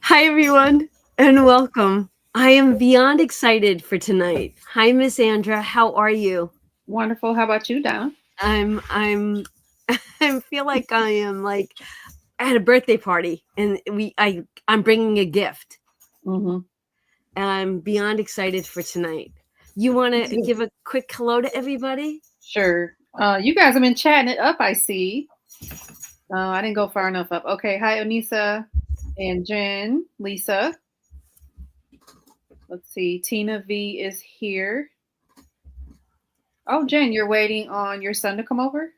Hi, everyone, and welcome. I am beyond excited for tonight. Hi, Miss Andra. How are you? Wonderful. How about you, Don? I'm I feel like I am like at a birthday party, and I'm bringing a gift, Mm-hmm. and I'm beyond excited for tonight. You want to give a quick hello to everybody? Sure. You guys have been chatting it up, I see. I didn't go far enough up. Okay. Hi, Onisa and Jen, Lisa. Let's see. Tina V is here. Oh, Jen, you're waiting on your son to come over?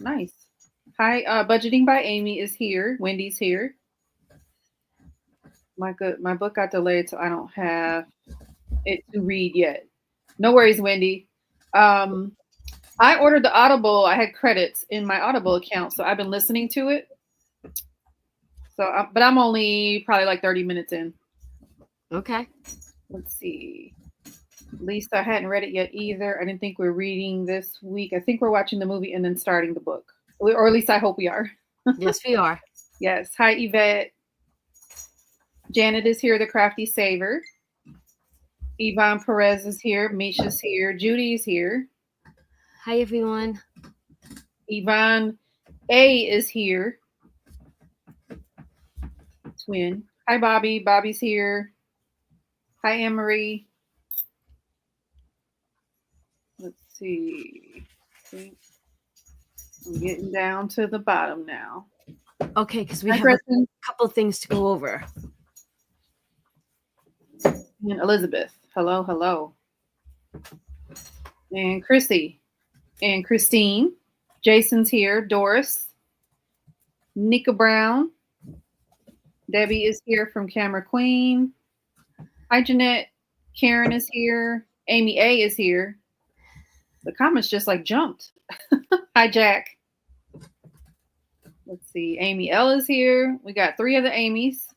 Nice. Hi, Budgeting by Amy is here. Wendy's here. My book got delayed, so I don't have it to read yet. No worries, Wendy. Um, I ordered the Audible. I had credits in my Audible account, so I've been listening to it. So, but I'm only probably like 30 minutes in. Okay. Let's see. Lisa, I hadn't read it yet either. I didn't think we are reading this week. I think we're watching the movie and then starting the book, or at least I hope we are. Yes, we are. Yes. Hi, Yvette. Janet is here, the crafty saver. Yvonne Perez is here. Misha's here. Judy's here. Hi, everyone. Yvonne A is here. Twin. Hi, Bobby. Bobby's here. Hi, Anne-Marie. Let's see. I'm getting down to the bottom now. Okay, because we Hi, have Kristen. a couple things to go over. And Elizabeth. Hello, hello. And Chrissy. And Christine. Jason's here. Doris. Nika Brown. Debbie is here from Camera Queen. Hi, Jeanette. Karen is here. Amy A is here. The comments just like jumped. Hi, Jack. Let's see. Amy L is here. We got 3 of the Amy's.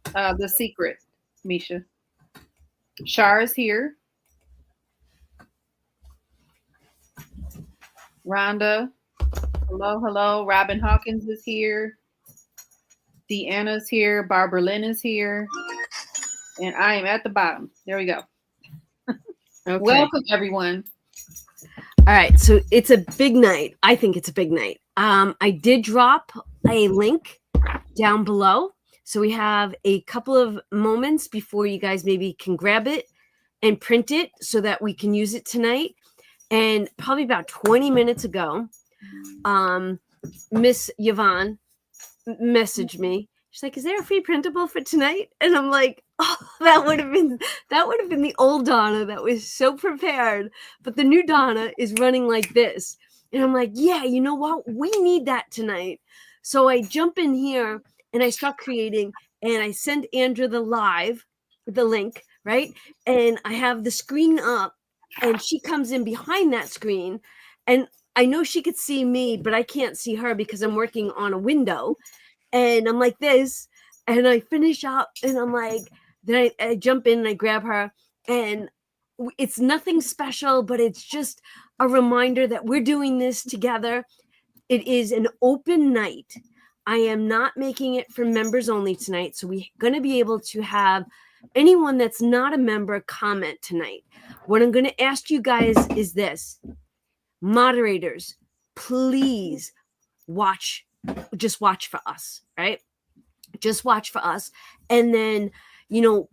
The Secret, Misha. Shar is here. Rhonda. Hello, hello. Robin Hawkins is here. Deanna's here. Barbara Lynn is here. And I am at the bottom. There we go. Okay. Welcome, everyone. All right, so it's a big night. I think it's a big night. I did drop a link down below. So we have a couple of moments before you guys maybe can grab it and print it so that we can use it tonight. And probably about 20 minutes ago, Miss Yvonne messaged me. She's like, "Is there a free printable for tonight?" And I'm like, "Oh, that would have been the old Donna that was so prepared, but the new Donna is running like this." And I'm like, "Yeah, you know what? We need that tonight." So I jump in here and I start creating, and I send Andrea the link, right? And I have the screen up, and she comes in behind that screen, and I know she could see me, but I can't see her because I'm working on a window. And I'm like this, and I finish up, and I'm like, then I jump in and I grab her, and it's nothing special, but it's just a reminder that we're doing this together. It is an open night. I am not making it for members only tonight, so we're going to be able to have anyone that's not a member comment tonight. What I'm going to ask you guys is this: moderators, please just watch for us, right? Just watch for us. And then,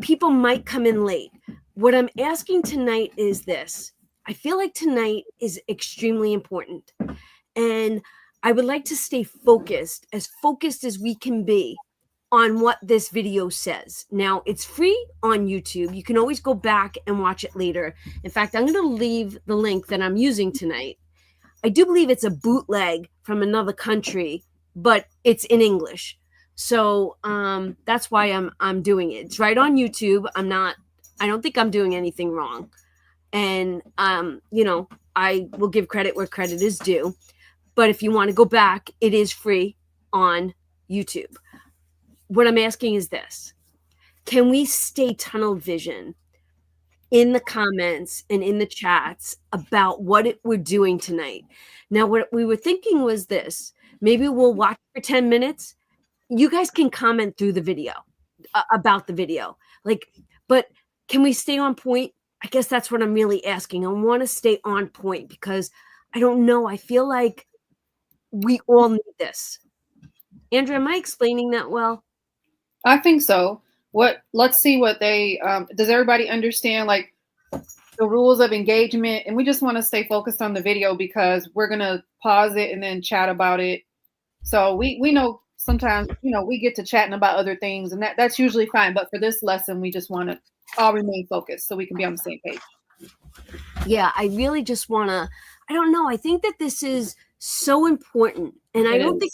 people might come in late. What I'm asking tonight is this: I feel like tonight is extremely important. And I would like to stay focused as we can be on what this video says. Now, it's free on YouTube. You can always go back and watch it later. In fact, I'm going to leave the link that I'm using tonight. I do believe it's a bootleg from another country, but it's in English. So that's why I'm doing it. It's right on YouTube. I don't think I'm doing anything wrong. And I will give credit where credit is due. But if you want to go back, it is free on YouTube. What I'm asking is this: can we stay tunnel vision in the comments and in the chats about what we're doing tonight? Now, what we were thinking was this: maybe we'll watch for 10 minutes you guys can comment through the video about the video. Like, but can we stay on point? I guess that's what I'm really asking. I want to stay on point because I don't know. I feel like we all need this. Andrea, am I explaining that well? I think so. Let's see what they, does everybody understand like the rules of engagement? And we just want to stay focused on the video because we're going to pause it and then chat about it. So we know sometimes, we get to chatting about other things and that's usually fine. But for this lesson, we just want to all remain focused so we can be on the same page. Yeah, I really just want to, I don't know. I think that this is so important. And I don't think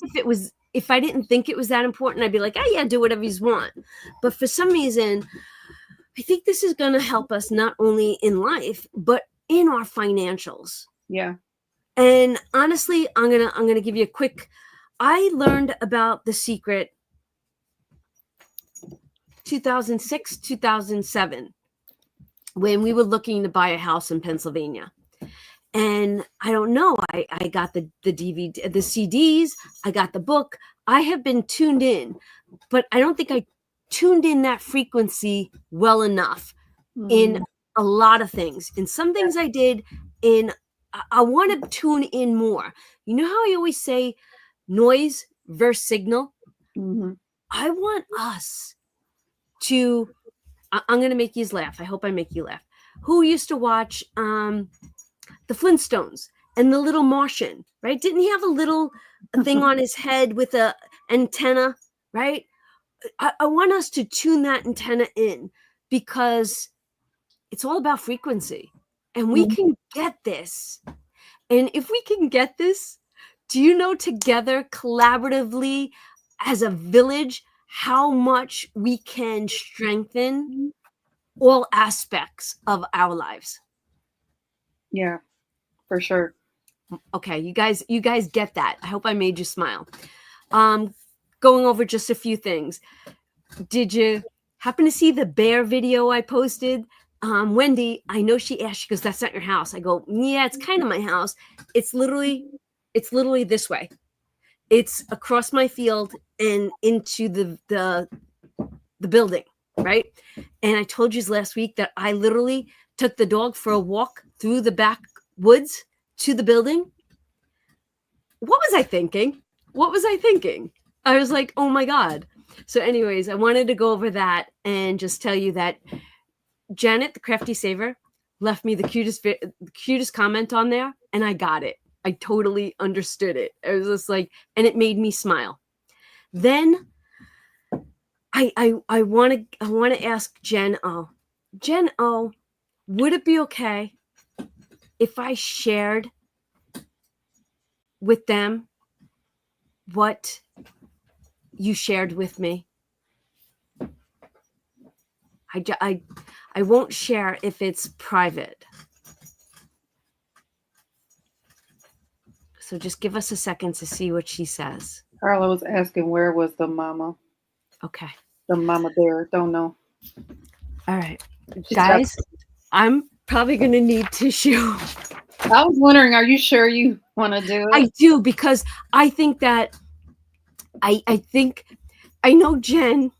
if I didn't think it was that important, I'd be like, oh yeah, do whatever you want. But for some reason, I think this is going to help us not only in life, but in our financials. Yeah. And honestly, I'm going to give you a quick, I learned about The Secret 2006, 2007, when we were looking to buy a house in Pennsylvania. And I don't know, I got the DVD, the CDs, I got the book. I have been tuned in, but I don't think I tuned in that frequency well enough in a lot of things. In some things I did, I want to tune in more. You know how I always say noise versus signal? Mm-hmm. I want us to, I'm going to make you laugh. I hope I make you laugh. Who used to watch the Flintstones and the Little Martian, right? Didn't he have a little thing on his head with a antenna, right? I want us to tune that antenna in because it's all about frequency and we can get this. And if we can get this, do you know, together, collaboratively, as a village, how much we can strengthen all aspects of our lives? Yeah, for sure. Okay, you guys get that. I hope I made you smile. Going over just a few things. Did you happen to see the bear video I posted? Wendy, I know she asked, she goes, that's not your house. I go, yeah, it's kind of my house. It's literally this way. It's across my field and into the building, right? And I told you last week that I literally took the dog for a walk through the backwoods to the building. What was I thinking? I was like, oh my God. So anyways, I wanted to go over that and just tell you that Janet, the Crafty Saver, left me the cutest comment on there, and I got it. I totally understood it. It was just like, and it made me smile. Then I want to ask Jen O. Jen O, would it be okay if I shared with them what you shared with me? I won't share if it's private. So just give us a second to see what she says. Carla was asking where was the mama. Okay. The mama bear. Don't know. All right. Guys, I'm probably going to need tissue. I was wondering, are you sure you want to do it? I do, because I think that I think I know Jen.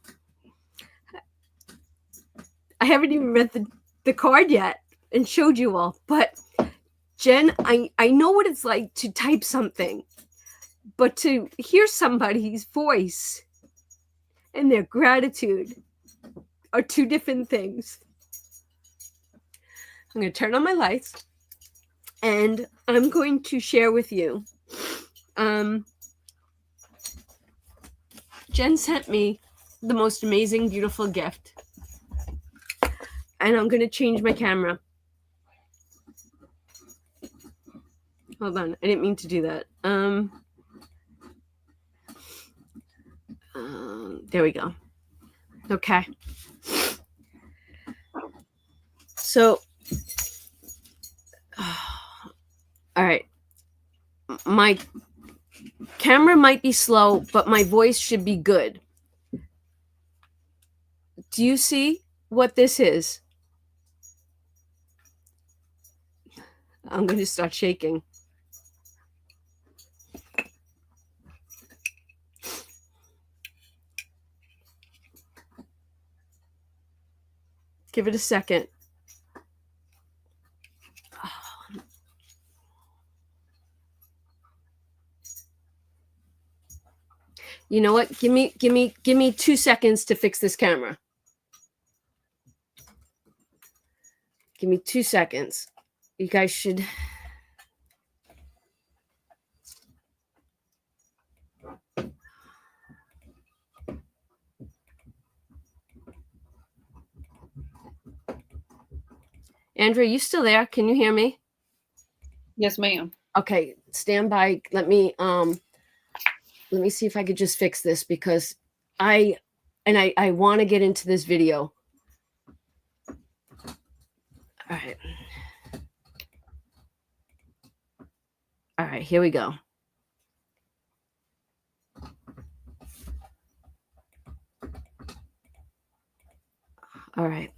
I haven't even read the card yet and showed you all, but Jen, I know what it's like to type something, but to hear somebody's voice and their gratitude are two different things. I'm going to turn on my lights and I'm going to share with you. Jen sent me the most amazing, beautiful gift. And I'm going to change my camera. Hold on. I didn't mean to do that. There we go. Okay. So, all right. My camera might be slow, but my voice should be good. Do you see what this is? I'm going to start shaking. Give it a second. You know what? Give me 2 seconds to fix this camera. Give me 2 seconds. You guys should. Andrea, you still there? Can you hear me? Yes, ma'am. Okay, stand by. Let me see if I could just fix this because I want to get into this video. All right. All right, here we go. All right.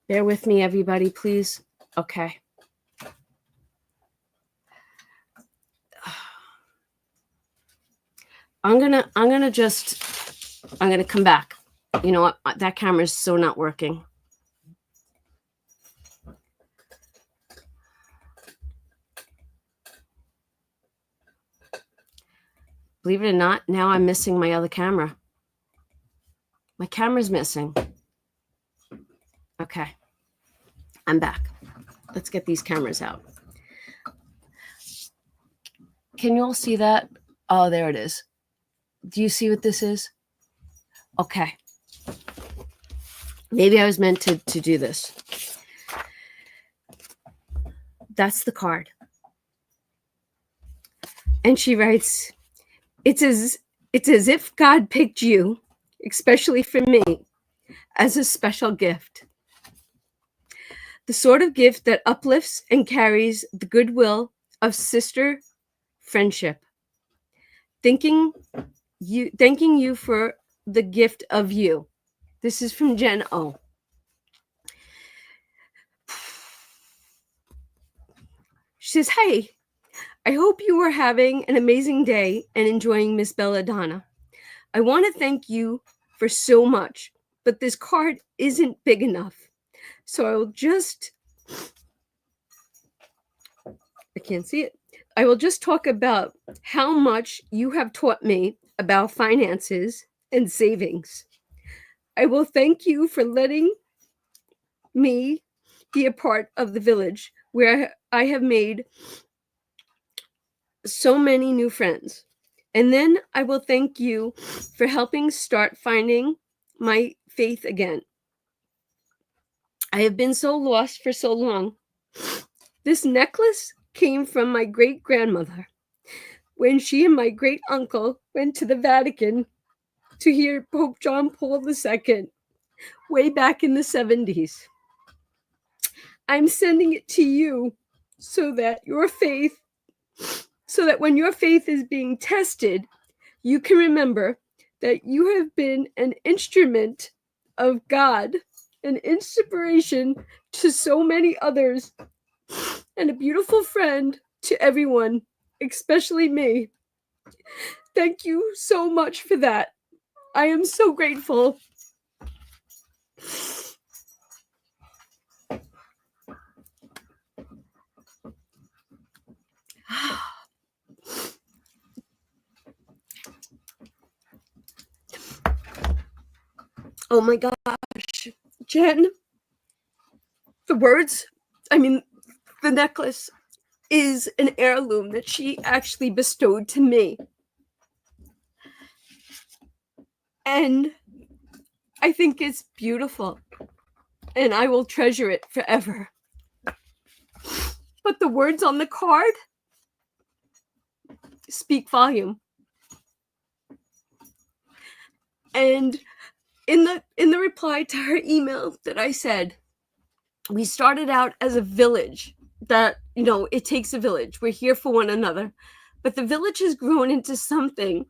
Bear with me, everybody, please. Okay. I'm gonna come back. You know what? That camera is so not working. Believe it or not, now I'm missing my other camera. My camera's missing. Okay. I'm back. Let's get these cameras out. Can you all see that? Oh, there it is. Do you see what this is? Okay. Maybe I was meant to do this. That's the card. And she writes, it's as if God picked you, especially for me, as a special gift. The sort of gift that uplifts and carries the goodwill of sister friendship. Thanking you for the gift of you. This is from Jen O. She says, hey, I hope you are having an amazing day and enjoying Miss Belladonna. I want to thank you for so much, but this card isn't big enough. So I can't see it. I will just talk about how much you have taught me about finances and savings. I will thank you for letting me be a part of the village where I have made so many new friends. And then I will thank you for helping start finding my faith again. I have been so lost for so long. This necklace came from my great-grandmother when she and my great-uncle went to the Vatican to hear Pope John Paul II way back in the 70s. I'm sending it to you so that when your faith is being tested, you can remember that you have been an instrument of God, an inspiration to so many others, and a beautiful friend to everyone, especially me. Thank you so much for that. I am so grateful. Oh my gosh, Jen, the necklace is an heirloom that she actually bestowed to me. And I think it's beautiful, and I will treasure it forever. But the words on the card speak volume. And in the reply to her email that I said, we started out as a village that, it takes a village. We're here for one another. But the village has grown into something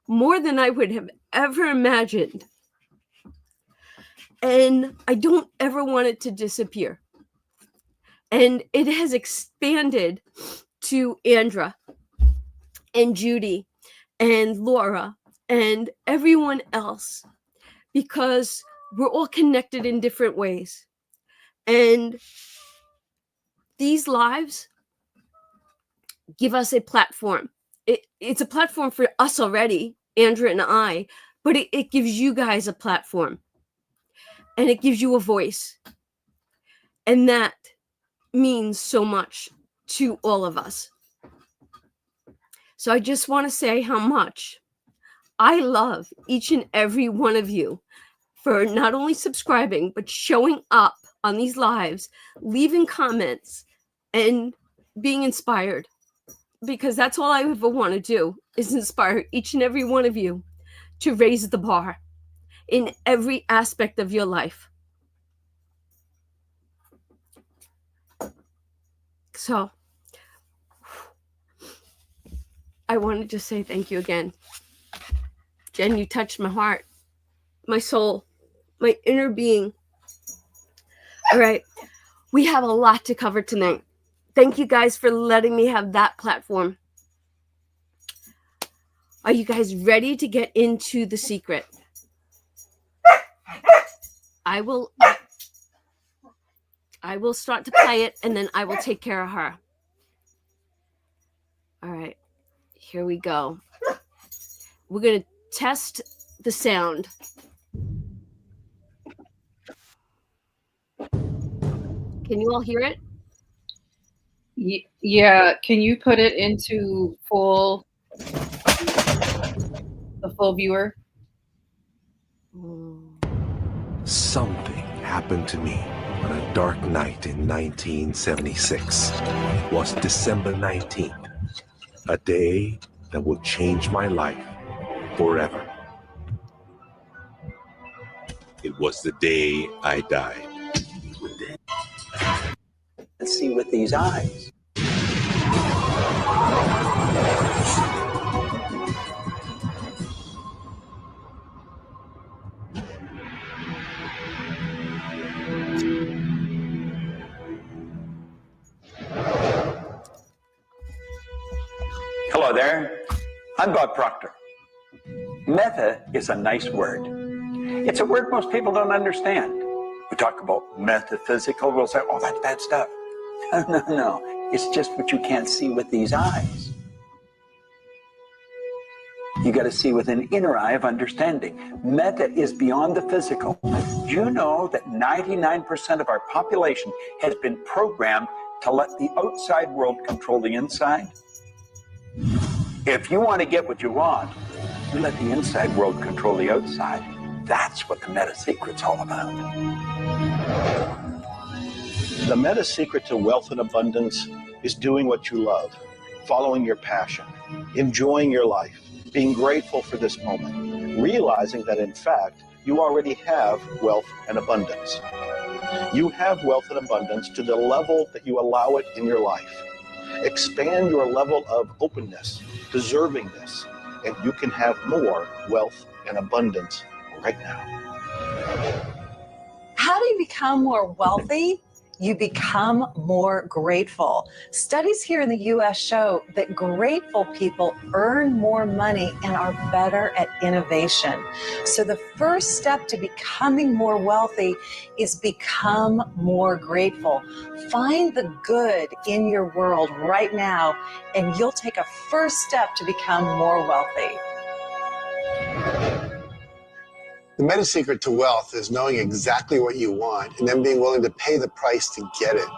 more than I would have ever imagined. And I don't ever want it to disappear. And it has expanded to Andra and Judy and Laura and everyone else, because we're all connected in different ways. And these lives give us a platform. It's a platform for us already, Andra and I, but it gives you guys a platform, and it gives you a voice. And that means so much to all of us. So I just want to say how much I love each and every one of you for not only subscribing, but showing up on these lives, leaving comments, and being inspired. Because that's all I ever want to do, is inspire each and every one of you to raise the bar in every aspect of your life. So I wanted to say thank you again. Jen, you touched my heart, my soul, my inner being. All right, we have a lot to cover tonight. Thank you guys for letting me have that platform. Are you guys ready to get into the secret? I will start to play it, and then I will take care of her. All right, here we go. We're going to test the sound. Can you all hear it? Yeah. Can you put it into the full viewer? Something happened to me on a dark night in 1976. It was December 19th, a day that would change my life forever. It was the day I died. Let's see with these eyes. Hello there, I'm Bob Proctor. Meta is a nice word. It's a word most people don't understand. We talk about metaphysical, we'll say, oh, that's bad stuff. No, it's just what you can't see with these eyes. You got to see with an inner eye of understanding. Meta is beyond the physical. Do you know that 99% of our population has been programmed to let the outside world control the inside? If you want to get what you want, you let the inside world control the outside. That's what the meta secret's all about. The meta secret to wealth and abundance is doing what you love, following your passion, enjoying your life, being grateful for this moment, realizing that in fact, you already have wealth and abundance. You have wealth and abundance to the level that you allow it in your life. Expand your level of openness, deservingness, and you can have more wealth and abundance right now. How do you become more wealthy? You become more grateful. Studies here in the U.S. show that grateful people earn more money and are better at innovation. So the first step to becoming more wealthy is become more grateful. Find the good in your world right now, and you'll take a first step to become more wealthy. The meta secret to wealth is knowing exactly what you want and then being willing to pay the price to get it.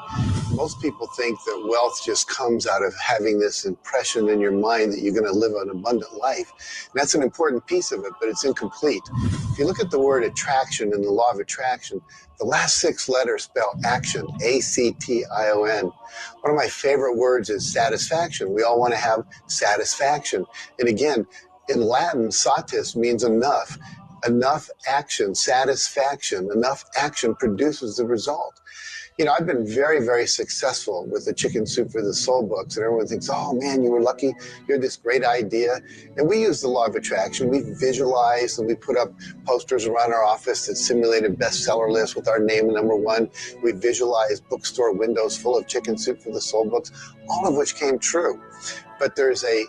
Most people think that wealth just comes out of having this impression in your mind that you're going to live an abundant life. And that's an important piece of it, but it's incomplete. If you look at the word attraction in the law of attraction, the last 6 letters spell action, A-C-T-I-O-N. One of my favorite words is satisfaction. We all want to have satisfaction. And again, in Latin, satis means enough. enough action, satisfaction, enough action produces the result. You know, I've been very, very successful with the Chicken Soup for the Soul books, and everyone thinks, oh man, you were lucky, you had this great idea. And we use the law of attraction. We visualize, and we put up posters around our office that simulated bestseller lists with our name #1. We visualize bookstore windows full of Chicken Soup for the Soul books, all of which came true. But there's a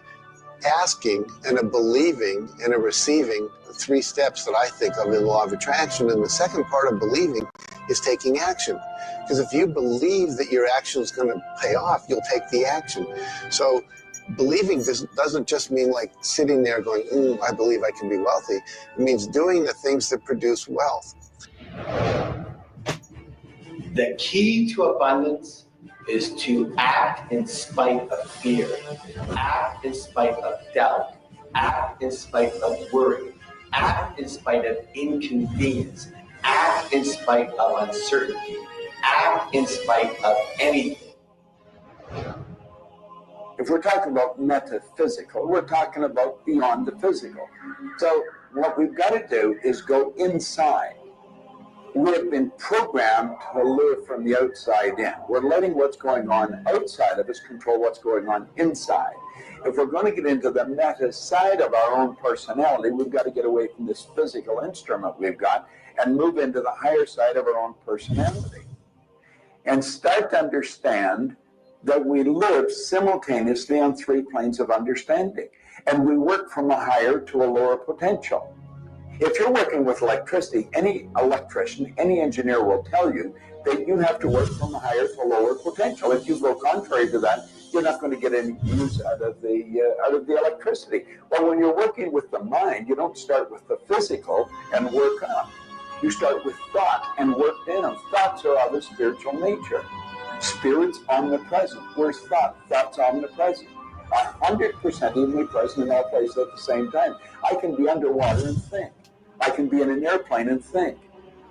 asking and a believing and a receiving, 3 steps that I think of in the law of attraction. And the second part of believing is taking action. Because if you believe that your action is going to pay off, you'll take the action. So believing doesn't just mean like sitting there going, I believe I can be wealthy. It means doing the things that produce wealth. The key to abundance is to act in spite of fear, act in spite of doubt, act in spite of worry, act in spite of inconvenience, act in spite of uncertainty, act in spite of anything. If we're talking about metaphysical, we're talking about beyond the physical. So what we've got to do is go inside. We've been programmed to live from the outside in. We're letting what's going on outside of us control what's going on inside. If we're going to get into the meta side of our own personality, we've got to get away from this physical instrument we've got and move into the higher side of our own personality. And start to understand that we live simultaneously on 3 planes of understanding. And we work from a higher to a lower potential. If you're working with electricity, any electrician, any engineer will tell you that you have to work from a higher to a lower potential. If you go contrary to that, you're not going to get any use out of the electricity. Well, when you're working with the mind, you don't start with the physical and work up. You start with thought and work in them. Thoughts are of a spiritual nature. Spirit's omnipresent. Where's thought? Thought's omnipresent. 100% evenly present in all places at the same time. I can be underwater and think. I can be in an airplane and think.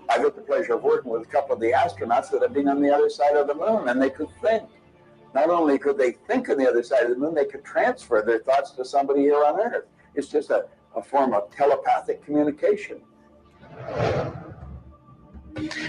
I've had the pleasure of working with a couple of the astronauts that have been on the other side of the moon, and they could think. Not only could they think on the other side of the moon, they could transfer their thoughts to somebody here on Earth. It's just a form of telepathic communication.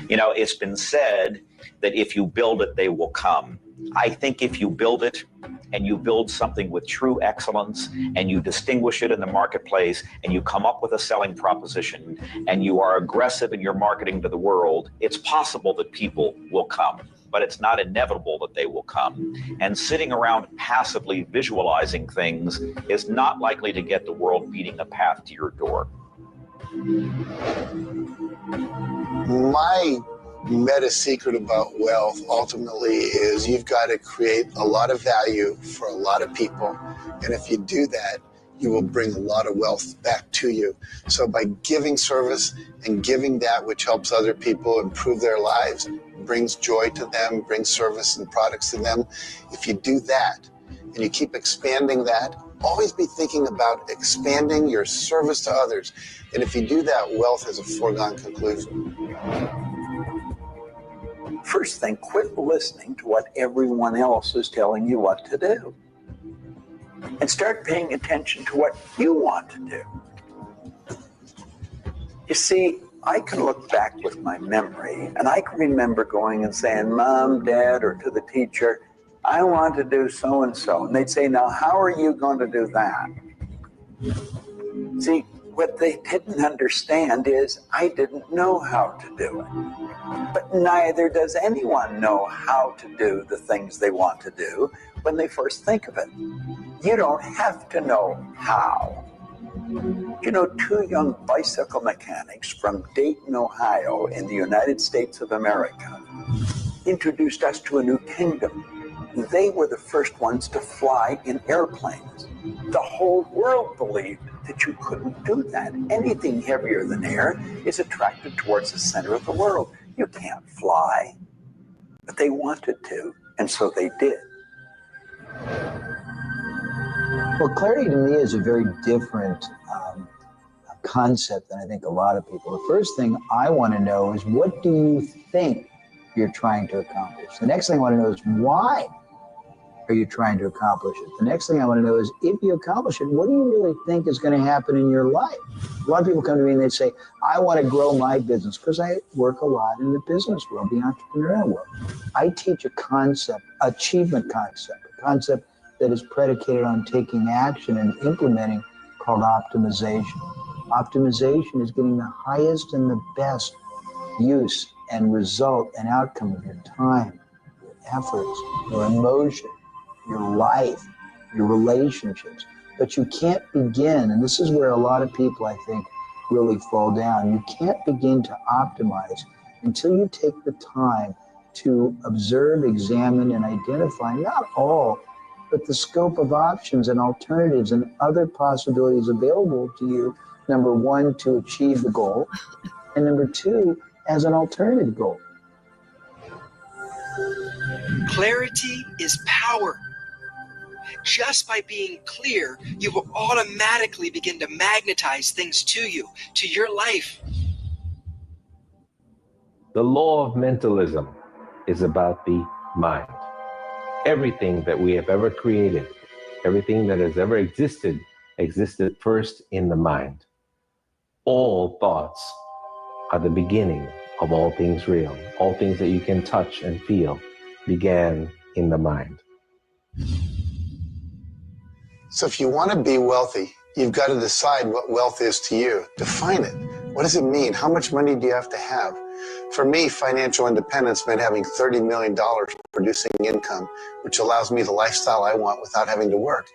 You know, it's been said that if you build it, they will come. I think if you build it and you build something with true excellence and you distinguish it in the marketplace and you come up with a selling proposition and you are aggressive in your marketing to the world, it's possible that people will come, but it's not inevitable that they will come. And sitting around passively visualizing things is not likely to get the world beating a path to your door. My meta secret about wealth ultimately is you've got to create a lot of value for a lot of people. And if you do that, you will bring a lot of wealth back to you. So by giving service and giving that which helps other people improve their lives, brings joy to them, brings service and products to them, if you do that and you keep expanding that, always be thinking about expanding your service to others. And if you do that, wealth is a foregone conclusion. First thing, quit listening to what everyone else is telling you what to do. And start paying attention to what you want to do. You see, I can look back with my memory, and I can remember going and saying, Mom, Dad, or to the teacher, I want to do so-and-so. And they'd say, now, how are you going to do that? See, what they didn't understand is I didn't know how to do it. But neither does anyone know how to do the things they want to do when they first think of it. You don't have to know how. You know, 2 young bicycle mechanics from Dayton, Ohio, in the United States of America, introduced us to a new kingdom. They were the first ones to fly in airplanes. The whole world believed that you couldn't do that. Anything heavier than air is attracted towards the center of the world. You can't fly. But they wanted to, and so they did. Well, clarity to me is a very different concept than I think a lot of people. The first thing I want to know is, what do you think you're trying to accomplish? The next thing I want to know is, why are you trying to accomplish it? The next thing I want to know is, if you accomplish it, what do you really think is going to happen in your life? A lot of people come to me and they say, I want to grow my business, because I work a lot in the business world, the entrepreneurial world. I teach a concept, achievement concept, a concept that is predicated on taking action and implementing, called optimization. Optimization is getting the highest and the best use and result and outcome of your time, your efforts, your emotion, your life, your relationships. But you can't begin, and this is where a lot of people, I think, really fall down. You can't begin to optimize until you take the time to observe, examine, and identify not all, but the scope of options and alternatives and other possibilities available to you. Number one, to achieve the goal, and number two, as an alternative goal. Clarity is power. Just by being clear, you will automatically begin to magnetize things to you, to your life. The law of mentalism is about the mind. Everything that we have ever created, everything that has ever existed first in the mind. All thoughts are the beginning of all things real. All things that you can touch and feel began in the mind. So if you want to be wealthy, you've got to decide what wealth is to you. Define it. What does it mean? How much money do you have to have? For me, financial independence meant having $30 million producing income, which allows me the lifestyle I want without having to work.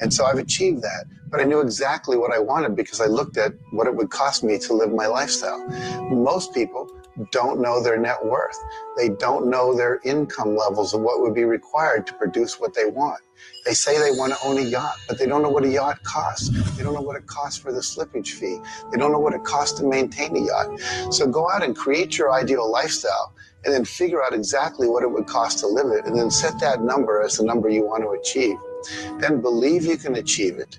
And so I've achieved that. But I knew exactly what I wanted because I looked at what it would cost me to live my lifestyle. Most people don't know their net worth. They don't know their income levels of what would be required to produce what they want. They say they want to own a yacht, but they don't know what a yacht costs. They don't know what it costs for the slippage fee. They don't know what it costs to maintain a yacht. So go out and create your ideal lifestyle and then figure out exactly what it would cost to live it, and then set that number as the number you want to achieve. Then believe you can achieve it.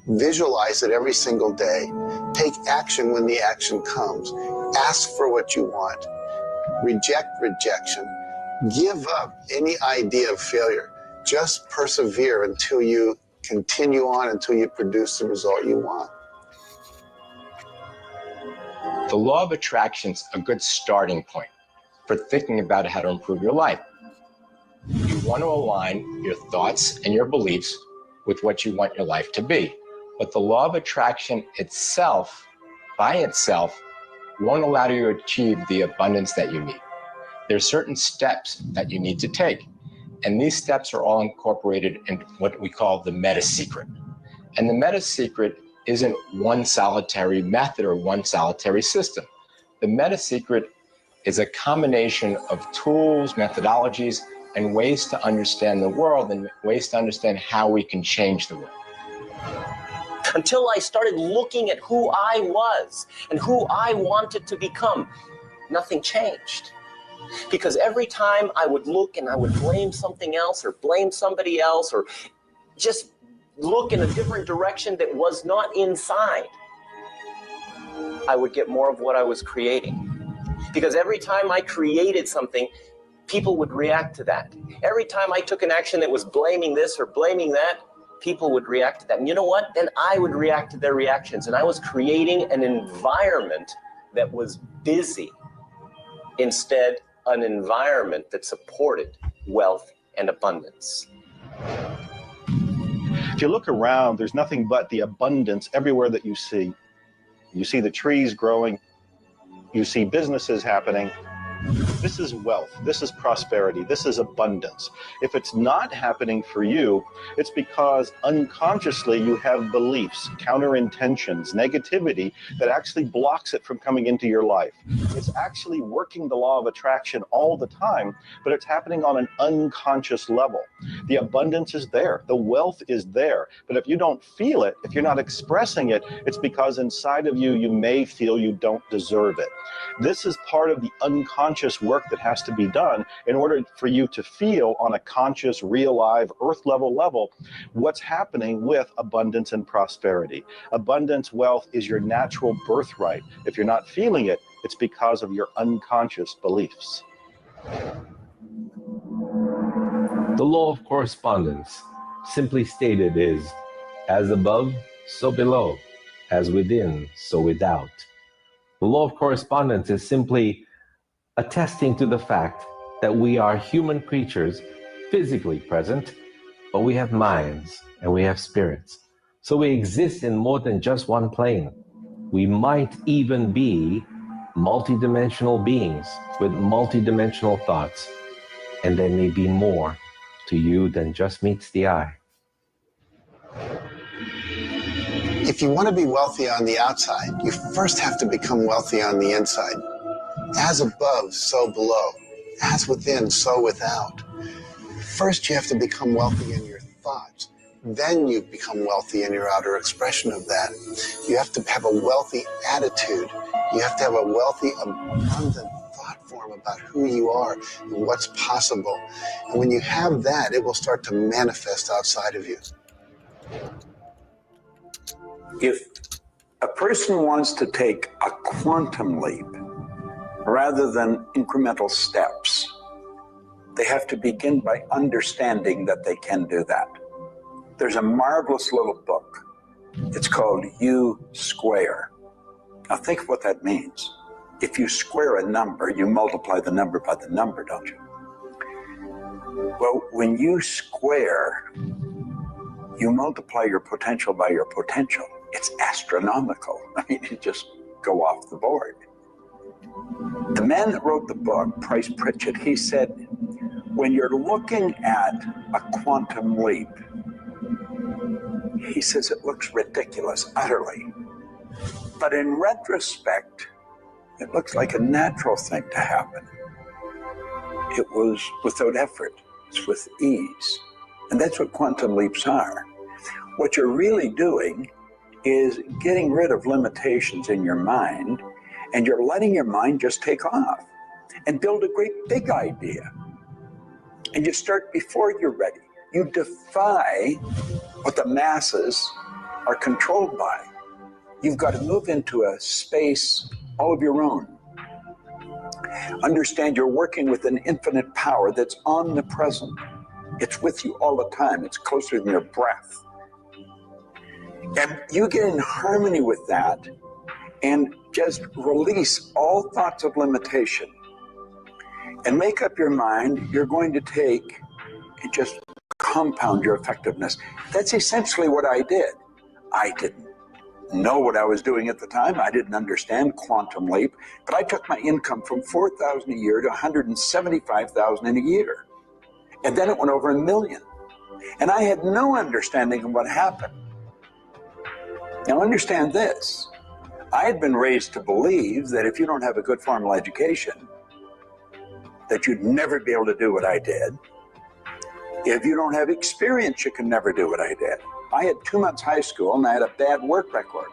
Visualize it every single day. Take action when the action comes. Ask for what you want. Reject rejection. Give up any idea of failure. Just persevere until you continue on, until you produce the result you want. The law of attraction's a good starting point for thinking about how to improve your life. You want to align your thoughts and your beliefs with what you want your life to be. But the law of attraction itself, by itself, won't allow you to achieve the abundance that you need. There are certain steps that you need to take. And these steps are all incorporated in what we call the meta secret. And the meta secret isn't one solitary method or one solitary system. The meta secret is a combination of tools, methodologies, and ways to understand the world and ways to understand how we can change the world. Until I started looking at who I was and who I wanted to become, nothing changed. Because every time I would look and I would blame something else or blame somebody else or just look in a different direction that was not inside, I would get more of what I was creating. Because every time I created something, people would react to that. Every time I took an action that was blaming this or blaming that, people would react to that. And you know what? Then I would react to their reactions. And I was creating an environment that was busy, instead an environment that supported wealth and abundance. If you look around, there's nothing but the abundance everywhere that you see. You see the trees growing, you see businesses happening. This is wealth, this is prosperity, this is abundance. If it's not happening for you, it's because unconsciously you have beliefs, counter intentions, negativity that actually blocks it from coming into your life. It's actually working the law of attraction all the time, but it's happening on an unconscious level. The abundance is there, the wealth is there, but if you don't feel it, if you're not expressing it, it's because inside of you, you may feel you don't deserve it. This is part of the unconscious work that has to be done in order for you to feel on a conscious, real, live, earth level what's happening with abundance and prosperity. Abundance, wealth is your natural birthright. If you're not feeling it, it's because of your unconscious beliefs. The law of correspondence, simply stated, is as above, so below, as within, so without. The law of correspondence is simply attesting to the fact that we are human creatures physically present, but we have minds and we have spirits. So we exist in more than just one plane. We might even be multidimensional beings with multidimensional thoughts, and there may be more to you than just meets the eye. If you want to be wealthy on the outside, you first have to become wealthy on the inside. As above, so below. As within, so without. First, you have to become wealthy in your thoughts. Then you become wealthy in your outer expression of that. You have to have a wealthy attitude. You have to have a wealthy, abundant thought form about who you are and what's possible. And when you have that, it will start to manifest outside of you. If a person wants to take a quantum leap rather than incremental steps, they have to begin by understanding that they can do that. There's a marvelous little book. It's called U Square. Now think of what that means. If you square a number, you multiply the number by the number, don't you? Well, when you square, you multiply your potential by your potential. It's astronomical. I mean, you just go off the board. The man that wrote the book, Price Pritchett, he said, when you're looking at a quantum leap, he says it looks ridiculous, utterly. But in retrospect, it looks like a natural thing to happen. It was without effort. It's with ease. And that's what quantum leaps are. What you're really doing is getting rid of limitations in your mind, and you're letting your mind just take off and build a great big idea. And you start before you're ready. You defy what the masses are controlled by. You've got to move into a space all of your own. Understand you're working with an infinite power that's omnipresent. It's with you all the time. It's closer than your breath. And you get in harmony with that and just release all thoughts of limitation and make up your mind you're going to take and just compound your effectiveness. That's essentially what I did. I didn't know what I was doing at the time. I didn't understand quantum leap, but I took my income from $4,000 a year to $175,000 in a year. And then it went over $1 million. And I had no understanding of what happened. Now understand this. I had been raised to believe that if you don't have a good formal education, that you'd never be able to do what I did. If you don't have experience, you can never do what I did. I had 2 months high school and I had a bad work record.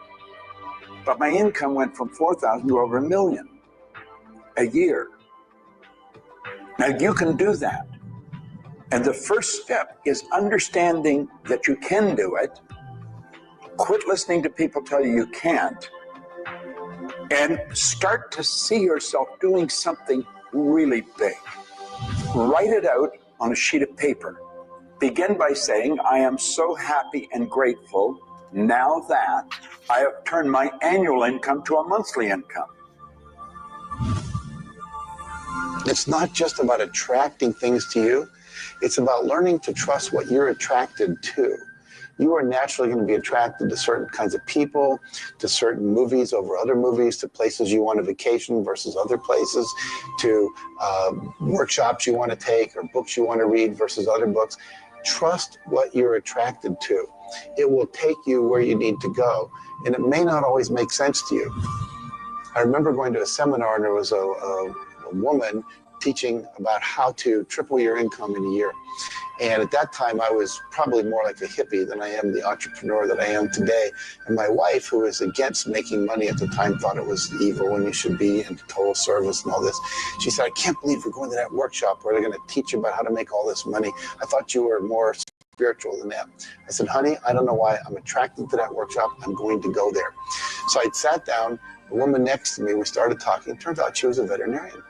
But my income went from $4,000 to over $1 million a year. Now you can do that. And the first step is understanding that you can do it. Quit listening to people tell you you can't. And start to see yourself doing something really big. Write it out on a sheet of paper. Begin by saying, I am so happy and grateful now that I have turned my annual income to a monthly income. It's not just about attracting things to you. It's about learning to trust what you're attracted to. You are naturally going to be attracted to certain kinds of people, to certain movies over other movies, to places you want to vacation versus other places, to workshops you want to take or books you want to read versus other books. Trust what you're attracted to. It will take you where you need to go, and it may not always make sense to you. I remember going to a seminar, and there was a woman teaching about how to triple your income in a year. And at that time, I was probably more like a hippie than I am the entrepreneur that I am today. And my wife, who was against making money at the time, thought it was evil when you should be in total service and all this. She said, I can't believe we're going to that workshop where they're going to teach you about how to make all this money. I thought you were more spiritual than that. I said, honey, I don't know why I'm attracted to that workshop. I'm going to go there. So I sat down, the woman next to me, we started talking. It turns out she was a veterinarian.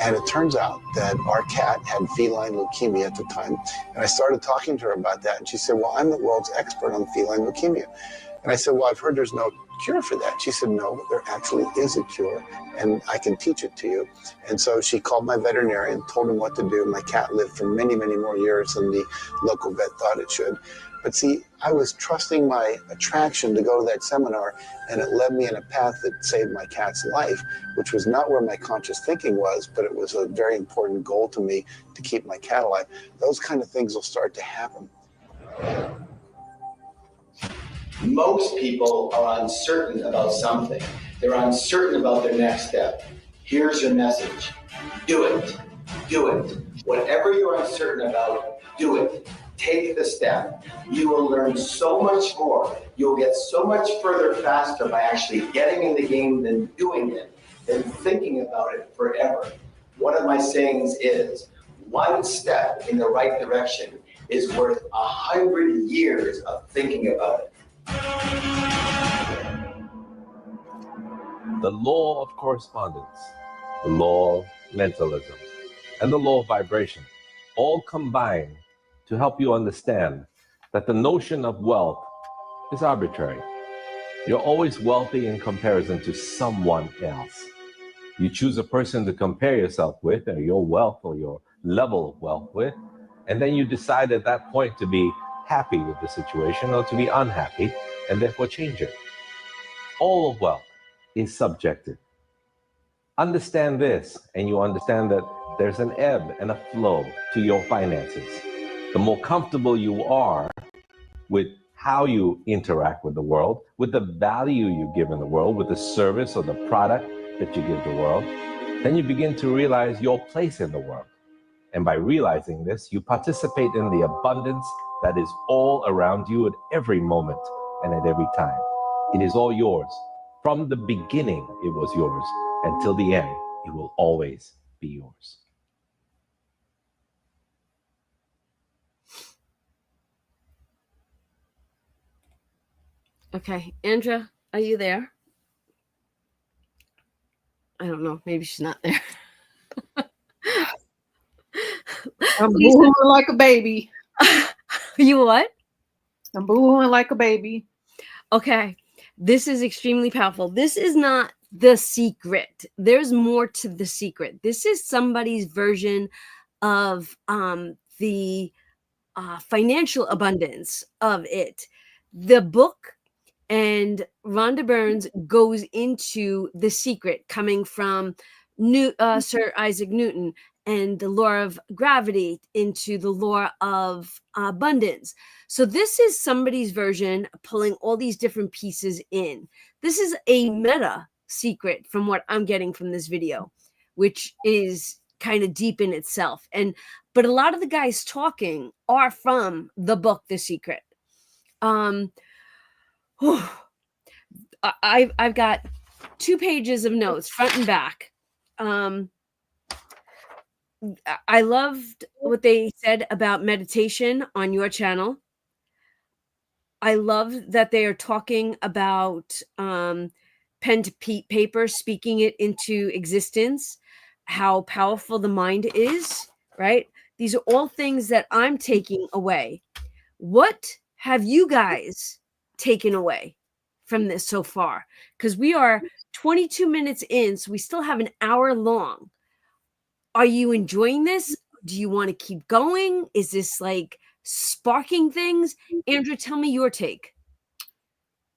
And it turns out that our cat had feline leukemia at the time. And I started talking to her about that. And she said, well, I'm the world's expert on feline leukemia. And I said, well, I've heard there's no cure for that. She said, no, there actually is a cure, and I can teach it to you. And so she called my veterinarian, told him what to do. My cat lived for many, many more years than the local vet thought it should. But see, I was trusting my attraction to go to that seminar, and it led me in a path that saved my cat's life, which was not where my conscious thinking was, but it was a very important goal to me to keep my cat alive. Those kind of things will start to happen. Most people are uncertain about something. They're uncertain about their next step. Here's your message. Do it. Do it. Whatever you're uncertain about, do it. Take the step. You will learn so much more. You'll get so much further faster by actually getting in the game than doing it, than thinking about it forever. One of my sayings is, one step in the right direction is worth 100 years of thinking about it. The law of correspondence, the law of mentalism, and the law of vibration all combine to help you understand that the notion of wealth is arbitrary. You're always wealthy in comparison to someone else. You choose a person to compare yourself with, or your wealth or your level of wealth with, and then you decide at that point to be happy with the situation or to be unhappy, and therefore change it. All of wealth is subjective. Understand this, and you understand that there's an ebb and a flow to your finances. The more comfortable you are with how you interact with the world, with the value you give in the world, with the service or the product that you give the world, then you begin to realize your place in the world. And by realizing this, you participate in the abundance that is all around you at every moment and at every time. It is all yours. From the beginning, it was yours. Until the end, it will always be yours. Okay, Andrea, are you there? I don't know. Maybe she's not there. I'm booing like a baby. You what? I'm booing like a baby. Okay, this is extremely powerful. This is not the secret. There's more to the secret. This is somebody's version of the financial abundance of it. The book and Rhonda Burns goes into the secret coming from Sir Isaac Newton and the law of gravity into the law of abundance. So this is somebody's version pulling all these different pieces in. This is a meta secret from what I'm getting from this video, which is kind of deep in itself. But a lot of the guys talking are from the book, The Secret. I've got 2 pages of notes, front and back. I loved what they said about meditation on your channel. I love that they are talking about pen to paper, speaking it into existence, how powerful the mind is, right? These are all things that I'm taking away. What have you guys taken away from this so far? Because we are 22 minutes in, so we still have an hour long. Are you enjoying this? Do you want to keep going? Is this like sparking things? Andrew, tell me your take.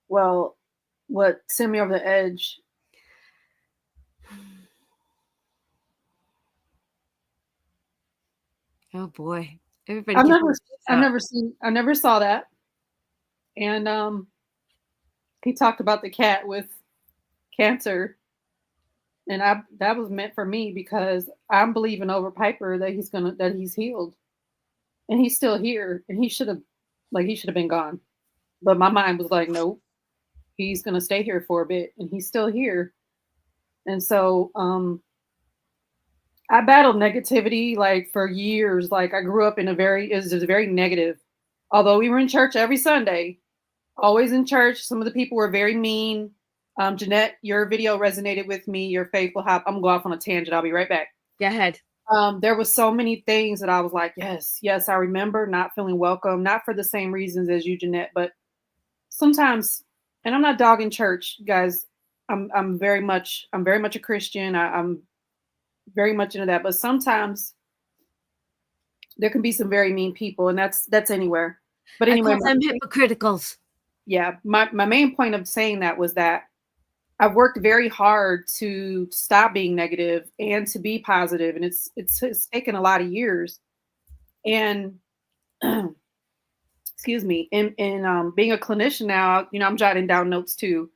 Well, what sent me over the edge? Oh boy. Everybody I never saw that. And he talked about the cat with cancer. And that was meant for me because I'm believing over Piper that he's healed. And he's still here. And he should have been gone. But my mind was like, nope, he's gonna stay here for a bit, and he's still here. And so I battled negativity like for years. Like I grew up in it was very negative. Although we were in church every Sunday, always in church, some of the people were very mean. Jeanette, your video resonated with me. Your faith will help. I'm gonna go off on a tangent. I'll be right back. Go ahead. There was so many things that I was like, yes, I remember not feeling welcome, not for the same reasons as you, Jeanette, but sometimes, and I'm not dogging church, guys. I'm very much a Christian. I'm very much into that, but sometimes there can be some very mean people, and that's anywhere. But anyway, I call them hypocriticals. Yeah, my main point of saying that was that I've worked very hard to stop being negative and to be positive, and it's taken a lot of years. And excuse me, in being a clinician now, I'm jotting down notes too,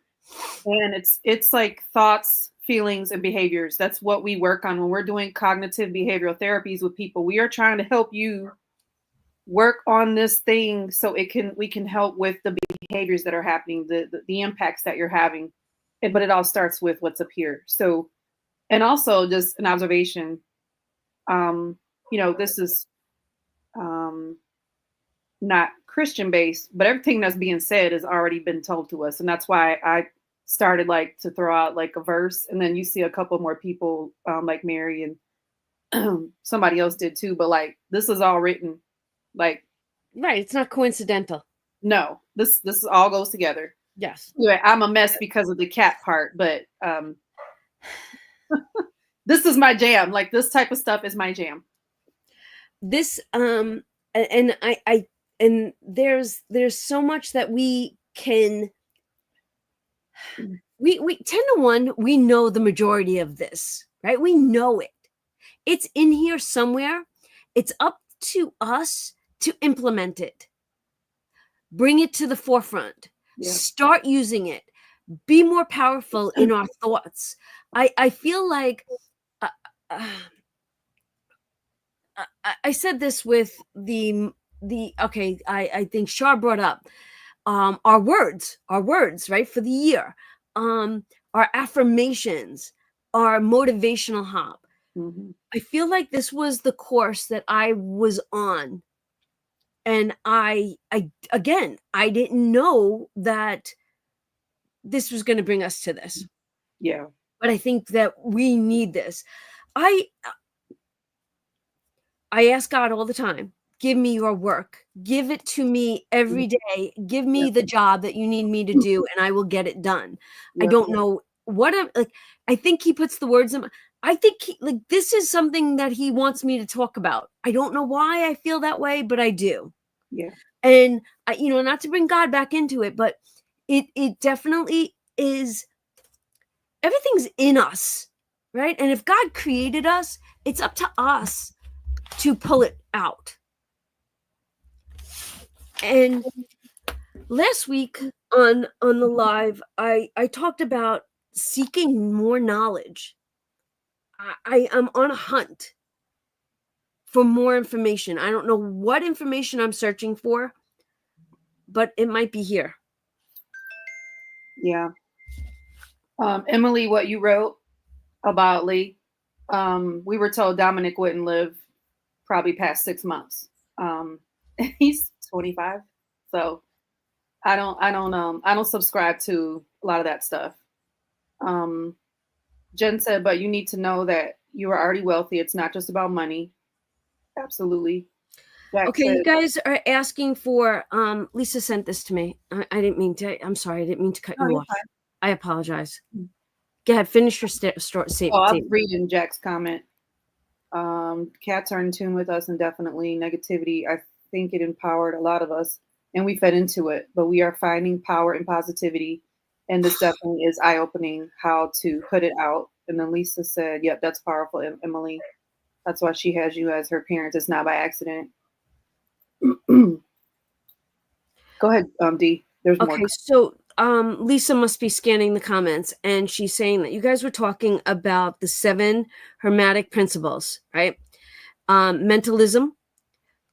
and it's like thoughts, feelings, and behaviors. That's what we work on when we're doing cognitive behavioral therapies with people. We are trying to help you work on this thing so we can help with the behaviors that are happening, the impacts that you're having. But it all starts with what's up here. So, and also just an observation, this is not Christian based, but everything that's being said has already been told to us. And that's why I started to throw out a verse, and then you see a couple more people like Mary and somebody else did too. But this is all written, right. It's not coincidental. No, this all goes together. Yes. Anyway, I'm a mess because of the cat part, but this is my jam. This type of stuff is my jam. This and I there's so much that we can we 10 to 1, we know the majority of this, right? We know it. It's in here somewhere. It's up to us to implement it. Bring it to the forefront. Yeah. Start using it. Be more powerful in our thoughts. I feel like I said this with I think Shar brought up our words, right, for the year, our affirmations, our motivational hop. Mm-hmm. I feel like this was the course that I was on. And I didn't know that this was going to bring us to this. Yeah. But I think that we need this. I ask God all the time, give me your work. Give it to me every day. Give me the job that you need me to do, and I will get it done. I don't know what I think he puts the words in. I think this is something that he wants me to talk about. I don't know why I feel that way, but I do. Yeah. And not to bring God back into it, but it definitely is. Everything's in us, right? And if God created us, it's up to us to pull it out. And last week on the live, I talked about seeking more knowledge. I am on a hunt for more information. I don't know what information I'm searching for, but it might be here. Yeah. Emily, what you wrote about Lee, we were told Dominic wouldn't live probably past 6 months. He's 25. So I don't subscribe to a lot of that stuff. Jen said, but you need to know that you are already wealthy. It's not just about money. Absolutely. Jack okay, said, you guys are asking for, Lisa sent this to me. I didn't mean to, I'm sorry. I didn't mean to cut you off. Fine. I apologize. Go ahead, finish your statement. I'm reading Jack's comment. Cats are in tune with us, and definitely negativity. I think it empowered a lot of us, and we fed into it, but we are finding power and positivity. And this definitely is eye-opening how to put it out. And then Lisa said, yep, that's powerful, Emily. That's why she has you as her parent. It's not by accident. Go ahead, D. There's more. Okay, so Lisa must be scanning the comments, and she's saying that you guys were talking about the 7 hermetic principles, right? Mentalism,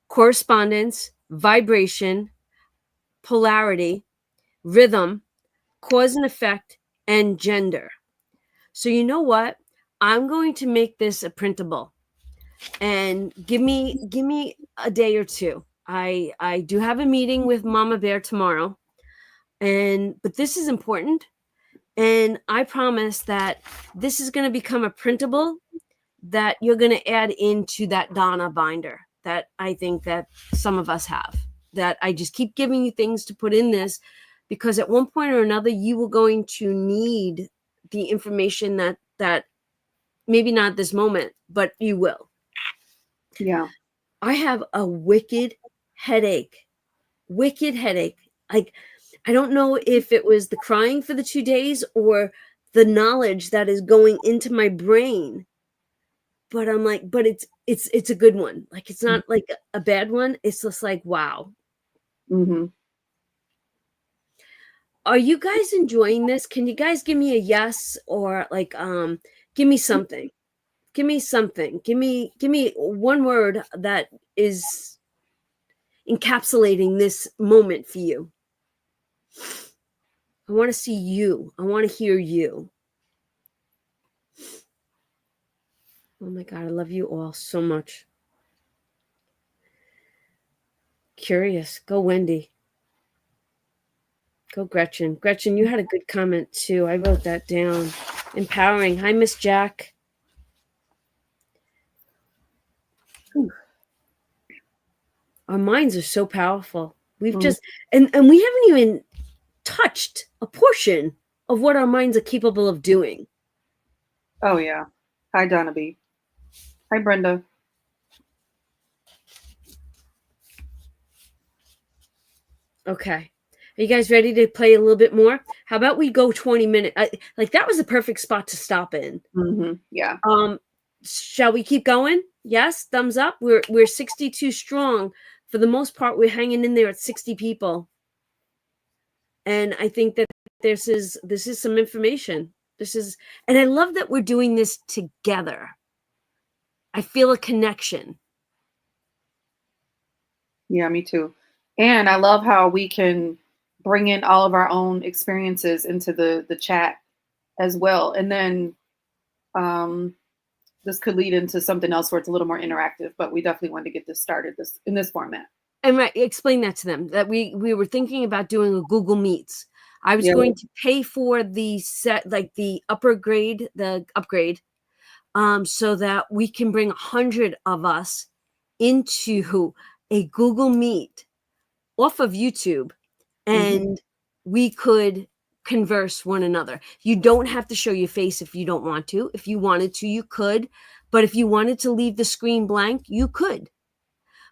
correspondence, vibration, polarity, rhythm, cause and effect, and gender. So you know what? I'm going to make this a printable, and give me a day or two. I do have a meeting with Mama Bear tomorrow, but this is important, And I promise that this is going to become a printable that you're going to add into that Donna binder that I think that some of us have. That I just keep giving you things to put in this, because at one point or another, you are going to need the information that maybe not this moment, but you will. Yeah. I have a wicked headache. Like, I don't know if it was the crying for the 2 days or the knowledge that is going into my brain. But I'm like, but it's a good one. Like, it's not like a bad one. It's just like, wow. Mm-hmm. Are you guys enjoying this? Can you guys give me a yes, or like, give me something. Give me something. Give me one word that is encapsulating this moment for you. I want to see you. I want to hear you. Oh my God, I love you all so much. Curious. Go Wendy. Go Gretchen. Gretchen, you had a good comment too. I wrote that down. Empowering. Hi, Miss Jack. Ooh. Our minds are so powerful. We've just, and we haven't even touched a portion of what our minds are capable of doing. Oh, yeah. Hi, Donna B. Hi, Brenda. Okay. Are you guys ready to play a little bit more? How about we go 20 minutes? Like, that was the perfect spot to stop in. Mm-hmm. Yeah. Shall we keep going? Yes. Thumbs up. We're 62 strong. For the most part, we're hanging in there at 60 people. And I think that this is some information. And I love that we're doing this together. I feel a connection. Yeah, me too. And I love how we can bring in all of our own experiences into the chat as well. And then this could lead into something else where it's a little more interactive, but we definitely want to get this started in this format. And right, explain that to them, that we were thinking about doing a Google Meets. I was going to pay for the set, like the upgrade, so that we can bring 100 of us into a Google Meet off of YouTube, and we could converse one another. You don't have to show your face if you don't want to. If you wanted to, you could. But if you wanted to leave the screen blank, you could.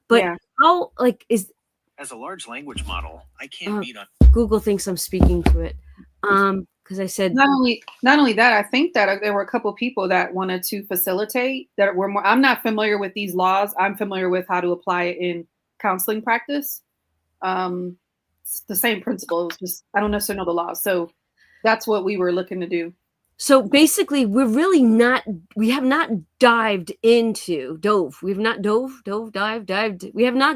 But how, like, is... As a large language model, I can't beat on... Google thinks I'm speaking to it. Because I said... Not only that, I think that there were a couple of people that wanted to facilitate, that were more... I'm not familiar with these laws. I'm familiar with how to apply it in counseling practice. It's the same principle. It's just, I don't necessarily know the laws. So that's what we were looking to do. So basically, we have not dived into, we have not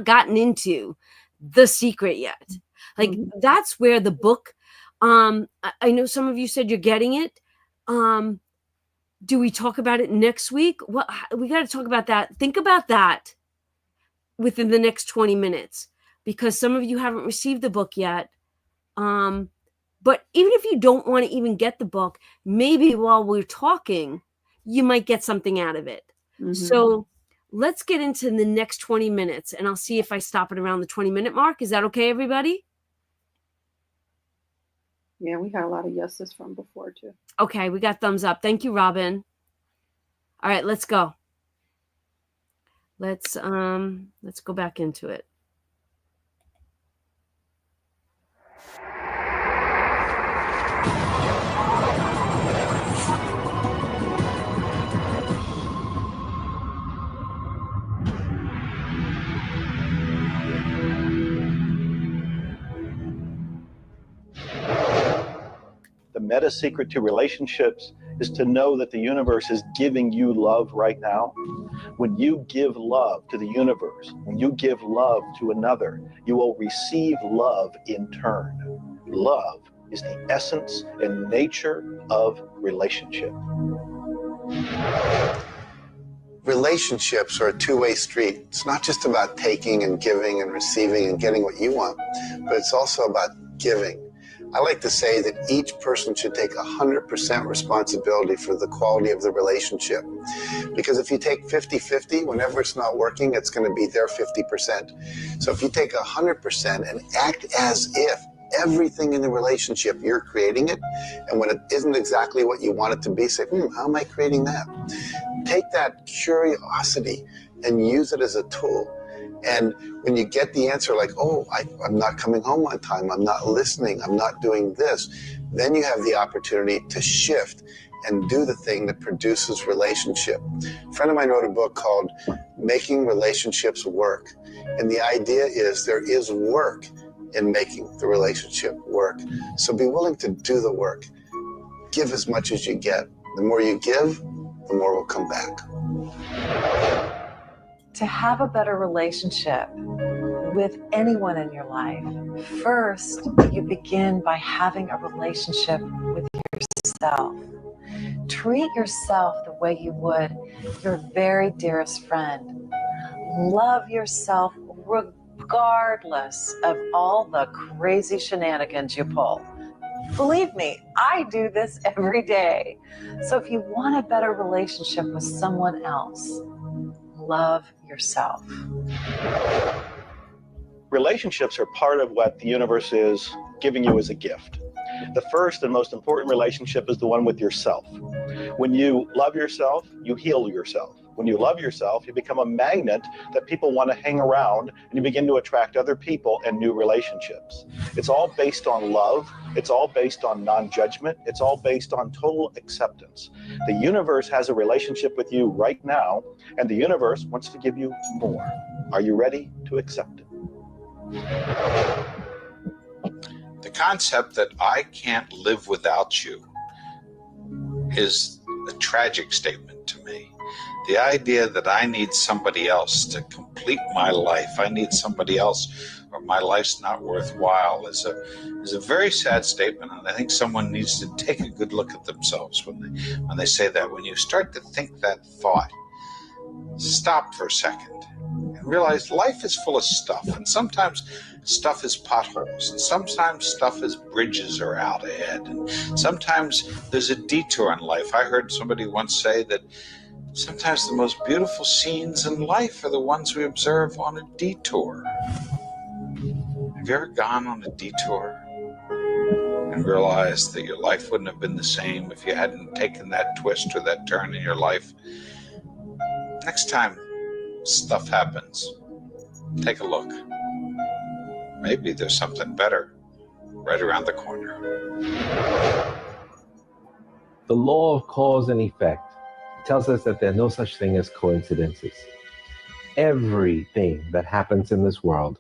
gotten into the secret yet. Like, that's where the book, I know some of you said you're getting it. Do we talk about it next week? Well, we got to talk about that. Think about that within the next 20 minutes, because some of you haven't received the book yet. But even if you don't want to even get the book, maybe while we're talking, you might get something out of it. So let's get into the next 20 minutes, and I'll see if I stop it around the 20-minute mark. Is that okay, everybody? Yeah, we had a lot of yeses from before, too. Okay, we got thumbs up. Thank you, Robin. All right, let's go. Let's go back into it. The meta secret to relationships is to know that the universe is giving you love right now. When you give love to the universe, when you give love to another, you will receive love in turn. Love is the essence and nature of relationship. Relationships are a two-way street. It's not just about taking and giving and receiving and getting what you want, but it's also about giving. I like to say that each person should take 100% responsibility for the quality of the relationship. Because if you take 50-50, whenever it's not working, it's going to be their 50%. So if you take 100% and act as if everything in the relationship, you're creating it, and when it isn't exactly what you want it to be, say, how am I creating that? Take that curiosity and use it as a tool. And when you get the answer like, oh, I'm not coming home on time, I'm not listening, I'm not doing this, then you have the opportunity to shift and do the thing that produces relationship. A friend of mine wrote a book called Making Relationships Work. And the idea is there is work in making the relationship work. So be willing to do the work. Give as much as you get. The more you give, the more will come back. To have a better relationship with anyone in your life, first, you begin by having a relationship with yourself. Treat yourself the way you would your very dearest friend. Love yourself regardless of all the crazy shenanigans you pull. Believe me, I do this every day. So if you want a better relationship with someone else, love yourself. Relationships are part of what the universe is giving you as a gift. The first and most important relationship is the one with yourself. When you love yourself, you heal yourself. When you love yourself, you become a magnet that people want to hang around, and you begin to attract other people and new relationships. It's all based on love. It's all based on non-judgment. It's all based on total acceptance. The universe has a relationship with you right now, and the universe wants to give you more. Are you ready to accept it? The concept that I can't live without you is a tragic statement to me. The idea that I need somebody else to complete my life, I need somebody else or my life's not worthwhile is a very sad statement, and I think someone needs to take a good look at themselves when they say that. When you start to think that thought, stop for a second and realize life is full of stuff, and sometimes stuff is potholes, and sometimes stuff is bridges are out ahead, and sometimes there's a detour in life. I heard somebody once say that sometimes the most beautiful scenes in life are the ones we observe on a detour. Have you ever gone on a detour and realized that your life wouldn't have been the same if you hadn't taken that twist or that turn in your life? Next time stuff happens, take a look. Maybe there's something better right around the corner. The law of cause and effect tells us that there's no such thing as coincidences. Everything that happens in this world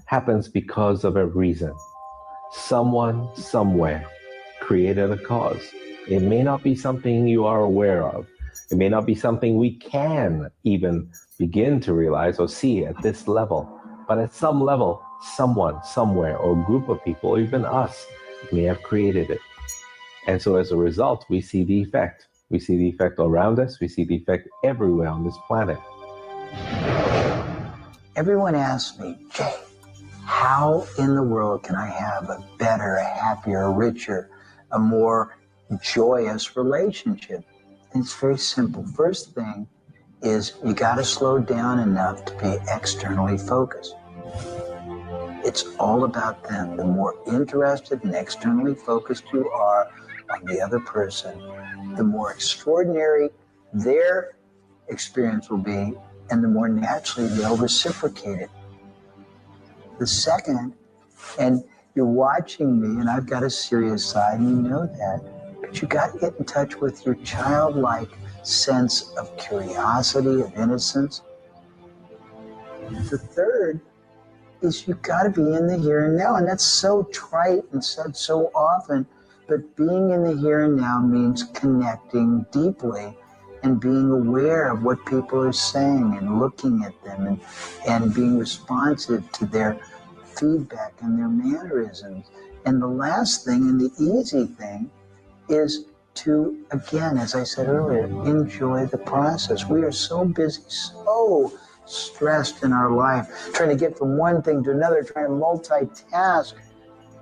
happens because of a reason. Someone, somewhere, created a cause. It may not be something you are aware of. It may not be something we can even begin to realize or see at this level. But at some level, someone, somewhere, or a group of people, or even us, may have created it. And so as a result, we see the effect. We see the effect around us. We see the effect everywhere on this planet. Everyone asks me, Jay, how in the world can I have a better, a happier, a richer, a more joyous relationship? And it's very simple. First thing is you got to slow down enough to be externally focused. It's all about them. The more interested and externally focused you are on the other person, the more extraordinary their experience will be, and the more naturally they'll reciprocate it. The second, and you're watching me, and I've got a serious side, and you know that, but you got to get in touch with your childlike sense of curiosity, of innocence. The third is you got to be in the here and now, and that's so trite and said so often, but being in the here and now means connecting deeply and being aware of what people are saying and looking at them and being responsive to their feedback and their mannerisms. And the last thing, and the easy thing, is to, again, as I said earlier, enjoy the process. We are so busy, so stressed in our life, trying to get from one thing to another, trying to multitask.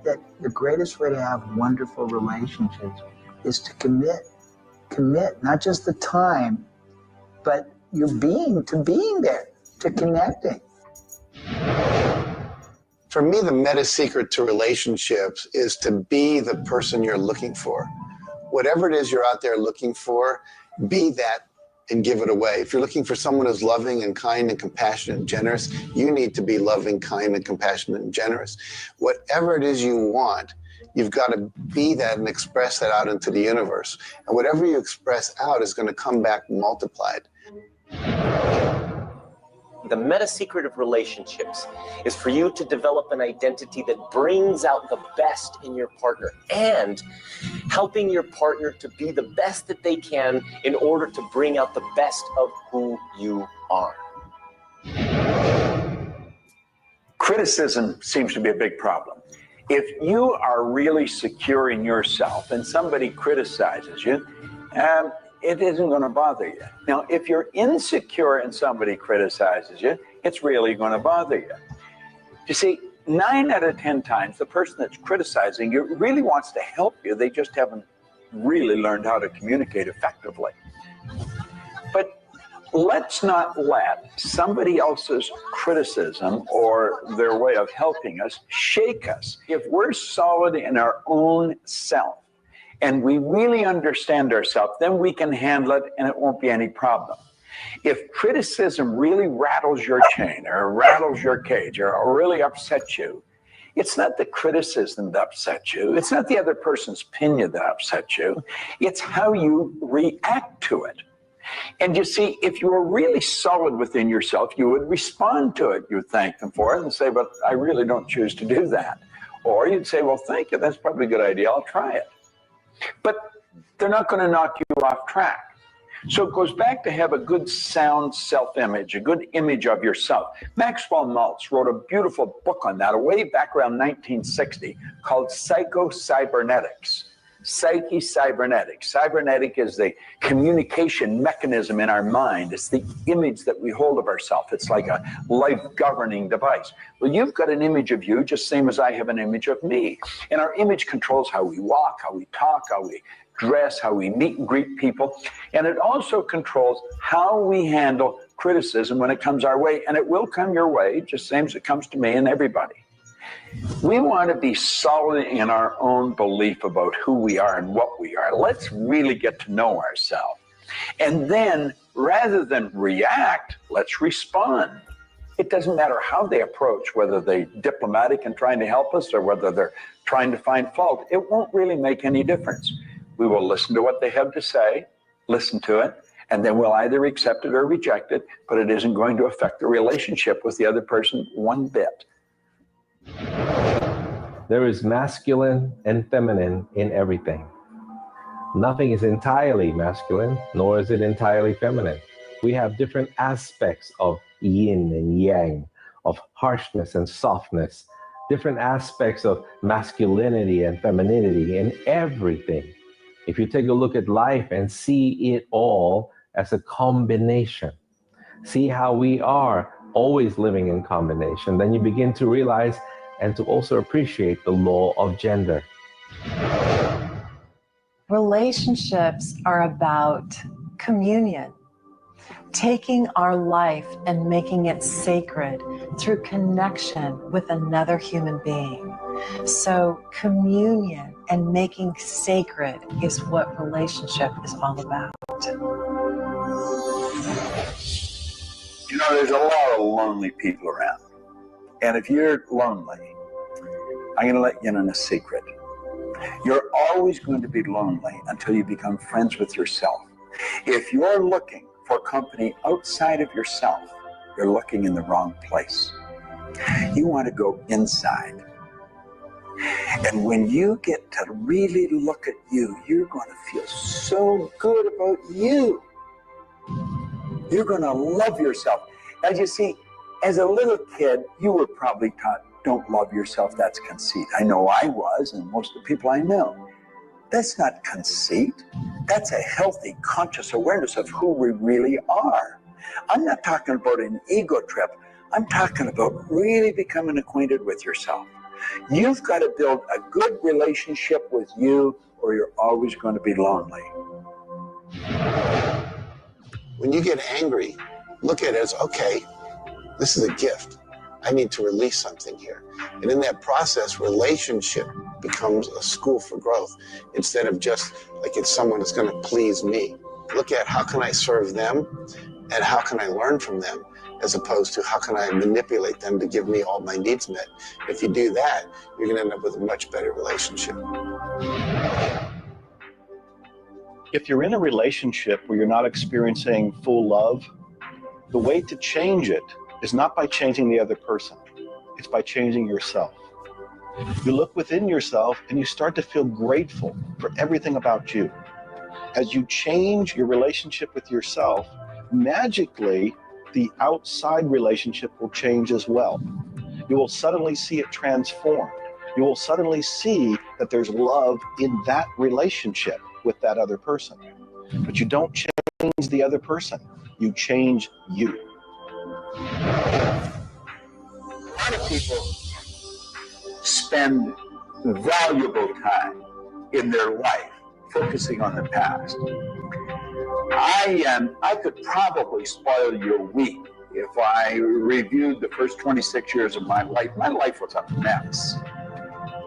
that the greatest way to have wonderful relationships is to commit, not just the time, but your being there, to connecting. For me, the meta secret to relationships is to be the person you're looking for. Whatever it is you're out there looking for, be that and give it away. If you're looking for someone who's loving and kind and compassionate and generous, you need to be loving, kind, and compassionate and generous. Whatever it is you want, you've got to be that and express that out into the universe. And whatever you express out is going to come back multiplied. The meta secret of relationships is for you to develop an identity that brings out the best in your partner and helping your partner to be the best that they can in order to bring out the best of who you are. Criticism seems to be a big problem. If you are really secure in yourself and somebody criticizes you, it isn't going to bother you. Now, if you're insecure and somebody criticizes you, it's really going to bother you. You see, 9 out of 10 times, the person that's criticizing you really wants to help you. They just haven't really learned how to communicate effectively. But let's not let somebody else's criticism or their way of helping us shake us. If we're solid in our own self, and we really understand ourselves, then we can handle it and it won't be any problem. If criticism really rattles your chain or rattles your cage or really upsets you, it's not the criticism that upsets you. It's not the other person's opinion that upsets you. It's how you react to it. And you see, if you were really solid within yourself, you would respond to it. You would thank them for it and say, but I really don't choose to do that. Or you'd say, well, thank you. That's probably a good idea. I'll try it. But they're not going to knock you off track. So it goes back to have a good sound self-image, a good image of yourself. Maxwell Maltz wrote a beautiful book on that way back around 1960 called Psycho-Cybernetics. Psyche-Cybernetics. Cybernetic is the communication mechanism in our mind. It's the image that we hold of ourselves. It's like a life-governing device. Well, you've got an image of you just same as I have an image of me. And our image controls how we walk, how we talk, how we dress, how we meet and greet people. And it also controls how we handle criticism when it comes our way. And it will come your way, just same as it comes to me and everybody. We want to be solid in our own belief about who we are and what we are. Let's really get to know ourselves. And then, rather than react, let's respond. It doesn't matter how they approach, whether they're diplomatic and trying to help us or whether they're trying to find fault. It won't really make any difference. We will listen to what they have to say, listen to it, and then we'll either accept it or reject it, but it isn't going to affect the relationship with the other person one bit. There is masculine and feminine in everything. Nothing is entirely masculine, nor is it entirely feminine. We have different aspects of yin and yang, of harshness and softness, different aspects of masculinity and femininity in everything. If you take a look at life and see it all as a combination, see how we are always living in combination, then you begin to realize and to also appreciate the law of gender. Relationships are about communion, taking our life and making it sacred through connection with another human being. So communion and making sacred is what relationship is all about. You know, there's a lot of lonely people around. And if you're lonely, I'm going to let you in on a secret. You're always going to be lonely until you become friends with yourself. If you're looking for company outside of yourself, you're looking in the wrong place. You want to go inside. And when you get to really look at you, you're going to feel so good about you. You're going to love yourself. As you see, as a little kid, you were probably taught, don't love yourself, that's conceit. I know I was, and most of the people I know. That's not conceit. That's a healthy, conscious awareness of who we really are. I'm not talking about an ego trip. I'm talking about really becoming acquainted with yourself. You've got to build a good relationship with you, or you're always going to be lonely. When you get angry, look at it as, okay, this is a gift. I need to release something here. And in that process, relationship becomes a school for growth instead of just like it's someone that's going to please me. Look at how can I serve them and how can I learn from them, as opposed to how can I manipulate them to give me all my needs met. If you do that, you're going to end up with a much better relationship. If you're in a relationship where you're not experiencing full love, the way to change it is not by changing the other person. It's by changing yourself. You look within yourself and you start to feel grateful for everything about you. As you change your relationship with yourself, magically, the outside relationship will change as well. You will suddenly see it transformed. You will suddenly see that there's love in that relationship with that other person. But you don't change the other person. You change you. A lot of people spend valuable time in their life focusing on the past. I could probably spoil your week if I reviewed the first 26 years of my life. My life was a mess.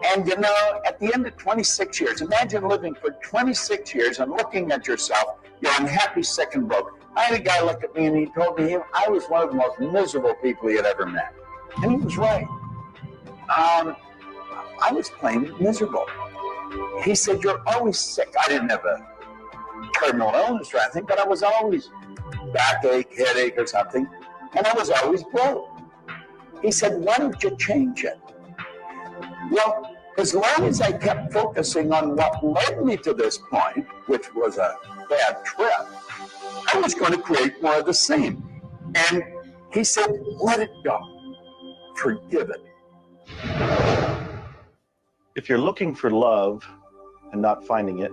And you know, at the end of 26 years, imagine living for 26 years and looking at yourself, you're unhappy, sick, and broke. I had a guy look at me and he told me I was one of the most miserable people he had ever met. And he was right. I was plain miserable. He said, you're always sick. I didn't have a terminal illness or anything, but I was always backache, headache or something, and I was always broke. He said, why don't you change it? Well, as long as I kept focusing on what led me to this point, which was a bad trip, I was going to create more of the same. And he said, let it go. Forgive it. If you're looking for love and not finding it,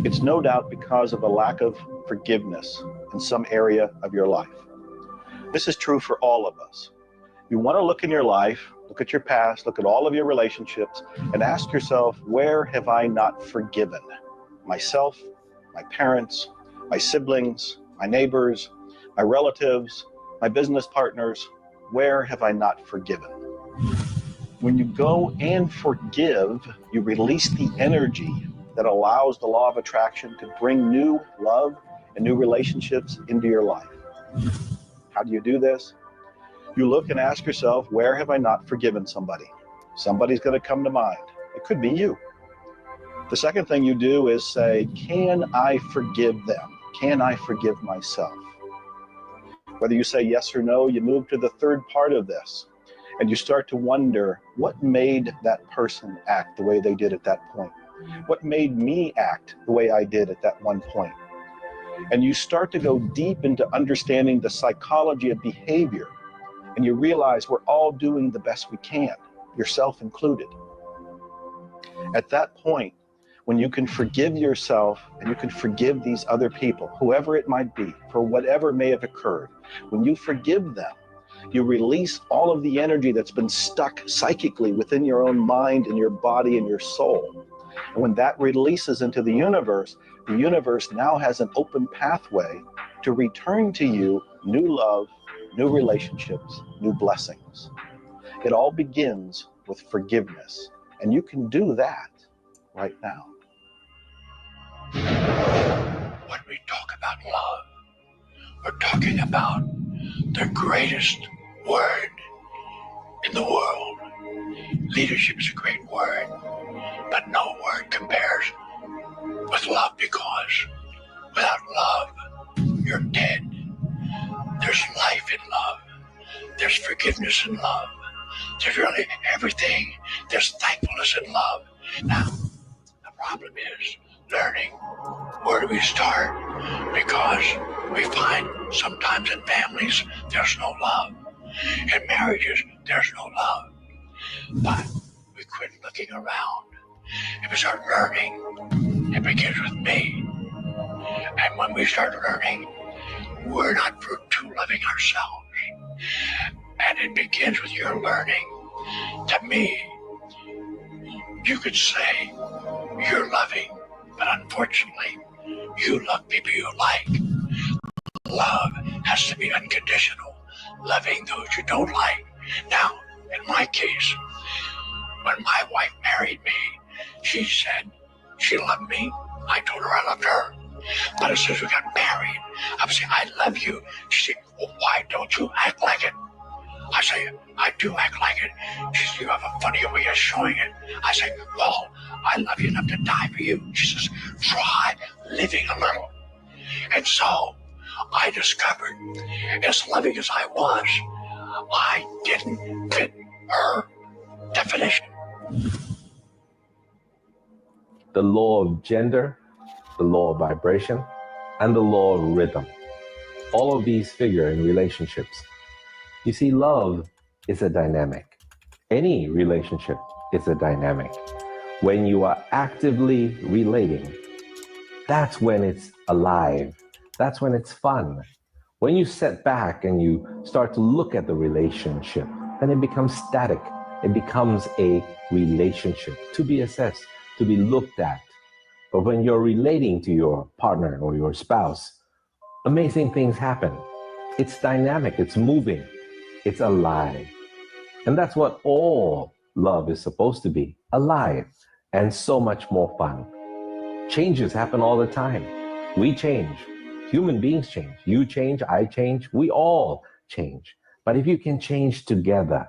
it's no doubt because of a lack of forgiveness in some area of your life. This is true for all of us. You want to look in your life, look at your past, look at all of your relationships, and ask yourself, where have I not forgiven? Myself, my parents, my siblings, my neighbors, my relatives, my business partners, where have I not forgiven? When you go and forgive, you release the energy that allows the law of attraction to bring new love and new relationships into your life. How do you do this? You look and ask yourself, where have I not forgiven somebody? Somebody's going to come to mind. It could be you. The second thing you do is say, can I forgive them? Can I forgive myself? Whether you say yes or no, you move to the third part of this. And you start to wonder, what made that person act the way they did at that point? What made me act the way I did at that one point? And you start to go deep into understanding the psychology of behavior. And you realize we're all doing the best we can, yourself included. At that point, when you can forgive yourself and you can forgive these other people, whoever it might be, for whatever may have occurred, when you forgive them, you release all of the energy that's been stuck psychically within your own mind and your body and your soul. And when that releases into the universe now has an open pathway to return to you new love, new relationships, new blessings. It all begins with forgiveness. And you can do that right now. When we talk about love, we're talking about the greatest word in the world. Leadership is a great word, but no word compares with love, because without love, you're dead. There's life in love. There's forgiveness in love. There's really everything. There's thankfulness in love. Now, the problem is learning. Where do we start? Because we find sometimes in families, there's no love. In marriages, there's no love. But we quit looking around and we start learning. It begins with me. And when we start learning, we're not too loving ourselves. And it begins with your learning. To me, You could say you're loving, but unfortunately, you love people you like. Love has to be unconditional, loving those you don't like. Now, in my case, when my wife married me, she said she loved me. I told her I loved her. But as soon as we got married, I would say, I love you. She said, well, why don't you act like it? I say, I do act like it. She says, you have a funny way of showing it. I say, well, I love you enough to die for you. She says, try living a little. And so I discovered, as loving as I was, I didn't fit her definition. The law of gender, the law of vibration, and the law of rhythm. All of these figure in relationships. You see, love is a dynamic. Any relationship is a dynamic. When you are actively relating, that's when it's alive. That's when it's fun. When you sit back and you start to look at the relationship, then it becomes static. It becomes a relationship to be assessed, to be looked at. But when you're relating to your partner or your spouse, amazing things happen. It's dynamic, it's moving, it's alive. And that's what all love is supposed to be, alive, and so much more fun. Changes happen all the time. We change. Human beings change. You change, I change, we all change. But if you can change together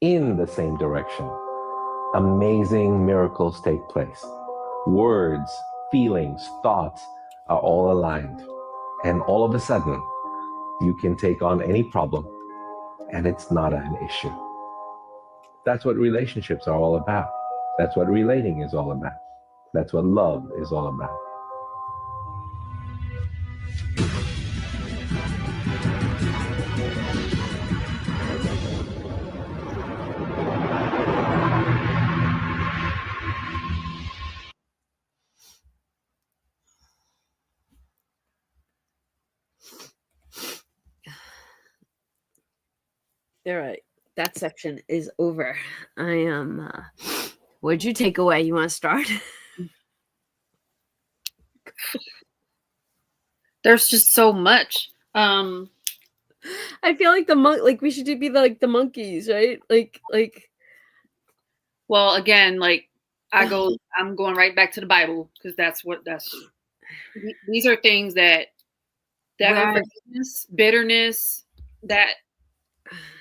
in the same direction, amazing miracles take place. Words, feelings, thoughts are all aligned. And all of a sudden, you can take on any problem and it's not an issue. That's what relationships are all about. That's what relating is all about. That's what love is all about. All right. That section is over. I am, what'd you take away? You want to start? There's just so much. I feel like like we should be like the monkeys, right? Like. Well, again, like I'm going right back to the Bible because these are things that unforgiveness, bitterness, that.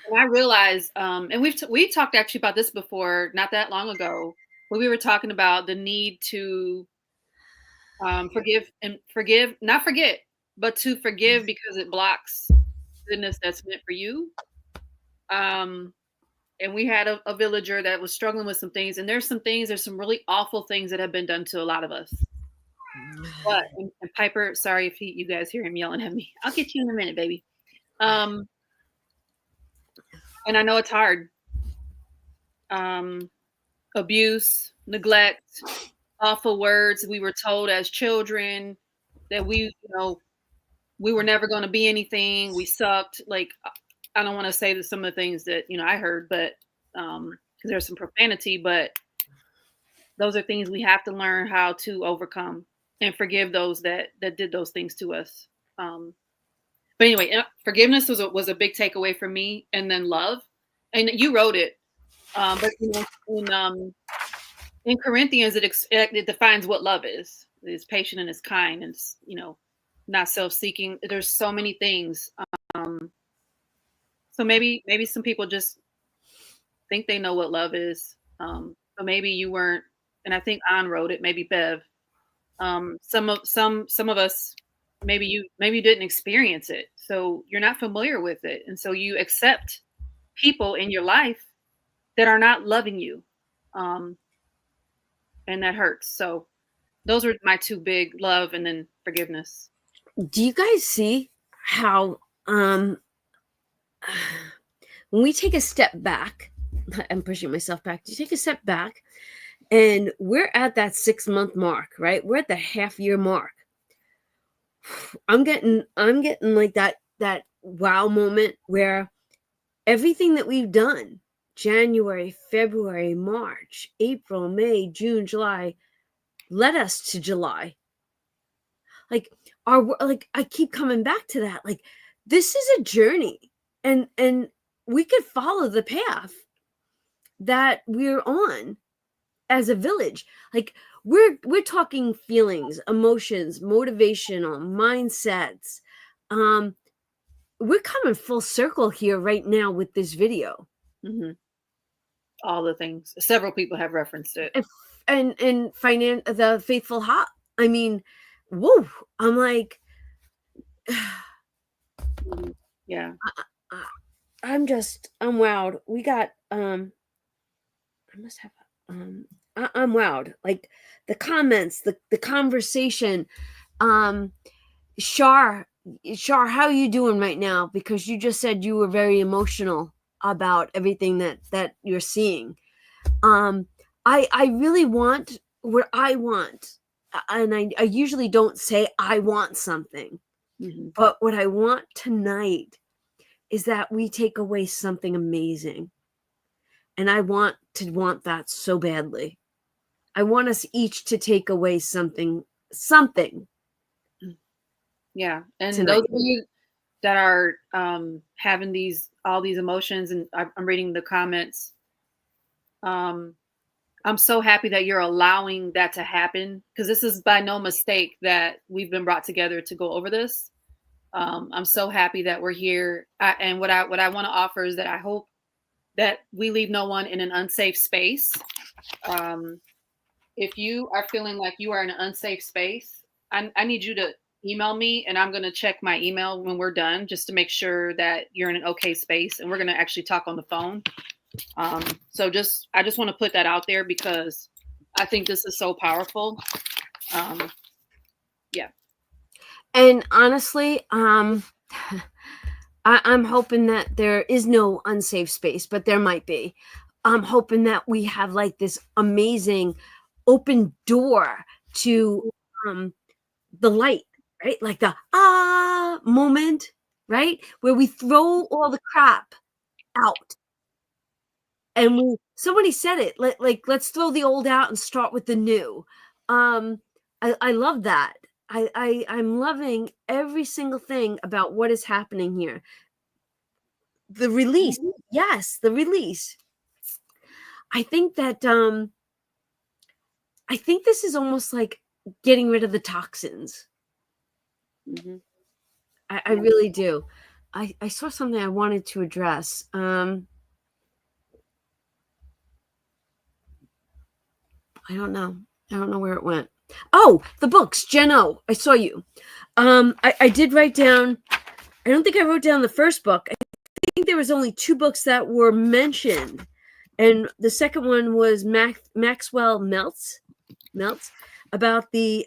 And I realized, and we talked actually about this before, not that long ago, when we were talking about the need to forgive and forgive, not forget, but to forgive because it blocks goodness that's meant for you. And we had a villager that was struggling with some things, and there's some really awful things that have been done to a lot of us. But and Piper, sorry if you guys hear him yelling at me. I'll get you in a minute, baby. And I know it's hard. Abuse, neglect, awful words. We were told as children that we were never going to be anything. We sucked. Like, I don't want to say some of the things that, I heard, but because there's some profanity, but those are things we have to learn how to overcome and forgive those that did those things to us. But anyway, forgiveness was a big takeaway for me, and then love. And you wrote it, but in Corinthians, it defines what love is. It's patient and it's kind, and it's not self-seeking. There's so many things. So maybe some people just think they know what love is, but maybe you weren't. And I think An wrote it. Maybe Bev. Some of us. Maybe you didn't experience it, so you're not familiar with it, and so you accept people in your life that are not loving you, and that hurts. So those are my two big: love and then forgiveness. Do you guys see how when we take a step back? I'm pushing myself back. Do you take a step back, and we're at that 6-month mark, right? We're at the half-year mark. I'm getting like that wow moment where everything that we've done January, February, March, April, May, June, July led us to July. Like I keep coming back to that. Like, this is a journey, and we could follow the path that we're on as a village. Like, we're talking feelings, emotions, motivational, mindsets. We're coming full circle here right now with this video. Mm-hmm. All the things. Several people have referenced it. And the Faithful Hop. I mean, whoa! I'm like, yeah. I'm wowed. We got I must have I'm wowed. Like, the comments, the conversation. Shar, how are you doing right now? Because you just said you were very emotional about everything that you're seeing. I really want what I want. And I usually don't say I want something. Mm-hmm. But what I want tonight is that we take away something amazing. And I want that so badly. I want us each to take away something. Yeah. And tonight. those of you that are having all these emotions, and I'm reading the comments, I'm so happy that you're allowing that to happen, because this is by no mistake that we've been brought together to go over this. I'm so happy that we're here. And what I want to offer is that I hope that we leave no one in an unsafe space. If you are feeling like you are in an unsafe space, I need you to email me, and I'm going to check my email when we're done, just to make sure that you're in an okay space, and we're going to actually talk on the phone. So I just want to put that out there, because I think this is so powerful. Yeah. And honestly, I'm hoping that there is no unsafe space, but there might be. I'm hoping that we have like this amazing open door to the light, right? Like the moment, right? Where we throw all the crap out. And somebody said it, let's throw the old out and start with the new. I love that. I'm loving every single thing about what is happening here. The release. Yes, the release. I think that I think this is almost like getting rid of the toxins. Mm-hmm. I really do. I saw something I wanted to address. I don't know where it went. Oh, the books, Jen O. I saw you. I did write down. I don't think I wrote down the first book. I think there was only 2 books that were mentioned, and the second one was Maxwell Meltz about the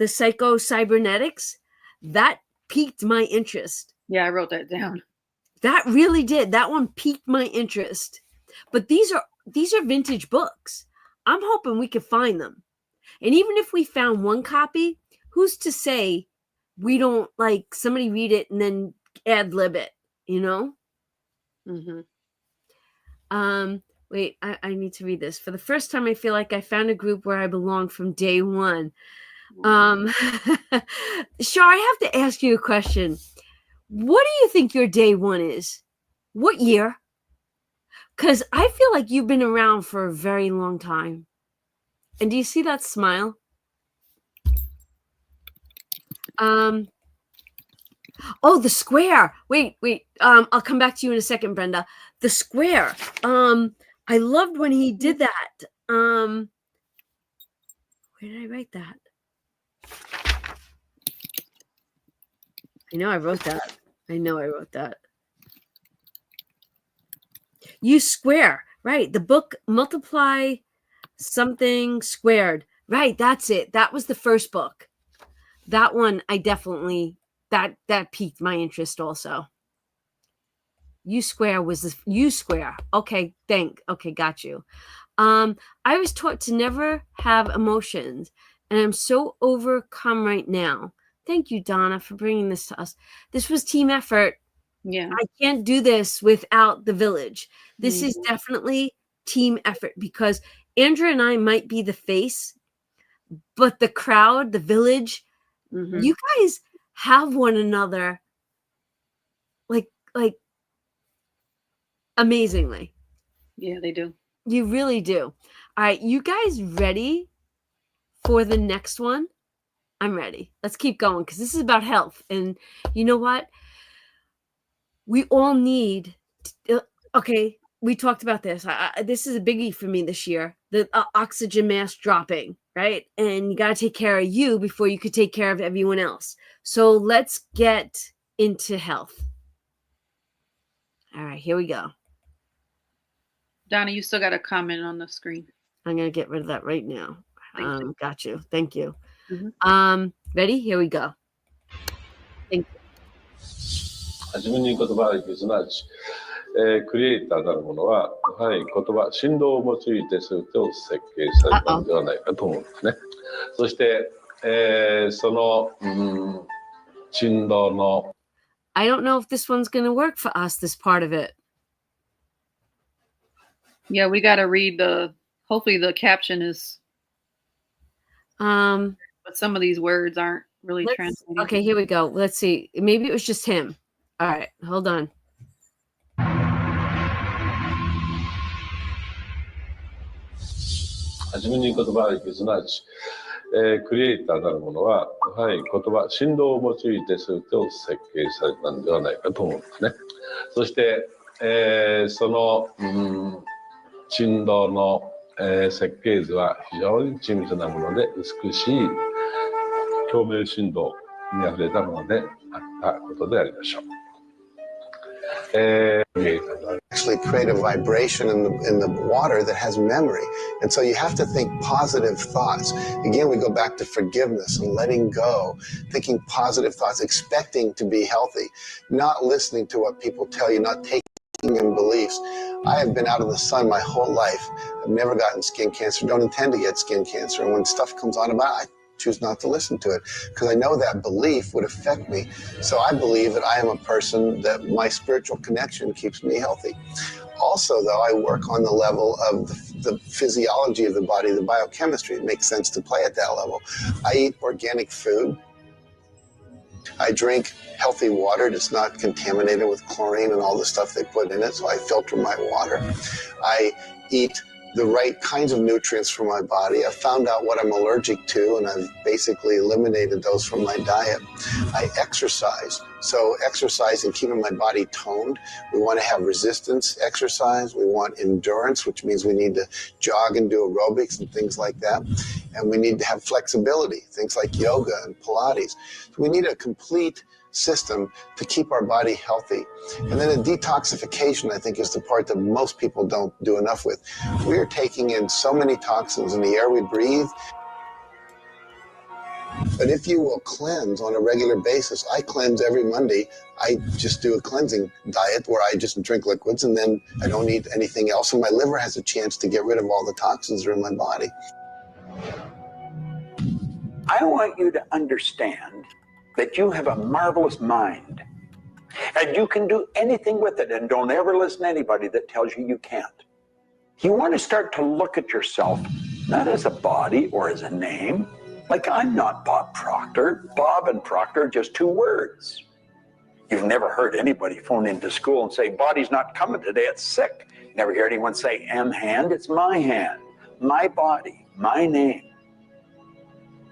psycho-cybernetics. That piqued my interest. Yeah, I wrote that down. That really did. That one piqued my interest. But these are vintage books. I'm hoping we could find them. And even if we found one copy, who's to say we don't like somebody read it and then ad-lib it, you know? Mm-hmm. Wait, I need to read this. For the first time, I feel like I found a group where I belong from day one. Shar, I have to ask you a question. What do you think your day one is? What year? Because I feel like you've been around for a very long time. And do you see that smile? Oh, the square. Wait. I'll come back to you in a second, Brenda. The square. I loved when he did that. Where did I write that? I know I wrote that. You square. Right. The book Multiply Something Squared. Right. That's it. That was the first book. That one, I definitely, that piqued my interest also. U square was the U square. Okay. Got you. I was taught to never have emotions, and I'm so overcome right now. Thank you, Donna, for bringing this to us. This was team effort. Yeah. I can't do this without the village. This is definitely team effort, because Andrea and I might be the face, but the crowd, the village, you guys have one another like amazingly. Yeah, they do. You really do. All right, you guys ready for the next one? I'm ready. Let's keep going, because this is about health. And you know what? We all need, okay, we talked about this. This is a biggie for me this year, the oxygen mask dropping, right? And you got to take care of you before you could take care of everyone else. So let's get into health. All right, here we go. Donna, you still got a comment on the screen. I'm going to get rid of that right now. Got you. Thank you. Mhm. Ready? Here we go. Thank you. はじめに言葉はすなわち、クリエイターなるものは、やはり言葉、振動を用いて全てを設計されたのではないかと思うんですね。そして、その、振動の I don't know if this one's going to work for us, this part of it. Yeah, we got to read hopefully the caption is, but some of these words aren't really translated. Okay, here we go. Let's see. Maybe it was just him. All right, hold on. はじめに言葉はすなわち、クリエイターなるものは、やはり言葉、振動を用いて全てを設計されたのではないかと思うんですね。そして、その、振動の、設計図は非常に緻密なもので美しい共鳴振動にあふれたものであったことでありましょう。Actually create a vibration in the water that has memory. And so you have to think positive thoughts. Again, we go back to forgiveness and letting go, thinking positive thoughts, expecting to be healthy, not listening to what people tell you, not taking in beliefs. I have been out of the sun my whole life. I've never gotten skin cancer, don't intend to get skin cancer. And when stuff comes on about it, I choose not to listen to it because I know that belief would affect me. So I believe that I am a person that my spiritual connection keeps me healthy. Also, though, I work on the level of the physiology of the body, the biochemistry. It makes sense to play at that level. I eat organic food. I drink healthy water that's not contaminated with chlorine and all the stuff they put in it, so I filter my water. I eat the right kinds of nutrients for my body. I found out what I'm allergic to, and I've basically eliminated those from my diet. I exercise. So exercise and keeping my body toned. We want to have resistance exercise. We want endurance, which means we need to jog and do aerobics and things like that. And we need to have flexibility, things like yoga and Pilates. So we need a complete system to keep our body healthy. And then a detoxification, I think, is the part that most people don't do enough with. We are taking in so many toxins in the air we breathe. But if you will cleanse on a regular basis, I cleanse every Monday. I just do a cleansing diet where I just drink liquids and then I don't eat anything else. And my liver has a chance to get rid of all the toxins that are in my body. I want you to understand that you have a marvelous mind and you can do anything with it, and don't ever listen to anybody that tells you you can't. You want to start to look at yourself not as a body or as a name. Like, I'm not Bob Proctor. Bob and Proctor are just two words. You've never heard anybody phone into school and say, body's not coming today, it's sick. Never hear anyone say, hand, it's my hand, my body, my name.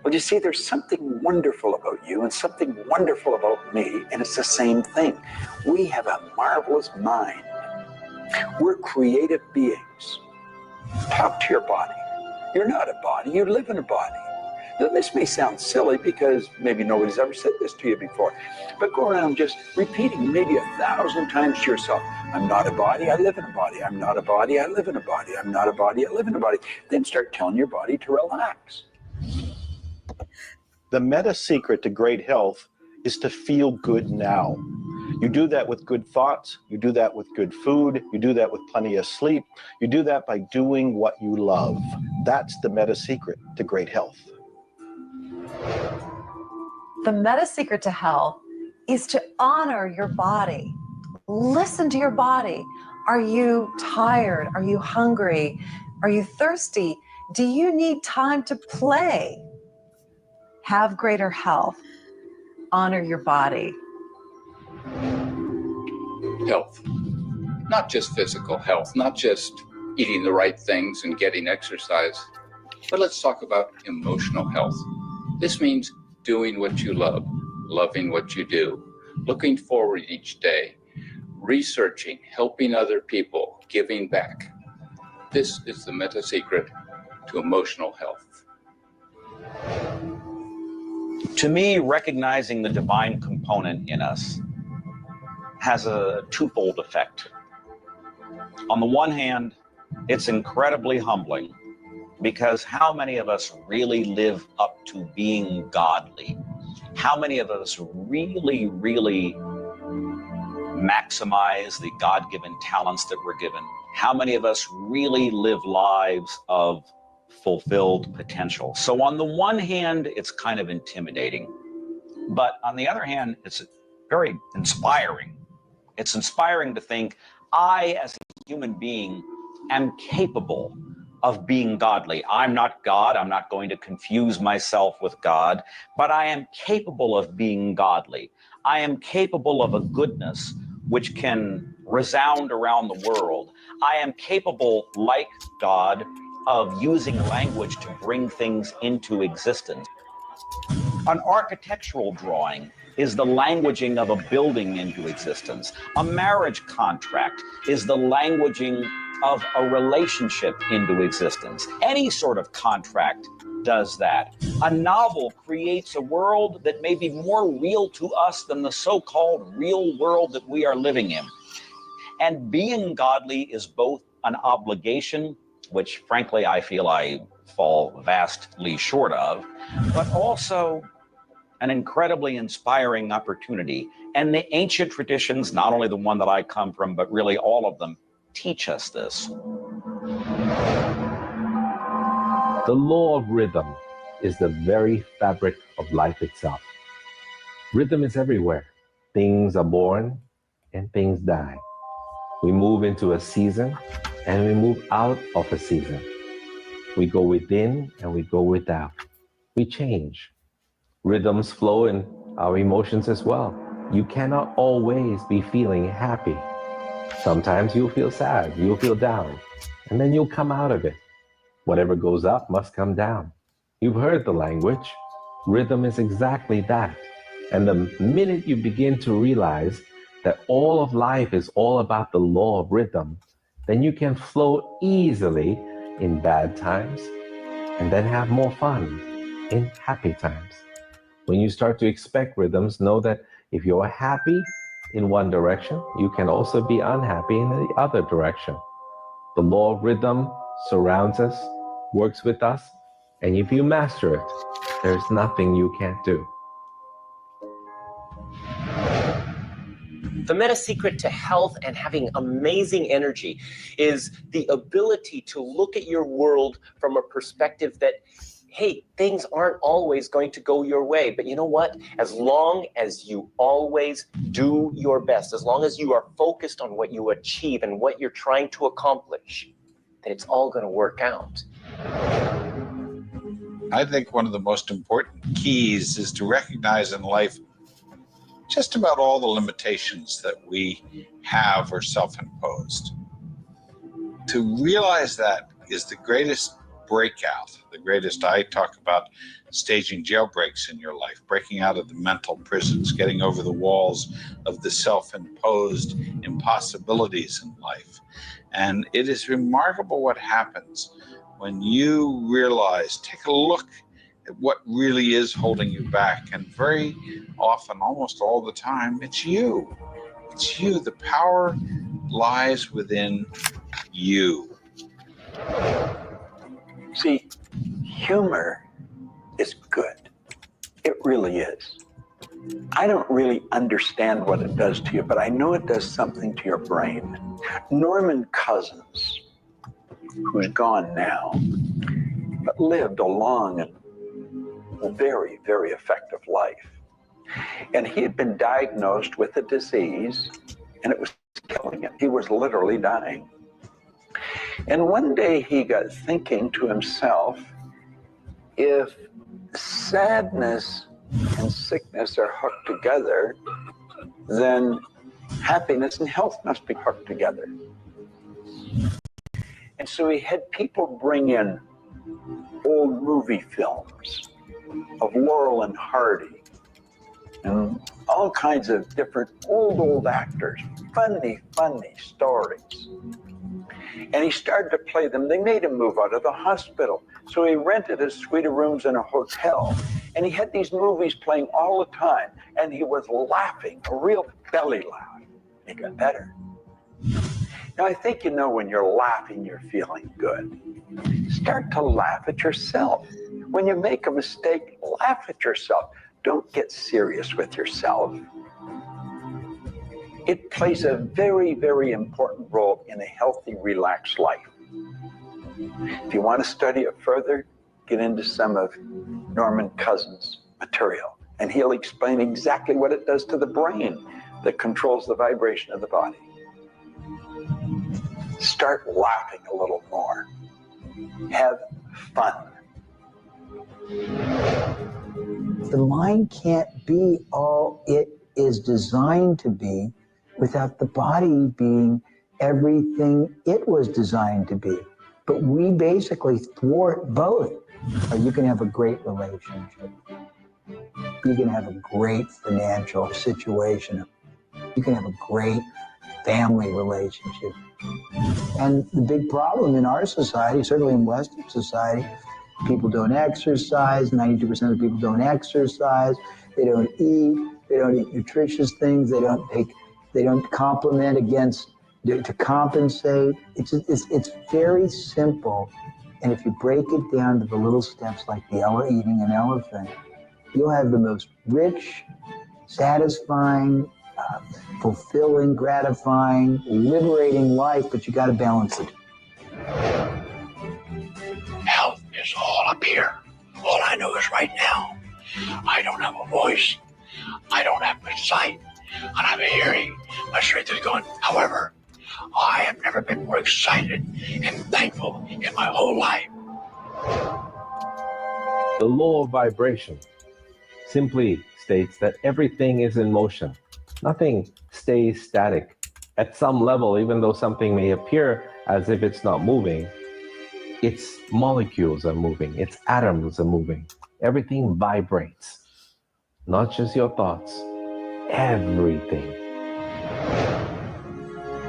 Well, you see, there's something wonderful about you and something wonderful about me, and it's the same thing. We have a marvelous mind. We're creative beings. Talk to your body. You're not a body, you live in a body. Now, this may sound silly because maybe nobody's ever said this to you before, but go around just repeating maybe 1,000 times to yourself, I'm not a body, I live in a body. I'm not a body, I live in a body. I'm not a body, I live in a body. Then start telling your body to relax. The meta secret to great health is to feel good now. You do that with good thoughts. You do that with good food. You do that with plenty of sleep. You do that by doing what you love. That's the meta secret to great health. The meta secret to health is to honor your body. Listen to your body. Are you tired? Are you hungry? Are you thirsty? Do you need time to play? Have greater health. Honor your body. Health. Not just physical health, not just eating the right things and getting exercise, but let's talk about emotional health. This means doing what you love, loving what you do, looking forward each day, researching, helping other people, giving back. This is the meta secret to emotional health. To me, recognizing the divine component in us has a twofold effect. On the one hand, it's incredibly humbling, because how many of us really live up to being godly? How many of us really maximize the God-given talents that we're given? How many of us really live lives of fulfilled potential? So on the one hand, it's kind of intimidating, but on the other hand, it's very inspiring. It's inspiring to think, I, as a human being, am capable of being godly. I'm not God. I'm not going to confuse myself with God, but I am capable of being godly. I am capable of a goodness which can resound around the world. I am capable, like God, of using language to bring things into existence. An architectural drawing is the languaging of a building into existence. A marriage contract is the languaging of a relationship into existence. Any sort of contract does that. A novel creates a world that may be more real to us than the so-called real world that we are living in. And being godly is both an obligation, which frankly I feel I fall vastly short of, but also an incredibly inspiring opportunity. And the ancient traditions, not only the one that I come from, but really all of them, teach us this. The law of rhythm is the very fabric of life itself. Rhythm is everywhere. Things are born and things die. We move into a season and we move out of a season. We go within and we go without. We change. Rhythms flow in our emotions as well. You cannot always be feeling happy. Sometimes you'll feel sad, you'll feel down, and then you'll come out of it. Whatever goes up must come down. You've heard the language. Rhythm is exactly that. And the minute you begin to realize that all of life is all about the law of rhythm, then you can flow easily in bad times and then have more fun in happy times. When you start to expect rhythms, know that if you're happy in one direction, you can also be unhappy in the other direction. The law of rhythm surrounds us, works with us, and if you master it, there's nothing you can't do. The meta secret to health and having amazing energy is the ability to look at your world from a perspective that, hey, things aren't always going to go your way. But you know what? As long as you always do your best, as long as you are focused on what you achieve and what you're trying to accomplish, then it's all going to work out. I think one of the most important keys is to recognize in life just about all the limitations that we have are self-imposed. To realize that is the greatest breakout, the greatest. I talk about staging jailbreaks in your life, breaking out of the mental prisons, getting over the walls of the self-imposed impossibilities in life. And it is remarkable what happens when you realize, take a look at what really is holding you back. And very often, almost all the time, it's you. It's you. The power lies within you. See, humor is good. It really is. I don't really understand what it does to you, but I know it does something to your brain. Norman Cousins, who's gone now, but lived a long and very, very effective life. And he had been diagnosed with a disease and it was killing him. He was literally dying. And one day he got thinking to himself, if sadness and sickness are hooked together, then happiness and health must be hooked together. And so he had people bring in old movie films of Laurel and Hardy and all kinds of different old actors, funny stories. And he started to play them. They made him move out of the hospital. So he rented a suite of rooms in a hotel. And he had these movies playing all the time. And he was laughing, a real belly laugh. It got better. Now, I think you know when you're laughing, you're feeling good. Start to laugh at yourself. When you make a mistake, laugh at yourself. Don't get serious with yourself. It plays a very, very important role in a healthy, relaxed life. If you want to study it further, get into some of Norman Cousins' material, and he'll explain exactly what it does to the brain that controls the vibration of the body. Start laughing a little more. Have fun. The mind can't be all it is designed to be without the body being everything it was designed to be. But we basically thwart both. Or you can have a great relationship. You can have a great financial situation. You can have a great family relationship. And the big problem in our society, certainly in Western society, people don't exercise. 92% of people don't exercise. They don't eat. They don't eat nutritious things. They don't complement to compensate. It's very simple. And if you break it down to the little steps like eating an elephant, you'll have the most rich, satisfying, fulfilling, gratifying, liberating life, but you got to balance it. Health is all up here. All I know is right now, I don't have a voice, I don't have my sight, and I have a hearing. My strength is gone. However, I have never been more excited and thankful in my whole life. The law of vibration simply states that everything is in motion. Nothing stays static. At some level, even though something may appear as if it's not moving, its molecules are moving, its atoms are moving. Everything vibrates. Not just your thoughts, everything.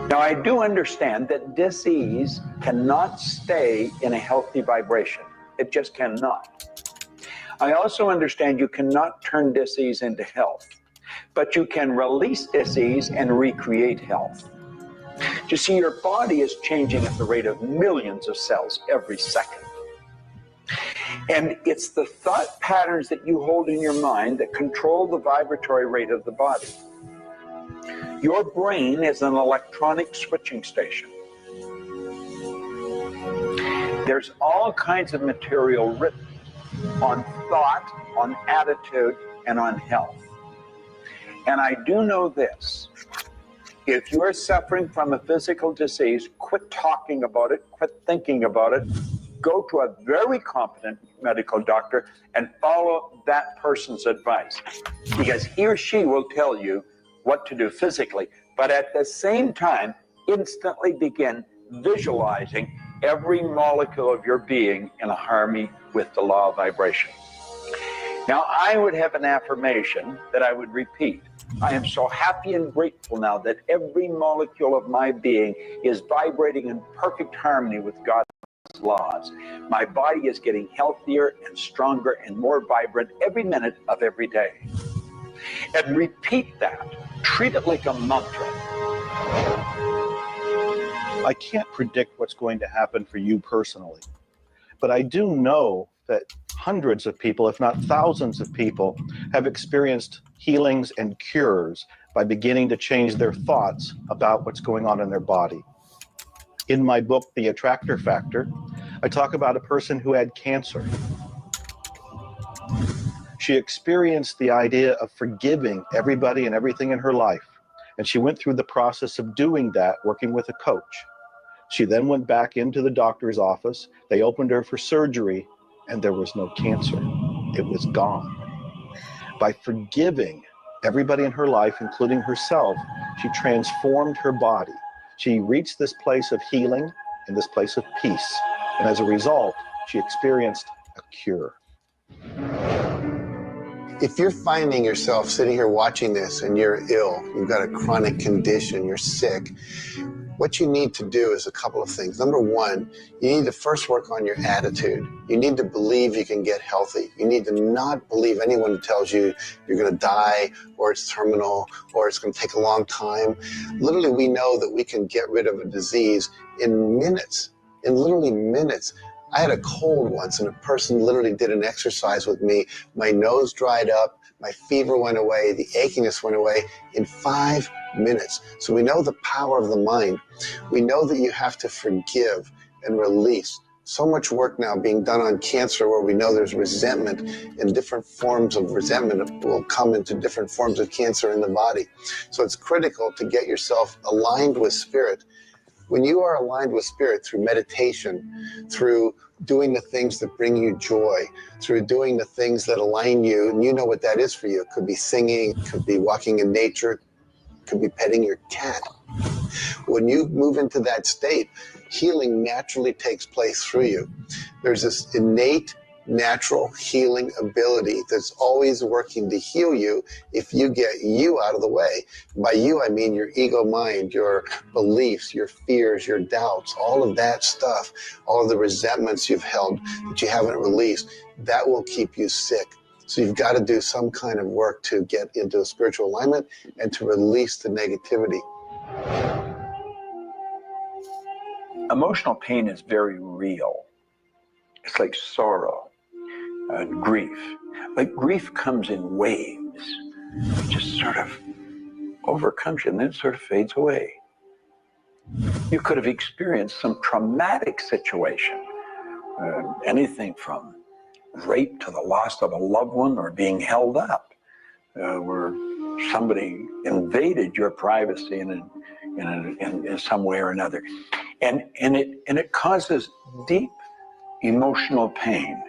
Now, I do understand that disease cannot stay in a healthy vibration. It just cannot. I also understand you cannot turn disease into health, but you can release disease and recreate health. You see, your body is changing at the rate of millions of cells every second. And it's the thought patterns that you hold in your mind that control the vibratory rate of the body. Your brain is an electronic switching station. There's all kinds of material written on thought, on attitude, and on health. And I do know this. If you're suffering from a physical disease, quit talking about it, quit thinking about it. Go to a very competent medical doctor and follow that person's advice, because he or she will tell you what to do physically, but at the same time, instantly begin visualizing every molecule of your being in a harmony with the law of vibration. Now, I would have an affirmation that I would repeat. I am so happy and grateful now that every molecule of my being is vibrating in perfect harmony with God's laws. My body is getting healthier and stronger and more vibrant every minute of every day. And repeat that. Treat it like a mantra. I can't predict what's going to happen for you personally, but I do know that hundreds of people, if not thousands of people, have experienced healings and cures by beginning to change their thoughts about what's going on in their body. In my book, The Attractor Factor, I talk about a person who had cancer. She experienced the idea of forgiving everybody and everything in her life, And she went through the process of doing that, working with a coach. She then went back into the doctor's office. They opened her for surgery, and there was no cancer. It was gone. By forgiving everybody in her life, including herself, she transformed her body. She reached this place of healing and this place of peace. And as a result, she experienced a cure. If you're finding yourself sitting here watching this and you're ill, you've got a chronic condition, you're sick, what you need to do is a couple of things. Number one, you need to first work on your attitude. You need to believe you can get healthy. You need to not believe anyone who tells you you're going to die or it's terminal or it's going to take a long time. Literally, we know that we can get rid of a disease in minutes, in literally minutes. I had a cold once and a person literally did an exercise with me. My nose dried up, my fever went away, the achiness went away in 5 minutes. So we know the power of the mind. We know that you have to forgive and release. So much work now being done on cancer where we know there's resentment, and different forms of resentment will come into different forms of cancer in the body. So it's critical to get yourself aligned with spirit. When you are aligned with spirit through meditation, through doing the things that bring you joy, through doing the things that align you, and you know what that is for you. It could be singing, it could be walking in nature, it could be petting your cat. When you move into that state, healing naturally takes place through you. There's this innate, natural healing ability that's always working to heal you if you get you out of the way. By you, I mean your ego mind, your beliefs, your fears, your doubts, all of that stuff, all of the resentments you've held that you haven't released, that will keep you sick. So you've got to do some kind of work to get into a spiritual alignment and to release the negativity. Emotional pain is very real. It's like sorrow and grief. But grief comes in waves. It just sort of overcomes you and then it sort of fades away. You could have experienced some traumatic situation, anything from rape to the loss of a loved one or being held up, where somebody invaded your privacy in some way or another. And it causes deep emotional pain.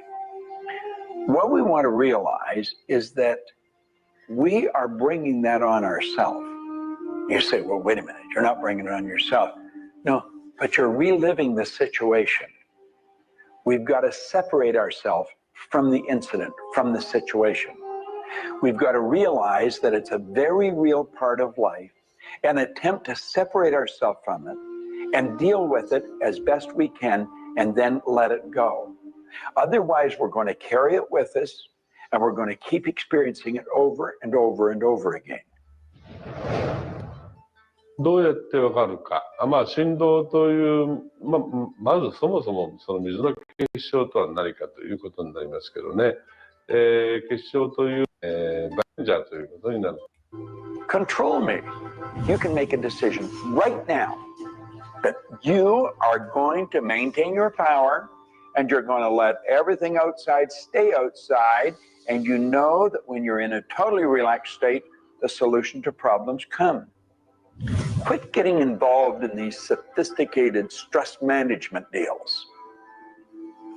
What we want to realize is that we are bringing that on ourselves. You say, well, wait a minute, you're not bringing it on yourself. No, but you're reliving the situation. We've got to separate ourselves from the incident, from the situation. We've got to realize that it's a very real part of life and attempt to separate ourselves from it and deal with it as best we can and then let it go. Otherwise, we're going to carry it with us and we're going to keep experiencing it over and over and over again. どうやってわかるか。振動という、まずそもそもその水の結晶とは何かということになりますけどね。結晶という、バンジャーということになる。Control me. You can make a decision right now that you are going to maintain your power and you're going to let everything outside stay outside, and you know that when you're in a totally relaxed state, the solution to problems come. Quit getting involved in these sophisticated stress management deals.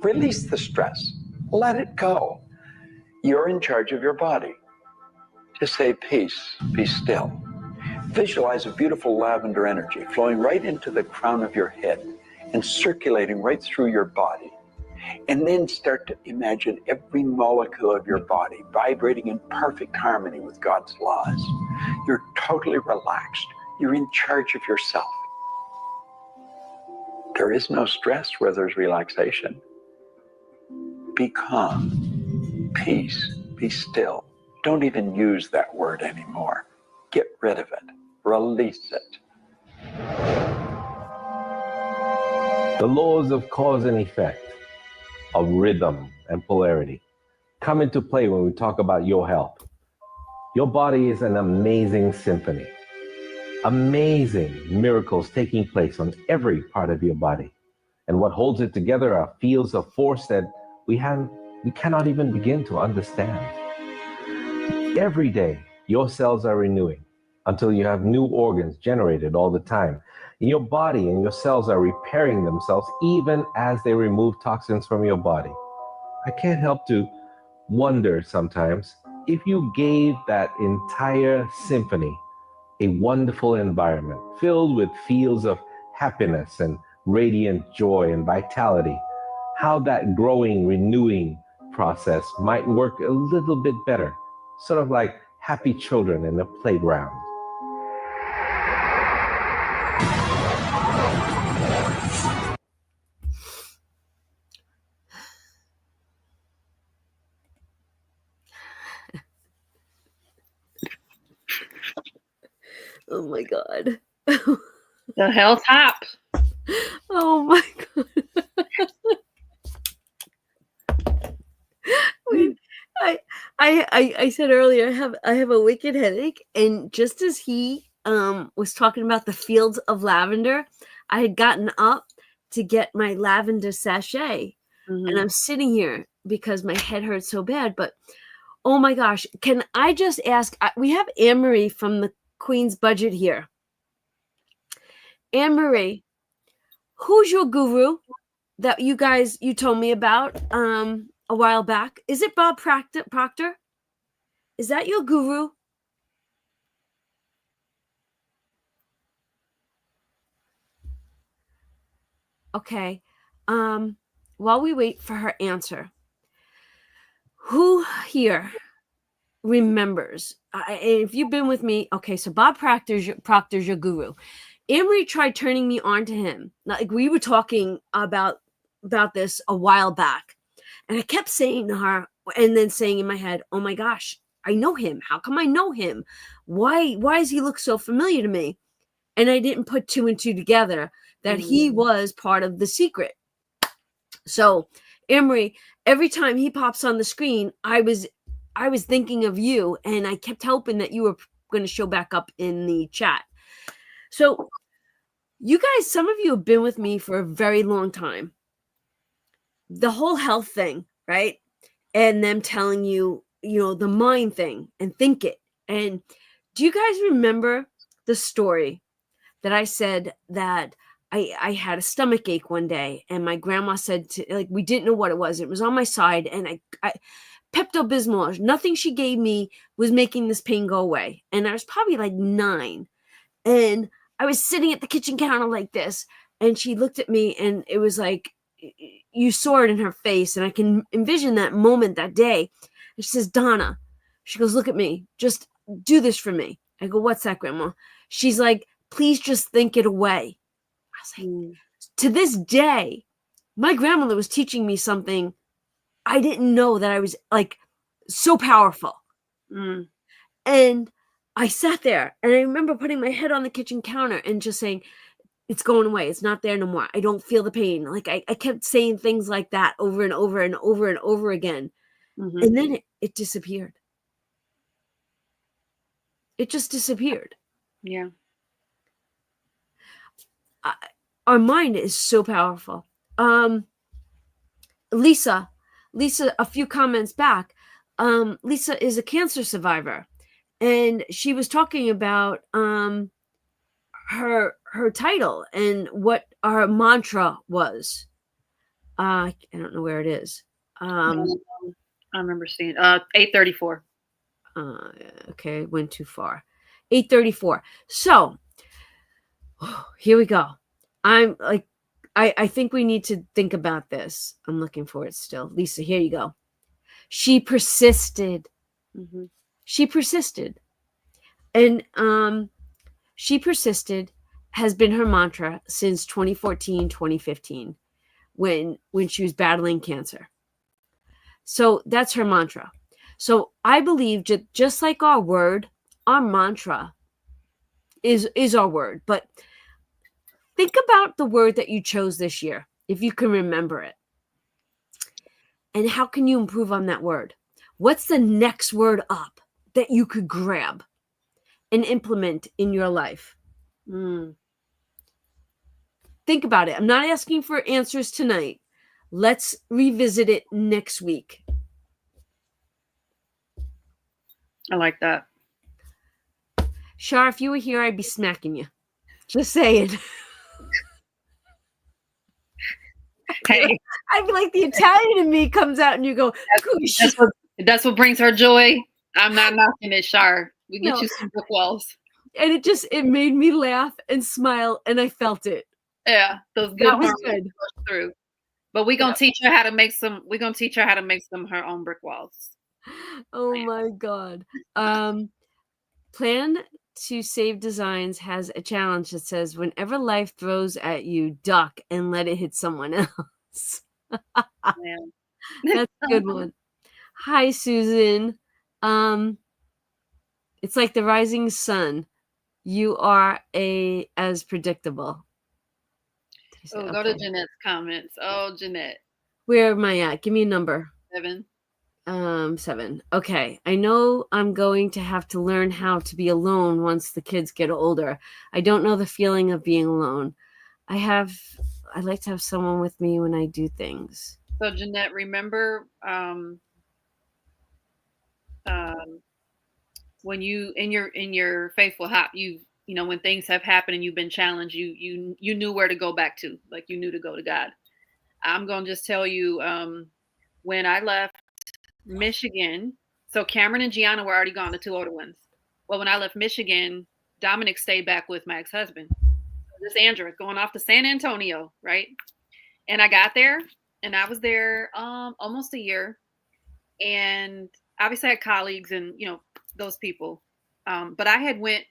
Release the stress. Let it go. You're in charge of your body. Just say peace, be still. Visualize a beautiful lavender energy flowing right into the crown of your head and circulating right through your body. And then start to imagine every molecule of your body vibrating in perfect harmony with God's laws. You're totally relaxed. You're in charge of yourself. There is no stress where there's relaxation. Be calm, peace, be still. Don't even use that word anymore. Get rid of it. Release it. The laws of cause and effect, of rhythm and polarity, come into play when we talk about your health. Your body is an amazing symphony. Amazing miracles taking place on every part of your body. And what holds it together are fields of force that we cannot even begin to understand. Every day, your cells are renewing. until you have new organs generated all the time. And your body and your cells are repairing themselves even as they remove toxins from your body. I can't help to wonder sometimes if you gave that entire symphony a wonderful environment filled with fields of happiness and radiant joy and vitality, how that growing, renewing process might work a little bit better, sort of like happy children in the playground. Oh my God. The health hop. Oh my God. Wait, I said earlier I have a wicked headache, and just as he was talking about the fields of lavender, I had gotten up to get my lavender sachet, and I'm sitting here because my head hurts so bad. But oh my gosh, can I just ask? We have Anne-Marie from the Queen's Budget here. Anne-Marie, who's your guru that you told me about a while back? Is it Bob Proctor? Is that your guru? Okay. While we wait for her answer, who here remembers? If you've been with me, okay, so Bob Proctor's your guru. Anne-Marie tried turning me on to him. Like, we were talking about this a while back, and I kept saying to her, and then saying in my head, oh my gosh, I know him. How come I know him? Why does he look so familiar to me? And I didn't put two and two together that he was part of The Secret. So, Anne-Marie, every time he pops on the screen, I was thinking of you, and I kept hoping that you were going to show back up in the chat. So, you guys, some of you have been with me for a very long time. The whole health thing, right? And them telling you, the mind thing, and think it. And do you guys remember the story that I said that I had a stomach ache one day, and my grandma said we didn't know what it was. It was on my side, and I Pepto-Bismol, nothing she gave me was making this pain go away. And I was probably like 9, and I was sitting at the kitchen counter like this, and she looked at me, and it was like, you saw it in her face, and I can envision that moment that day. And she says, Donna, she goes, look at me, just do this for me. I go, what's that, Grandma? She's like, please just think it away. I was like, to this day, my grandmother was teaching me something I didn't know that I was like so powerful. And I sat there, and I remember putting my head on the kitchen counter and just saying, it's going away. It's not there no more. I don't feel the pain. Like I kept saying things like that over and over and over and over again. And then it disappeared. It just disappeared. Yeah. Our mind is so powerful. Lisa, a few comments back. Lisa is a cancer survivor, and she was talking about her title and what our mantra was. I don't know where it is. I remember seeing 834. Okay, went too far. 834. So here we go. I'm like, I think we need to think about this. I'm looking for it still. Lisa, here you go. She persisted. She persisted. And she persisted has been her mantra since 2014, 2015, when she was battling cancer. So that's her mantra. So I believe just like our word, our mantra is our word. But think about the word that you chose this year, if you can remember it. And how can you improve on that word? What's the next word up that you could grab and implement in your life? Think about it. I'm not asking for answers tonight. Let's revisit it next week. I like that. Shar, if you were here, I'd be smacking you. Just saying. Hey, I'd be like, the Italian in me comes out and you go, that's what brings her joy. I'm not knocking it, Shar. We get No. you some book walls. And it made me laugh and smile, and I felt it. Yeah, those good That was hormones good. push through. But we're gonna teach her how to make some. We're gonna teach her how to make some her own brick walls. Oh my God. Plan to Save Designs has a challenge that says, whenever life throws at you, duck and let it hit someone else. That's a good one. Hi, Susan. It's like the rising sun. You are as predictable. Oh, go to Jeanette's comments. Oh, Jeanette. Where am I at? Give me a number. 7. 7. Okay. I know I'm going to have to learn how to be alone once the kids get older. I don't know the feeling of being alone. I like to have someone with me when I do things. So Jeanette, remember when you in your faithful hop, you know, when things have happened and you've been challenged, you knew where to go back to, like you knew to go to God. I'm gonna just tell you, when I left Michigan, so Cameron and Gianna were already gone, the 2 older ones. Well, when I left Michigan, Dominic stayed back with my ex-husband. This Andrew going off to San Antonio, right? And I got there, and I was there almost a year, and obviously I had colleagues and those people, but I had went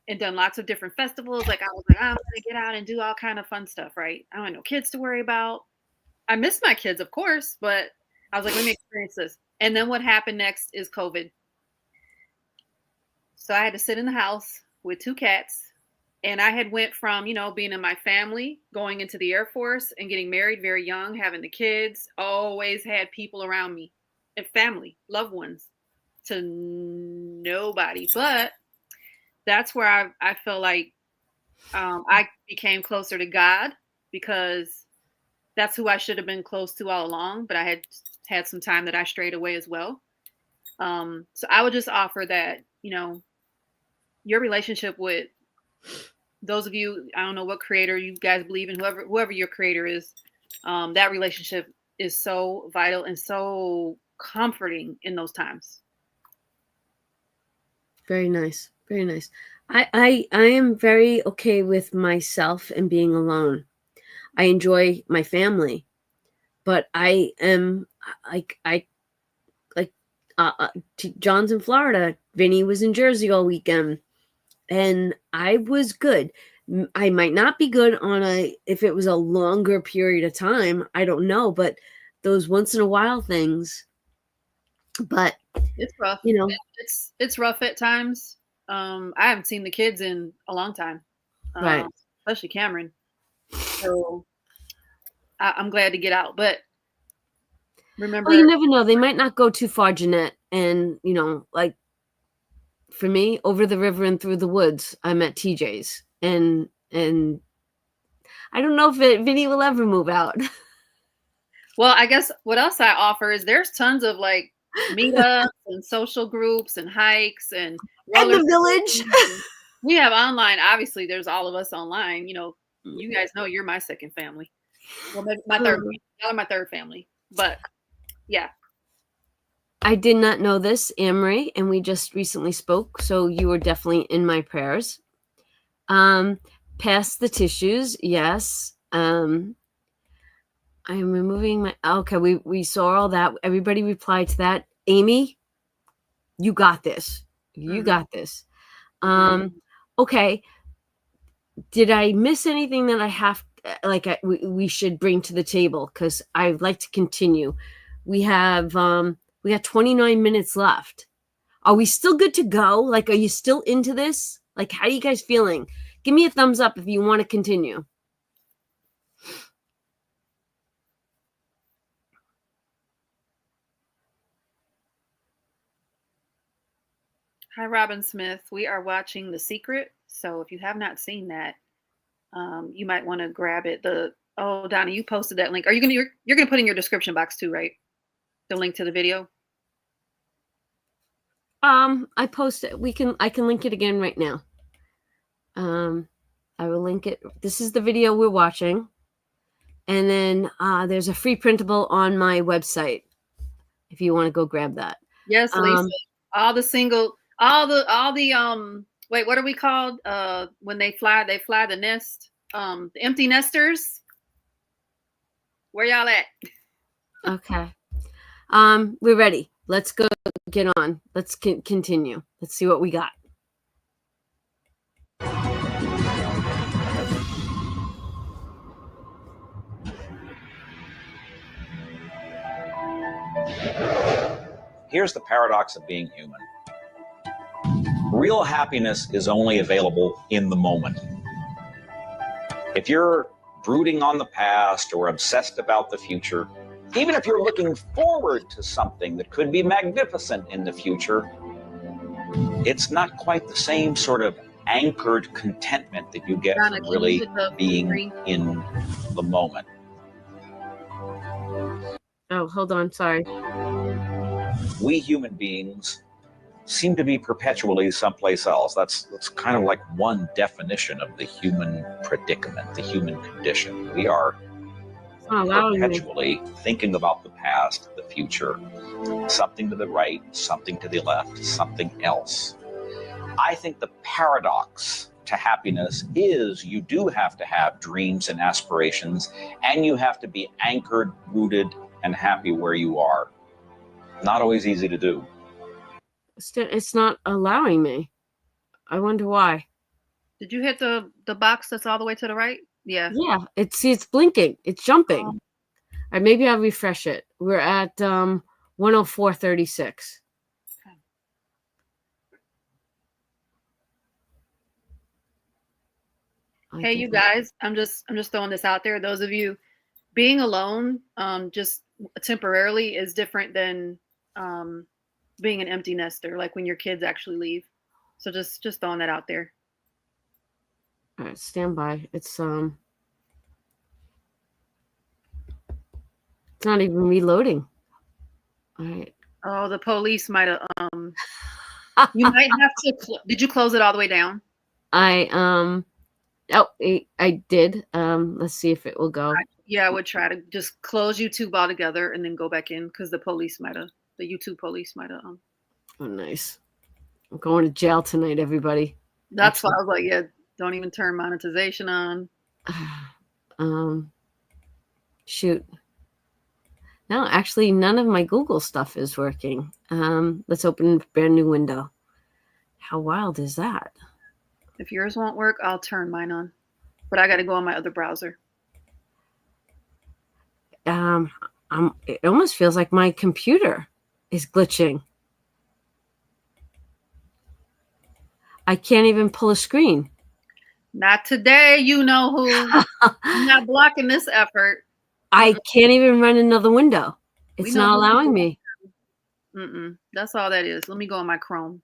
and done lots of different festivals. Like I was like, I'm gonna get out and do all kind of fun stuff, right? I don't have no kids to worry about. I miss my kids, of course, but I was like, let me experience this. And then what happened next is COVID. So I had to sit in the house with 2 cats. And I had went from, being in my family, going into the Air Force and getting married very young, having the kids, always had people around me and family, loved ones, to nobody. But that's where I feel like I became closer to God, because that's who I should have been close to all along. But I had some time that I strayed away as well. So I would just offer that, your relationship with those of you, I don't know what creator you guys believe in, whoever your creator is, that relationship is so vital and so comforting in those times. Very nice. Very nice. I am very okay with myself and being alone. I enjoy my family, but I am John's in Florida. Vinny was in Jersey all weekend, and I was good. I might not be good if it was a longer period of time. I don't know, but those once in a while things. But it's rough. It's rough at times. I haven't seen the kids in a long time, right? Especially Cameron. So I'm glad to get out, but remember, well, you never know. They might not go too far, Jeanette. And like for me, over the river and through the woods, I'm at TJ's, and I don't know if Vinny will ever move out. Well, I guess what else I offer is there's tons of like meetups and social groups and hikes and the village. We have online. Obviously, there's all of us online. You guys know you're my second family. Well, maybe my third. Y'all are my third family. But yeah. I did not know this, Amory, and we just recently spoke, so you were definitely in my prayers. Pass the tissues, yes. I am removing my. Okay, we saw all that. Everybody replied to that. Amy, you got this. You got this. Okay. Did I miss anything that I have? We should bring to the table, because I'd like to continue. We got 29 minutes left. Are we still good to go? Like, are you still into this? Like, how are you guys feeling? Give me a thumbs up if you want to continue. Hi, Robin Smith. We are watching The Secret. So if you have not seen that, you might want to grab it. Donna, you posted that link. You're gonna put in your description box too, right? The link to the video. I posted. I can link it again right now. I will link it. This is the video we're watching. And then there's a free printable on my website if you want to go grab that. Yes, Lisa. All the wait, what are we called? When they fly the nest. The empty nesters. Where y'all at? Okay. We're ready. Let's go get on. Let's continue. Let's see what we got. Here's the paradox of being human. Real happiness is only available in the moment. If you're brooding on the past or obsessed about the future, even if you're looking forward to something that could be magnificent in the future, it's not quite the same sort of anchored contentment that you get from really being in the moment. Oh, hold on. Sorry. We human beings seem to be perpetually someplace else. That's kind of like one definition of the human predicament, the human condition. We are perpetually thinking about the past, the future, something to the right, something to the left, something else. I think the paradox to happiness is you do have to have dreams and aspirations, and you have to be anchored, rooted, and happy where you are. Not always easy to do. It's not allowing me. I wonder why. Did you hit the box that's all the way to the right? Yeah. Yeah. It's blinking. It's jumping. All right, maybe I'll refresh it. We're at 104.36. Hey, you guys, I'm just throwing this out there. Those of you being alone, just temporarily is different than being an empty nester, like when your kids actually leave. So just throwing that out there. All right, stand by. It's not even reloading. All right. Oh, the police might have you might have to did you close it all the way down? I did. Let's see if it will go. I would try to just close YouTube altogether and then go back in, because the YouTube police might have Oh, nice. I'm going to jail tonight, everybody. That's why I was like, yeah, don't even turn monetization on. Shoot. No, actually, none of my Google stuff is working. Let's open a brand new window. How wild is that? If yours won't work, I'll turn mine on. But I got to go on my other browser. It almost feels like my computer is glitching. I can't even pull a screen. Not today, you know who. I'm not blocking this effort. I can't even run another window. It's not allowing me. That's all that is. Let me go on my Chrome.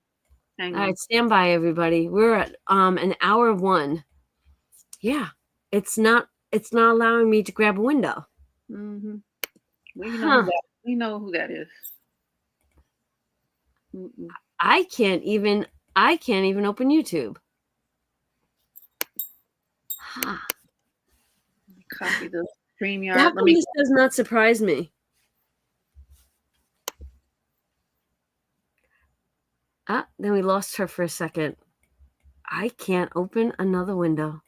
Hang on. All right, stand by, everybody. We're at an hour 1. Yeah, it's not allowing me to grab a window. Mm-hmm. We know who that is. I can't even open YouTube. Huh. Copy the StreamYard. How come this does not surprise me? Then we lost her for a second. I can't open another window.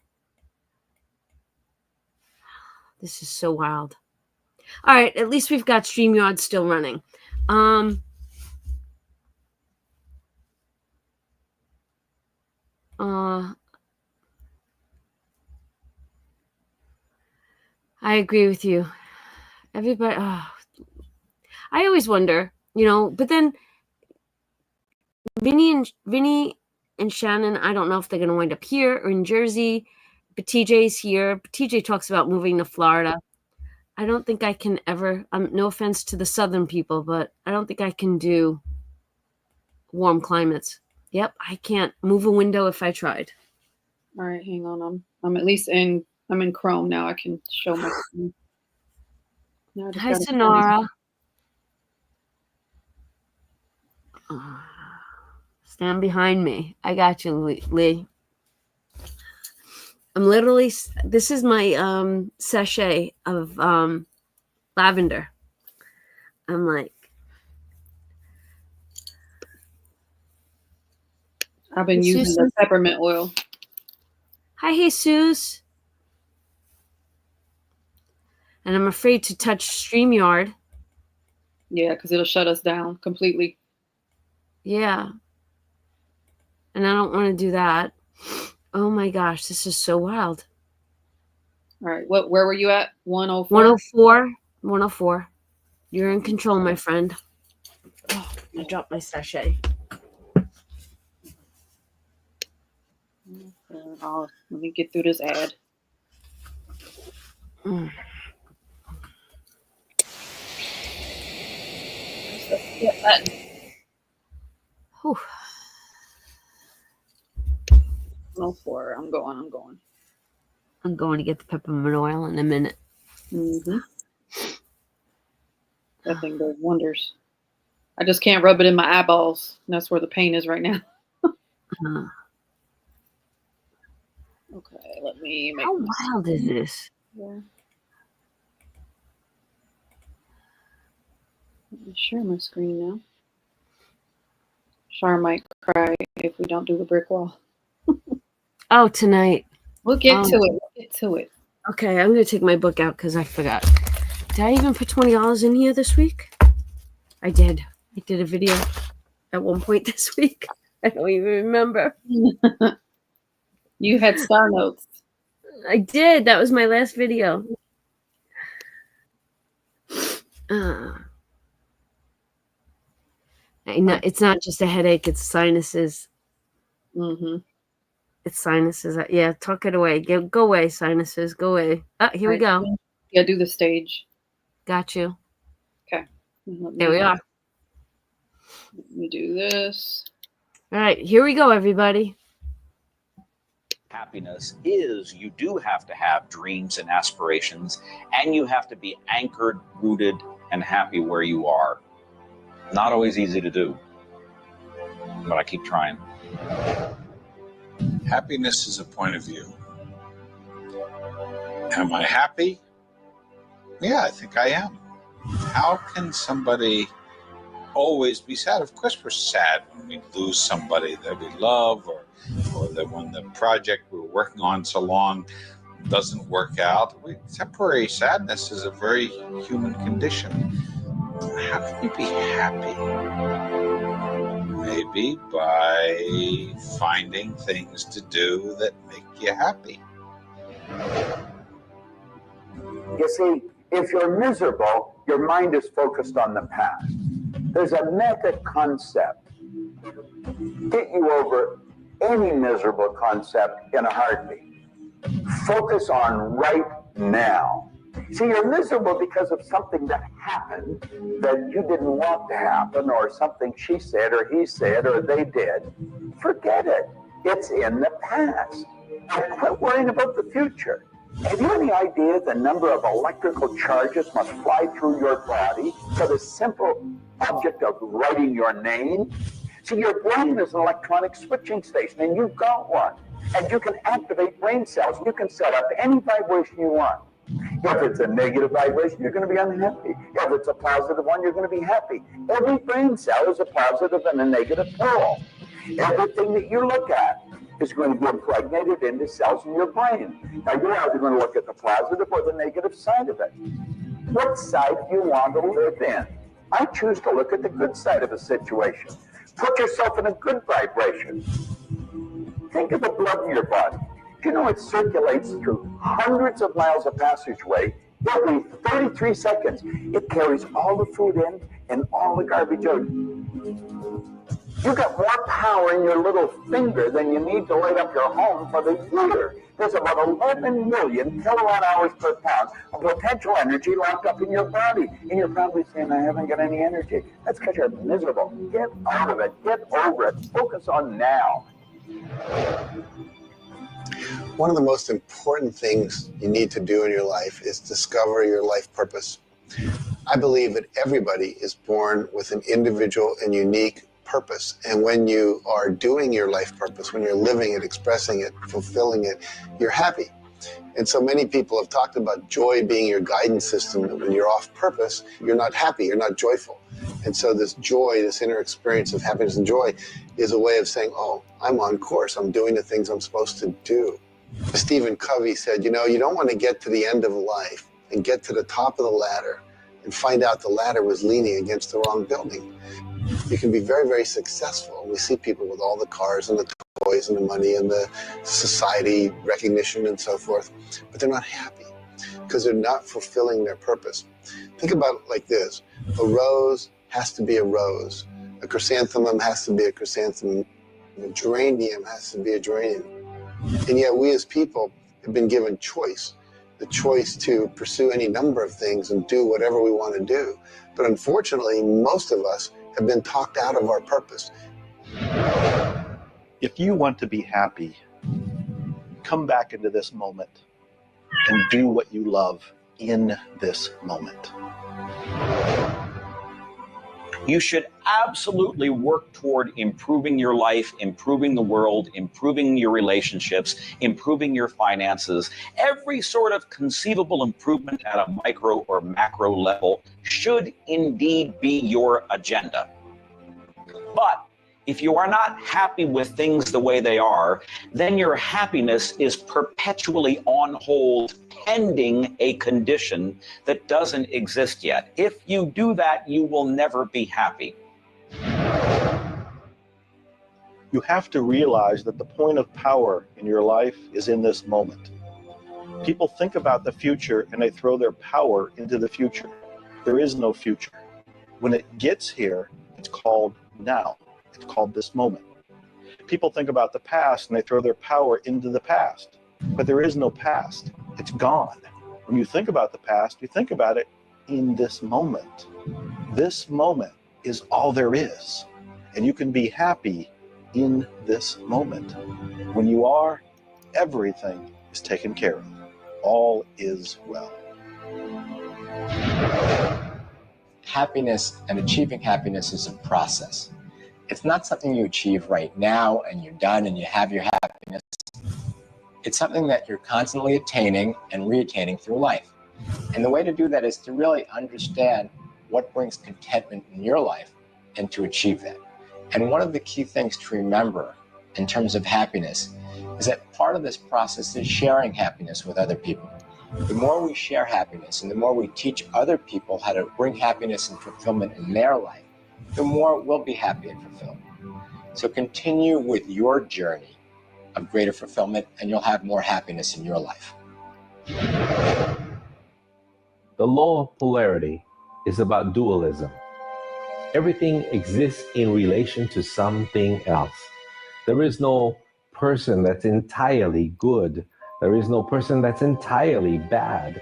This is so wild. All right, at least we've got StreamYard still running. I agree with you. Everybody, I always wonder, but then Vinny and Shannon, I don't know if they're going to wind up here or in Jersey, but TJ's here. But TJ talks about moving to Florida. I don't think I can ever, no offense to the Southern people, but I don't think I can do warm climates. Yep, I can't move a window if I tried. All right, hang on. I'm at least I'm in Chrome now. I can show my screen. Hi, Sonora. Stand behind me. I got you, Lee. I'm literally, this is my sachet of lavender. I'm like, I've been Jesus. using the peppermint oil. Hi, Jesus. And I'm afraid to touch StreamYard. Yeah, because it'll shut us down completely. Yeah. And I don't want to do that. Oh my gosh, this is so wild. All right, where were you at? 104? 104. 104. You're in control, my friend. Oh, I dropped my sachet. Let me get through this ad. Mm. Whew. 104. I'm going. I'm going to get the peppermint oil in a minute. Mm-hmm. That thing does wonders. I just can't rub it in my eyeballs. That's where the pain is right now. Okay, let me make. How wild is this? Yeah. Let me share my screen now. Shar might cry if we don't do the brick wall. Oh, tonight. We'll get to it. We'll get to it. Okay, I'm going to take my book out because I forgot. Did I even put $20 in here this week? I did. I did a video at one point this week. I don't even remember. You had star notes. I did. That was my last video. It's not just a headache. It's sinuses. Mm-hmm. It's sinuses. Yeah, tuck it away. Go away, sinuses. Go away. Here we go. Yeah, do the stage. Got you. Okay. There we are. Let me do this. All right, here we go, everybody. Happiness is you do have to have dreams and aspirations, and you have to be anchored, rooted, and happy where you are. Not always easy to do, but I keep trying. Happiness is a point of view. Am I happy? Yeah, I think I am. How can somebody always be sad? Of course we're sad when we lose somebody that we love, or that when the project we're working on so long doesn't work out. Temporary sadness is a very human condition. How can you be happy? Maybe by finding things to do that make you happy. You see, if you're miserable, your mind is focused on the past. There's a method concept. Get you over any miserable concept in a heartbeat. Focus on right now. See, you're miserable because of something that happened that you didn't want to happen, or something she said or he said or they did. Forget it. It's in the past. And quit worrying about the future. Have you any idea the number of electrical charges must fly through your body for the simple object of writing your name? See, your brain is an electronic switching station, and you've got one. And you can activate brain cells. You can set up any vibration you want. If it's a negative vibration, you're going to be unhappy. If it's a positive one, you're going to be happy. Every brain cell is a positive and a negative pole. Everything that you look at is going to be impregnated into cells in your brain. Now, you're either going to look at the positive or the negative side of it. What side do you want to live in? I choose to look at the good side of a situation. Put yourself in a good vibration. Think of the blood in your body. Do you know it circulates through hundreds of miles of passageway every 33 seconds? It carries all the food in and all the garbage out. You got more power in your little finger than you need to light up your home for the year. There's about 11 million kilowatt hours per pound of potential energy locked up in your body. And you're probably saying, I haven't got any energy. That's because you're miserable. Get out of it. Get over it. Focus on now. One of the most important things you need to do in your life is discover your life purpose. I believe that everybody is born with an individual and unique purpose. And when you are doing your life purpose, when you're living it, expressing it, fulfilling it, you're happy. And so many people have talked about joy being your guidance system. That when you're off purpose, you're not happy, you're not joyful. And so this joy, this inner experience of happiness and joy is a way of saying, oh, I'm on course. I'm doing the things I'm supposed to do. Stephen Covey said, you know, you don't want to get to the end of life and get to the top of the ladder and find out the ladder was leaning against the wrong building. You can be very, very successful. We see people with all the cars and the toys and the money and the society recognition and so forth, but they're not happy because they're not fulfilling their purpose. Think about it like this. A rose has to be a rose. A chrysanthemum has to be a chrysanthemum. A geranium has to be a geranium. And yet we as people have been given choice, the choice to pursue any number of things and do whatever we want to do. But unfortunately, most of us have been talked out of our purpose. If you want to be happy, come back into this moment and do what you love in this moment. You should absolutely work toward improving your life, improving the world, improving your relationships, improving your finances. Every sort of conceivable improvement at a micro or macro level should indeed be your agenda. But if you are not happy with things the way they are, then your happiness is perpetually on hold, pending a condition that doesn't exist yet. If you do that, you will never be happy. You have to realize that the point of power in your life is in this moment. People think about the future and they throw their power into the future. There is no future. When it gets here, it's called now. It's called this moment. People think about the past and they throw their power into the past, but there is no past. It's gone. When you think about the past, you think about it in this moment. This moment is all there is, and you can be happy in this moment. When you are, everything is taken care of. All is well. Happiness and achieving happiness is a process. It's not something you achieve right now and you're done and you have your happiness. It's something that you're constantly attaining and re-attaining through life. And the way to do that is to really understand what brings contentment in your life and to achieve that. And one of the key things to remember in terms of happiness is that part of this process is sharing happiness with other people. The more we share happiness and the more we teach other people how to bring happiness and fulfillment in their life, the more we'll be happy and fulfilled. So continue with your journey of greater fulfillment and you'll have more happiness in your life. The law of polarity is about dualism. Everything exists in relation to something else. There is no person that's entirely good. There is no person that's entirely bad.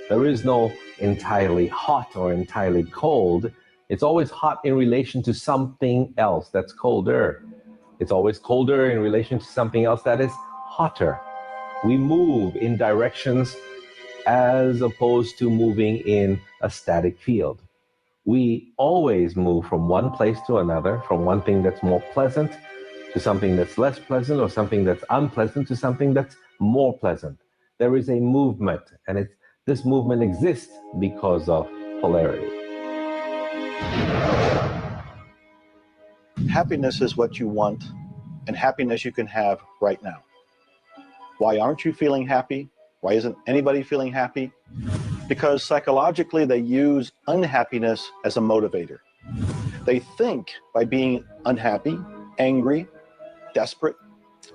There is no entirely hot or entirely cold. It's always hot in relation to something else that's colder. It's always colder in relation to something else that is hotter. We move in directions as opposed to moving in a static field. We always move from one place to another, from one thing that's more pleasant to something that's less pleasant, or something that's unpleasant to something that's more pleasant. There is a movement, and this movement exists because of polarity. Happiness is what you want, and happiness you can have right now. Why aren't you feeling happy? Why isn't anybody feeling happy? Because psychologically they use unhappiness as a motivator. They think by being unhappy, angry, desperate,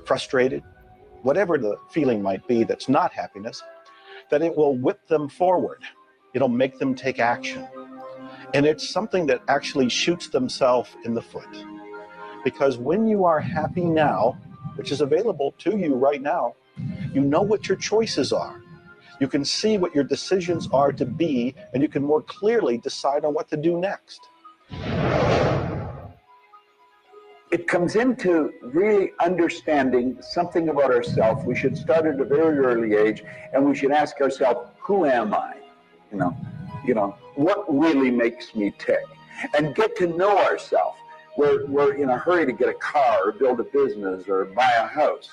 frustrated, whatever the feeling might be that's not happiness, that it will whip them forward. It'll make them take action. And it's something that actually shoots themselves in the foot. Because when you are happy now, which is available to you right now, you know what your choices are. You can see what your decisions are to be, and you can more clearly decide on what to do next. It comes into really understanding something about ourselves. We should start at a very early age, and we should ask ourselves, who am I? You know, what really makes me tick? And get to know ourselves. we're in a hurry to get a car or build a business or buy a house.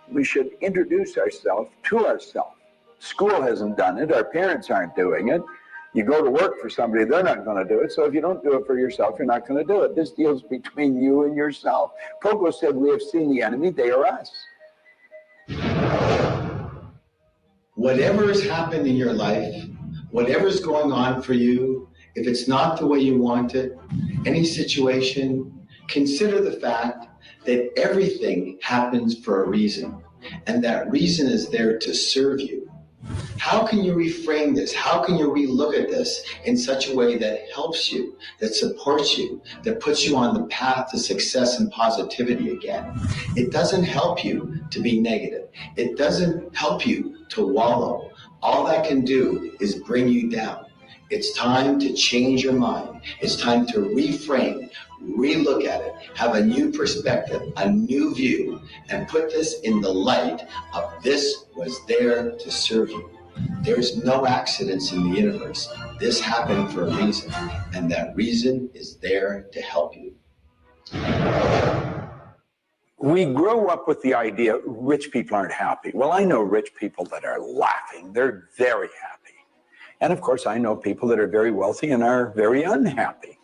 We should introduce ourselves to ourselves. School hasn't done it. Our parents aren't doing it. You go to work for somebody, they're not going to do it. So if you don't do it for yourself, you're not going to do it. This deals between you and yourself. Pogo said, we have seen the enemy, they are us. Whatever has happened in your life, whatever's going on for you, if it's not the way you want it, any situation, consider the fact that everything happens for a reason, and that reason is there to serve you. How can you reframe this? How can you relook at this in such a way that helps you, that supports you, that puts you on the path to success and positivity again? It doesn't help you to be negative. It doesn't help you to wallow. All that can do is bring you down. It's time to change your mind. It's time to reframe, relook at it, have a new perspective, a new view, and put this in the light of this was there to serve you. There's no accidents in the universe. This happened for a reason, and that reason is there to help you. We grow up with the idea rich people aren't happy. Well, I know rich people that are laughing. They're very happy. And of course, I know people that are very wealthy and are very unhappy.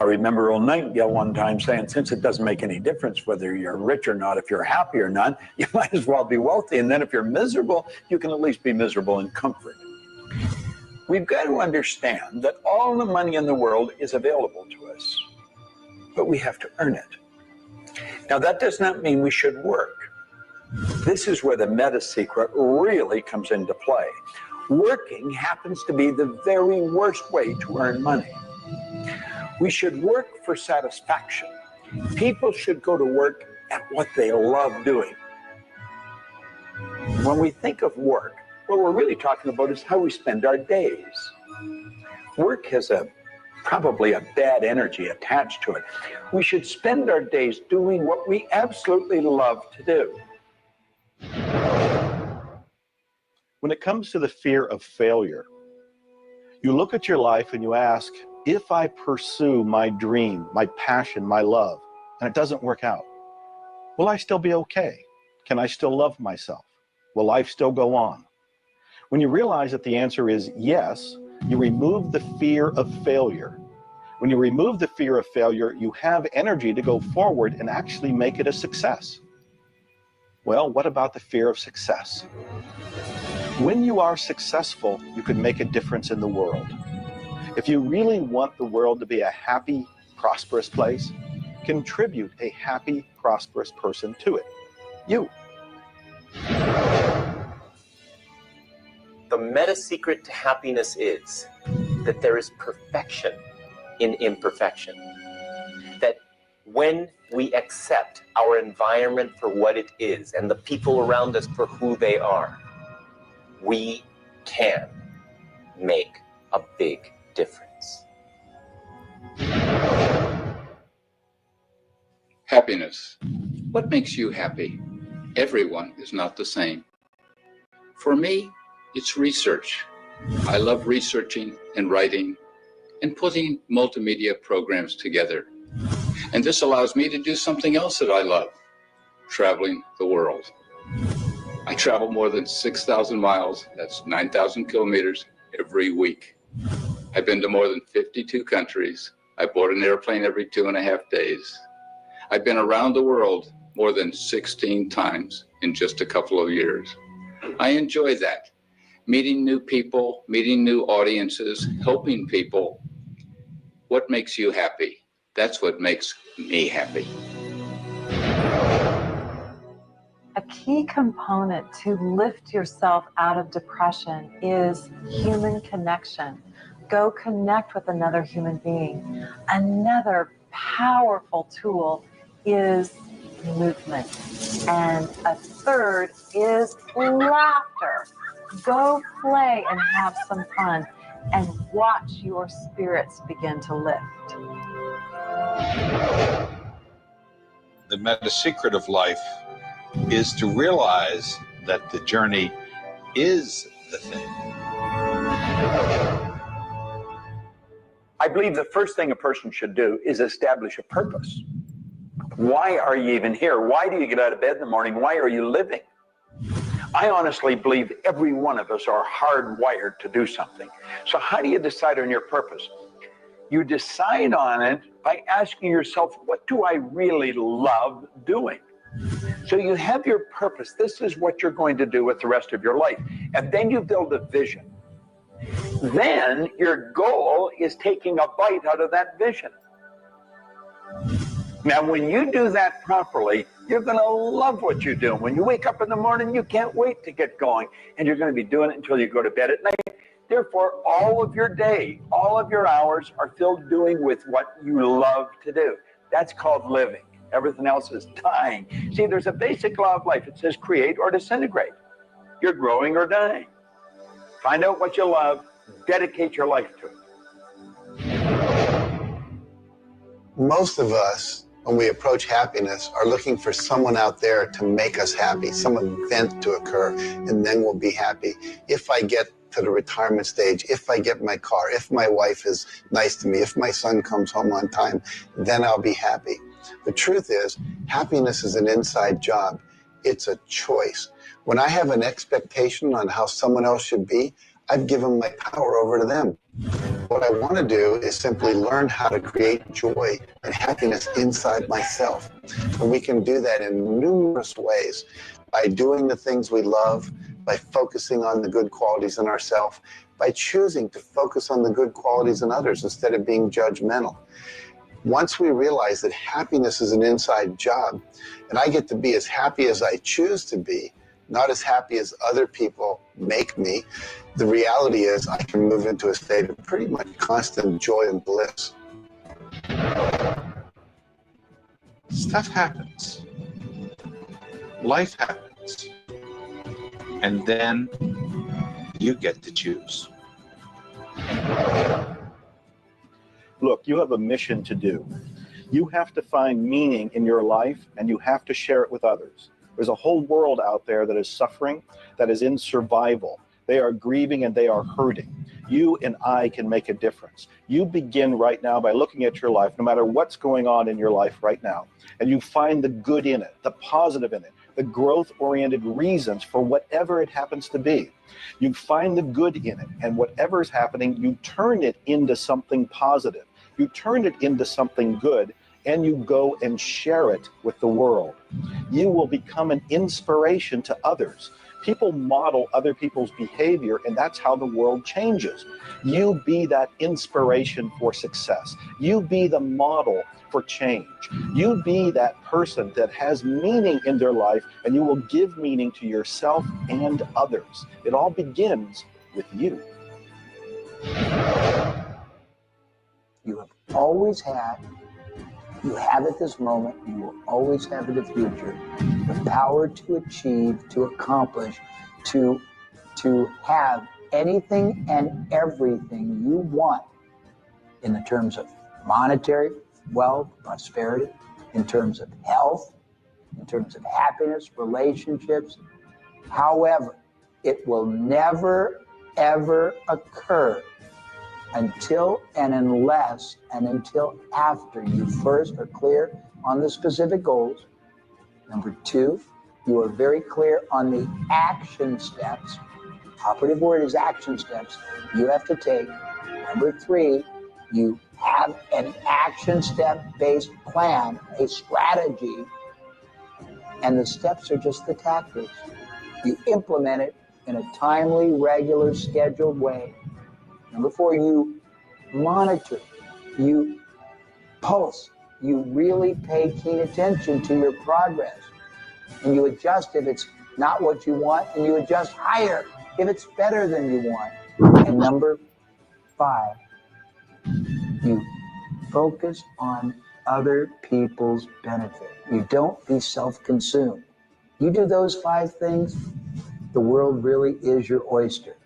I remember Earl Nightingale one time saying, since it doesn't make any difference whether you're rich or not, if you're happy or not, you might as well be wealthy. And then if you're miserable, you can at least be miserable in comfort. We've got to understand that all the money in the world is available to us, but we have to earn it. Now, that does not mean we should work. This is where the meta secret really comes into play. Working happens to be the very worst way to earn money. We should work for satisfaction. People should go to work at what they love doing. When we think of work, what we're really talking about is how we spend our days. Work has probably a bad energy attached to it. We should spend our days doing what we absolutely love to do. When it comes to the fear of failure, you look at your life and you ask, if I pursue my dream, my passion, my love, and it doesn't work out, will I still be okay? Can I still love myself? Will life still go on? When you realize that the answer is yes, you remove the fear of failure. When you remove the fear of failure, you have energy to go forward and actually make it a success. Well, what about the fear of success? When you are successful, you can make a difference in the world. If you really want the world to be a happy, prosperous place, contribute a happy, prosperous person to it. You. The meta secret to happiness is that there is perfection in imperfection. That when we accept our environment for what it is and the people around us for who they are, we can make a big difference. Happiness. What makes you happy? Everyone is not the same. For me, it's research. I love researching and writing and putting multimedia programs together. And this allows me to do something else that I love, traveling the world. I travel more than 6,000 miles, that's 9,000 kilometers, every week. I've been to more than 52 countries. I board an airplane every 2.5 days. I've been around the world more than 16 times in just a couple of years. I enjoy that. Meeting new people, meeting new audiences, helping people. What makes you happy? That's what makes me happy. A key component to lift yourself out of depression is human connection. Go connect with another human being. Another powerful tool is movement. And a third is laughter. Go play and have some fun and watch your spirits begin to lift. The meta secret of life is to realize that the journey is the thing. I believe the first thing a person should do is establish a purpose. Why are you even here? Why do you get out of bed in the morning? Why are you living? I honestly believe every one of us are hardwired to do something. So how do you decide on your purpose? You decide on it by asking yourself, what do I really love doing? So you have your purpose. This is what you're going to do with the rest of your life. And then you build a vision. Then your goal is taking a bite out of that vision. Now, when you do that properly, you're going to love what you do. When you wake up in the morning, you can't wait to get going. And you're going to be doing it until you go to bed at night. Therefore, all of your day, all of your hours are filled doing with what you love to do. That's called living. Everything else is dying. See, there's a basic law of life. It says create or disintegrate. You're growing or dying. Find out what you love. Dedicate your life to it. Most of us, when we approach happiness, are looking for someone out there to make us happy, some event to occur, and then we'll be happy. If I get to the retirement stage, if I get my car, if my wife is nice to me, if my son comes home on time, then I'll be happy. The truth is, happiness is an inside job. It's a choice. When I have an expectation on how someone else should be, I've given my power over to them. What I want to do is simply learn how to create joy and happiness inside myself. And we can do that in numerous ways, by doing the things we love, by focusing on the good qualities in ourselves, by choosing to focus on the good qualities in others instead of being judgmental. Once we realize that happiness is an inside job, and I get to be as happy as I choose to be, not as happy as other people make me, the reality is I can move into a state of pretty much constant joy and bliss. Stuff happens. Life happens. And then you get to choose. Look, you have a mission to do. You have to find meaning in your life, and you have to share it with others. There's a whole world out there that is suffering, that is in survival. They are grieving and they are hurting. You and I can make a difference. You begin right now by looking at your life, no matter what's going on in your life right now, and you find the good in it, the positive in it, the growth-oriented reasons for whatever it happens to be. You find the good in it, and whatever is happening, you turn it into something positive. You turn it into something good, and you go and share it with the world. You will become an inspiration to others. People model other people's behavior, and that's how the world changes. You be that inspiration for success. You be the model for change. You be that person that has meaning in their life, and you will give meaning to yourself and others. It all begins with you. You have always had, you have at this moment, you will always have in the future, the power to achieve, to accomplish, to have anything and everything you want in the terms of monetary wealth, prosperity, in terms of health, in terms of happiness, relationships. However, it will never, ever occur until and unless and until after you first are clear on the specific goals. Number two, you are very clear on the action steps. Operative word is action steps you have to take. Number three, you have an action step-based plan, a strategy, and the steps are just the tactics. You implement it in a timely, regular, scheduled way. Number four, you monitor, you pulse, you really pay keen attention to your progress, and you adjust if it's not what you want, and you adjust higher if it's better than you want. And number five, you focus on other people's benefit. You don't be self-consumed. You do those five things, the world really is your oyster.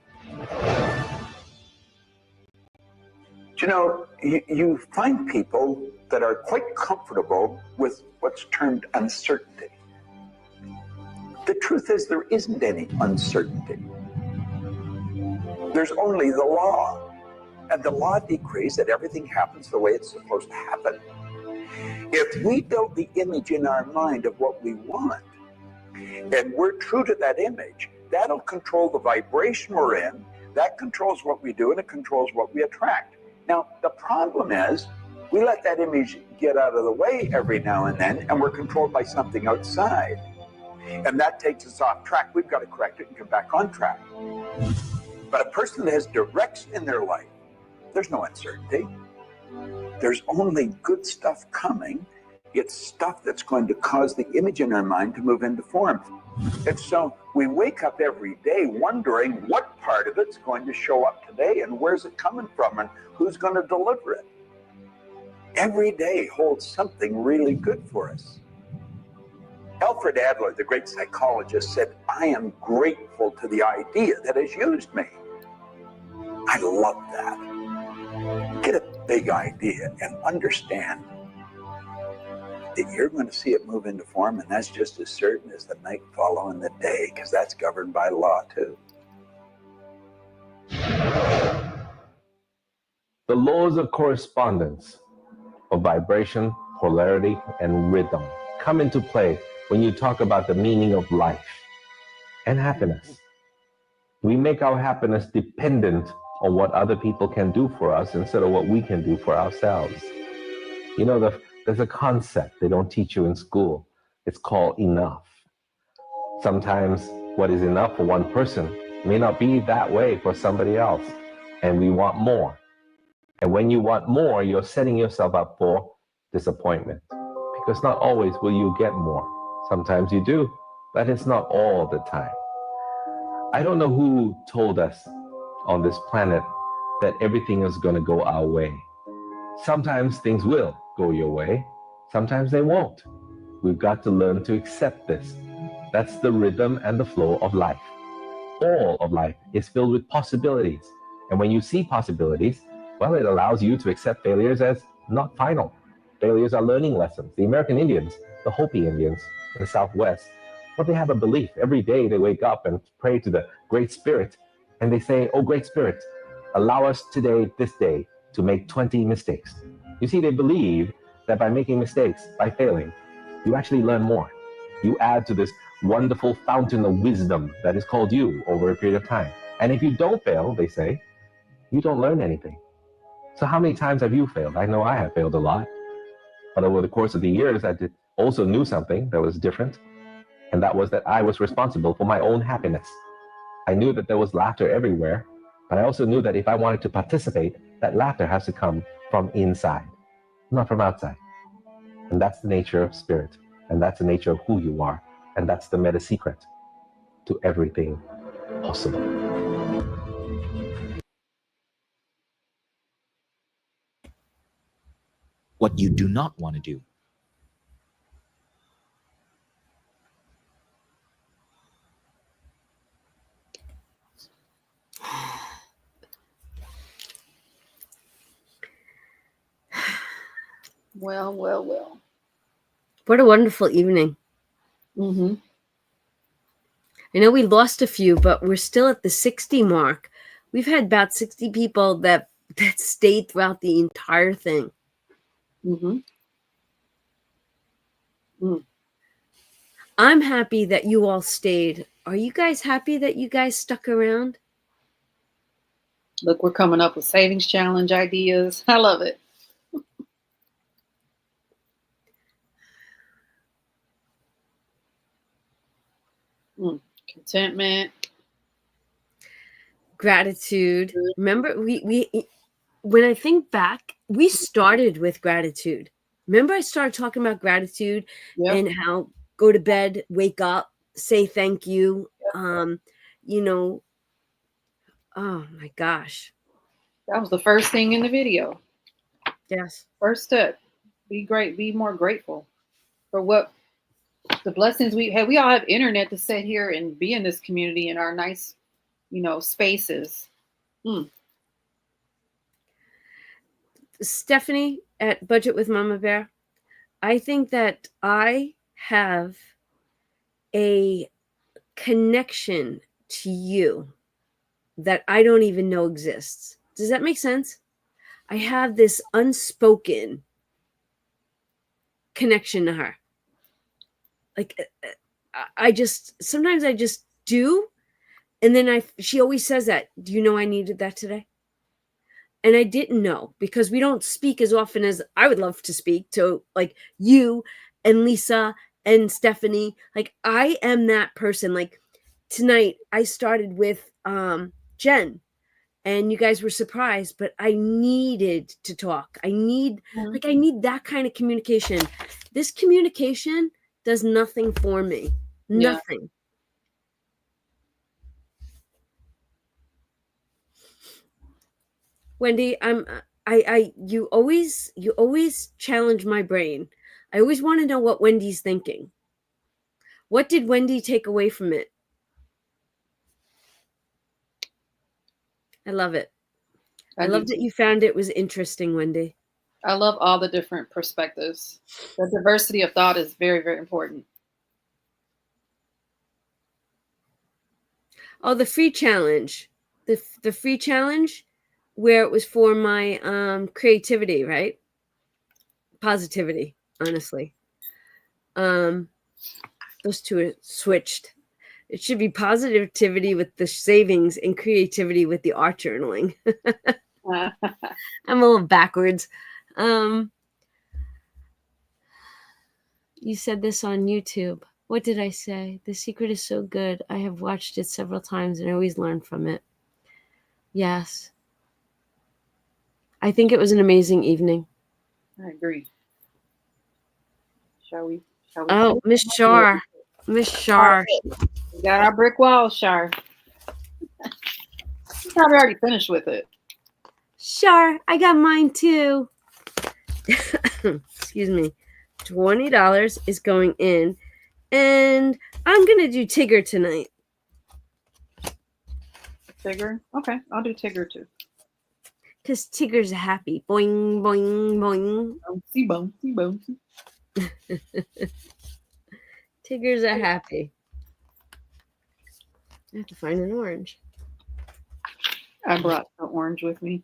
You know, you find people that are quite comfortable with what's termed uncertainty. The truth is there isn't any uncertainty. There's only the law. And the law decrees that everything happens the way it's supposed to happen. If we build the image in our mind of what we want, and we're true to that image, that'll control the vibration we're in. That controls what we do, and it controls what we attract. Now, the problem is we let that image get out of the way every now and then, and we're controlled by something outside. And that takes us off track. We've got to correct it and get back on track. But a person that has direction in their life, there's no uncertainty. There's only good stuff coming. It's stuff that's going to cause the image in our mind to move into form. And so we wake up every day wondering what part of it's going to show up today and where's it coming from and who's going to deliver it. Every day holds something really good for us. Alfred Adler, the great psychologist, said, I am grateful to the idea that has used me. I love that. Get a big idea and understand that you're going to see it move into form, and that's just as certain as the night following the day, because that's governed by law too. The laws of correspondence, of vibration, polarity, and rhythm come into play when you talk about the meaning of life and happiness. We make our happiness dependent on what other people can do for us instead of what we can do for ourselves. You know, there's a concept they don't teach you in school. It's called enough. Sometimes what is enough for one person may not be that way for somebody else, and we want more. And when you want more, you're setting yourself up for disappointment, because not always will you get more. Sometimes you do, but it's not all the time. I don't know who told us on this planet that everything is going to go our way. Sometimes things will go your way, sometimes they won't. We've got to learn to accept this. That's the rhythm and the flow of life. All of life is filled with possibilities. And when you see possibilities, well, it allows you to accept failures as not final. Failures are learning lessons. The American Indians, the Hopi Indians in the Southwest, well, they have a belief. Every day they wake up and pray to the Great Spirit, and they say, oh, Great Spirit, allow us today, this day, to make 20 mistakes. You see, they believe that by making mistakes, by failing, you actually learn more. You add to this wonderful fountain of wisdom that is called you over a period of time. And if you don't fail, they say, you don't learn anything. So how many times have you failed? I know I have failed a lot. But over the course of the years, I also knew something that was different. And that was that I was responsible for my own happiness. I knew that there was laughter everywhere. But I also knew that if I wanted to participate, that laughter has to come from inside, not from outside. And that's the nature of spirit. And that's the nature of who you are. And that's the meta secret to everything possible. What you do not want to do. Well, well, well. What a wonderful evening. Mm-hmm. I know we lost a few, but we're still at the 60 mark. We've had about 60 people that stayed throughout the entire thing. Mm-hmm. Mm. I'm happy that you all stayed. Are you guys happy that you guys stuck around? Look, we're coming up with savings challenge ideas. I love it. Contentment, gratitude. Remember, we when I think back, we started with gratitude. Remember, I started talking about gratitude and how go to bed, wake up, say thank you. You know, oh my gosh, that was the first thing in the video. Yes, first step. Be great. Be more grateful for what. The blessings we have. We all have internet to sit here and be in this community in our nice, spaces. Stephanie at Budget with Mama Bear, I think that I have a connection to you that I don't even know exists. Does that make sense? I have this unspoken connection to her. Like sometimes I just do. And then she always says that, do you know I needed that today? And I didn't know, because we don't speak as often as I would love to speak to, like you and Lisa and Stephanie. Like, I am that person. Like tonight I started with Jen, and you guys were surprised, but I needed to talk. I need that kind of communication. This communication does nothing for me. Nothing. Wendy, you always challenge my brain. I always want to know what Wendy's thinking. What did Wendy take away from it? I love it. I love that you found it was interesting, Wendy. I love all the different perspectives. The diversity of thought is very, very important. Oh, the free challenge. The free challenge where it was for my creativity, right? Positivity, honestly. Those two are switched. It should be positivity with the savings and creativity with the art journaling. I'm a little backwards. You said this on YouTube. What did I say? The secret is so good. I have watched it several times and I always learn from it. Yes. I think it was an amazing evening. I agree. Shall we? Oh, Miss Shar. Miss Shar. We got our brick wall, Shar. You probably already finished with it. Shar, I got mine too. Excuse me. $20 is going in. And I'm going to do Tigger tonight. Tigger? Okay, I'll do Tigger too. Because Tigger's happy. Boing, boing, boing. Bouncy, bouncy, bouncy. Tiggers are happy. I have to find an orange. I brought the orange with me.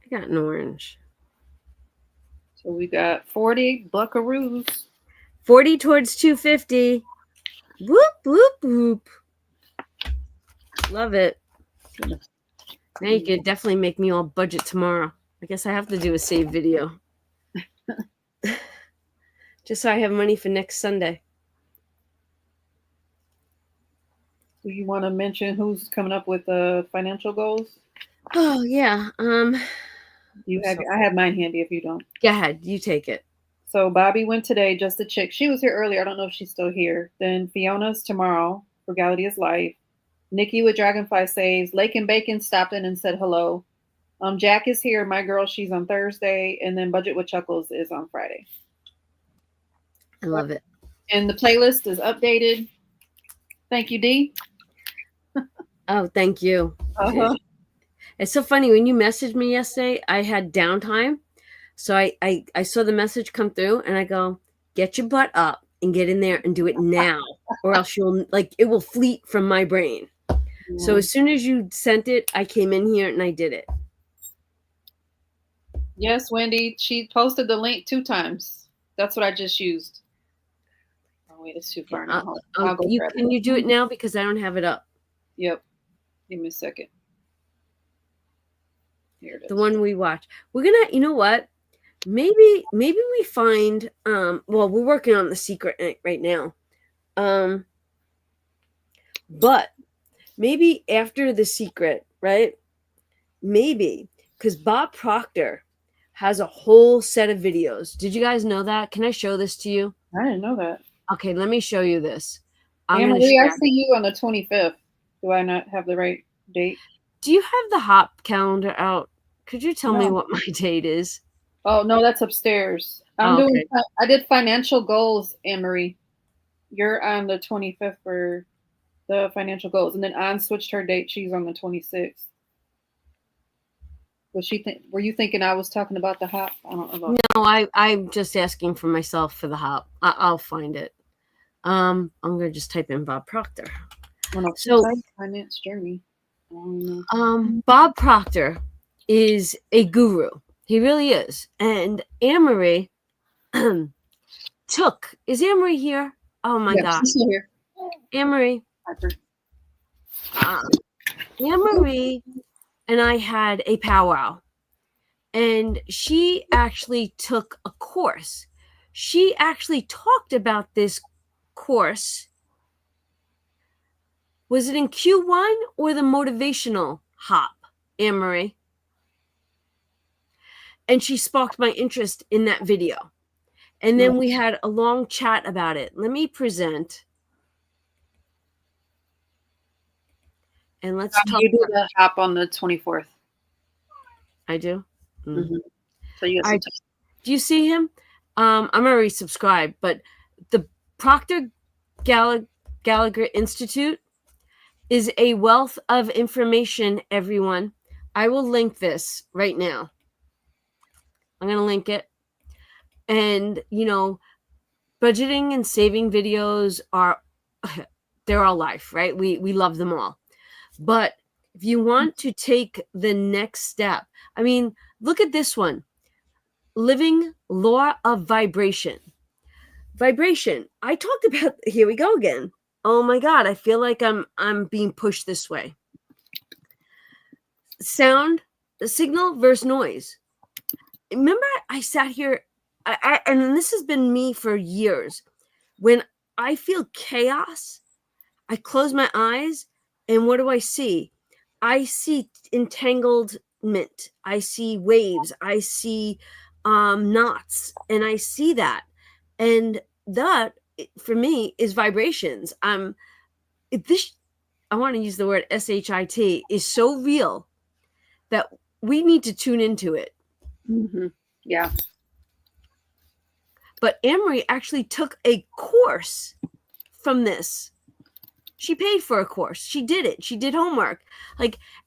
I got an orange. So we got 40 buckaroos. 40 towards 250. Whoop, whoop, whoop. Love it. Now you could definitely make me all budget tomorrow. I guess I have to do a save video. Just so I have money for next Sunday. Do you want to mention who's coming up with the financial goals? Oh, yeah. I have mine handy if you don't. Go ahead. You take it. So Bobby went today, just a chick. She was here earlier. I don't know if she's still here. Then Fiona's tomorrow. Frugality is life. Nikki with Dragonfly Saves. Lake and Bacon stopped in and said hello. Jack is here. My girl, she's on Thursday. And then Budget with Chuckles is on Friday. I love it. And the playlist is updated. Thank you, Dee. Oh, thank you. Uh-huh. It's so funny. When you messaged me yesterday, I had downtime. So I saw the message come through and I go, get your butt up and get in there and do it now. Or else it will fleet from my brain. Yeah. So as soon as you sent it, I came in here and I did it. Yes, Wendy. She posted the link 2 times. That's what I just used. Oh, wait, it's too far now. Can you do it now? Because I don't have it up. Yep. Give me a second. Here it is. The one we watched. We're going to, you know what? Maybe we find, well, we're working on The Secret right now. But maybe after The Secret, right? Maybe, because Bob Proctor has a whole set of videos. Did you guys know that? Can I show this to you? I didn't know that. Okay, let me show you this. Emily, I see you on the 25th. Do I not have the right date? Do you have the Hop calendar out? Could you tell me what my date is? Oh, no, that's upstairs. I did financial goals, Anne-Marie. You're on the 25th for the financial goals. And then Anne switched her date. She's on the 26th. Were you thinking I was talking about the Hop? I don't know. No, I'm just asking for myself for the Hop. I'll find it. I'm going to just type in Bob Proctor. So finance journey. Bob Proctor is a guru. He really is. And Anne-Marie is Anne-Marie here? Oh my Yes, God. she's still here. Anne-Marie. Anne-Marie and I had a powwow, and she actually took a course. She actually talked about this course. Was it in Q1 or the motivational hop, Anne-Marie? And she sparked my interest in that video. And then we had a long chat about it. Let me present. And let's talk. You do the hop on the 24th. I do? Mm-hmm. So you got some time. Do you see him? I'm already subscribed, but the Proctor Gallagher Institute is a wealth of information, everyone. I will link this right now. I'm going to link it. And, you know, budgeting and saving videos they're all life, right? We love them all. But if you want to take the next step, I mean, look at this one. Living law of vibration. Vibration. I talked about, here we go again. Oh my God, I feel like I'm being pushed this way. Sound, signal versus noise. Remember, I sat here, and this has been me for years. When I feel chaos, I close my eyes, and what do I see? I see entanglement. I see waves. I see knots, and I see that. And that, for me, is vibrations. I want to use the word SHIT, is so real that we need to tune into it. Mm-hmm. Yeah. But Anne-Marie actually took a course from this. She paid for a course. She did it. She did homework.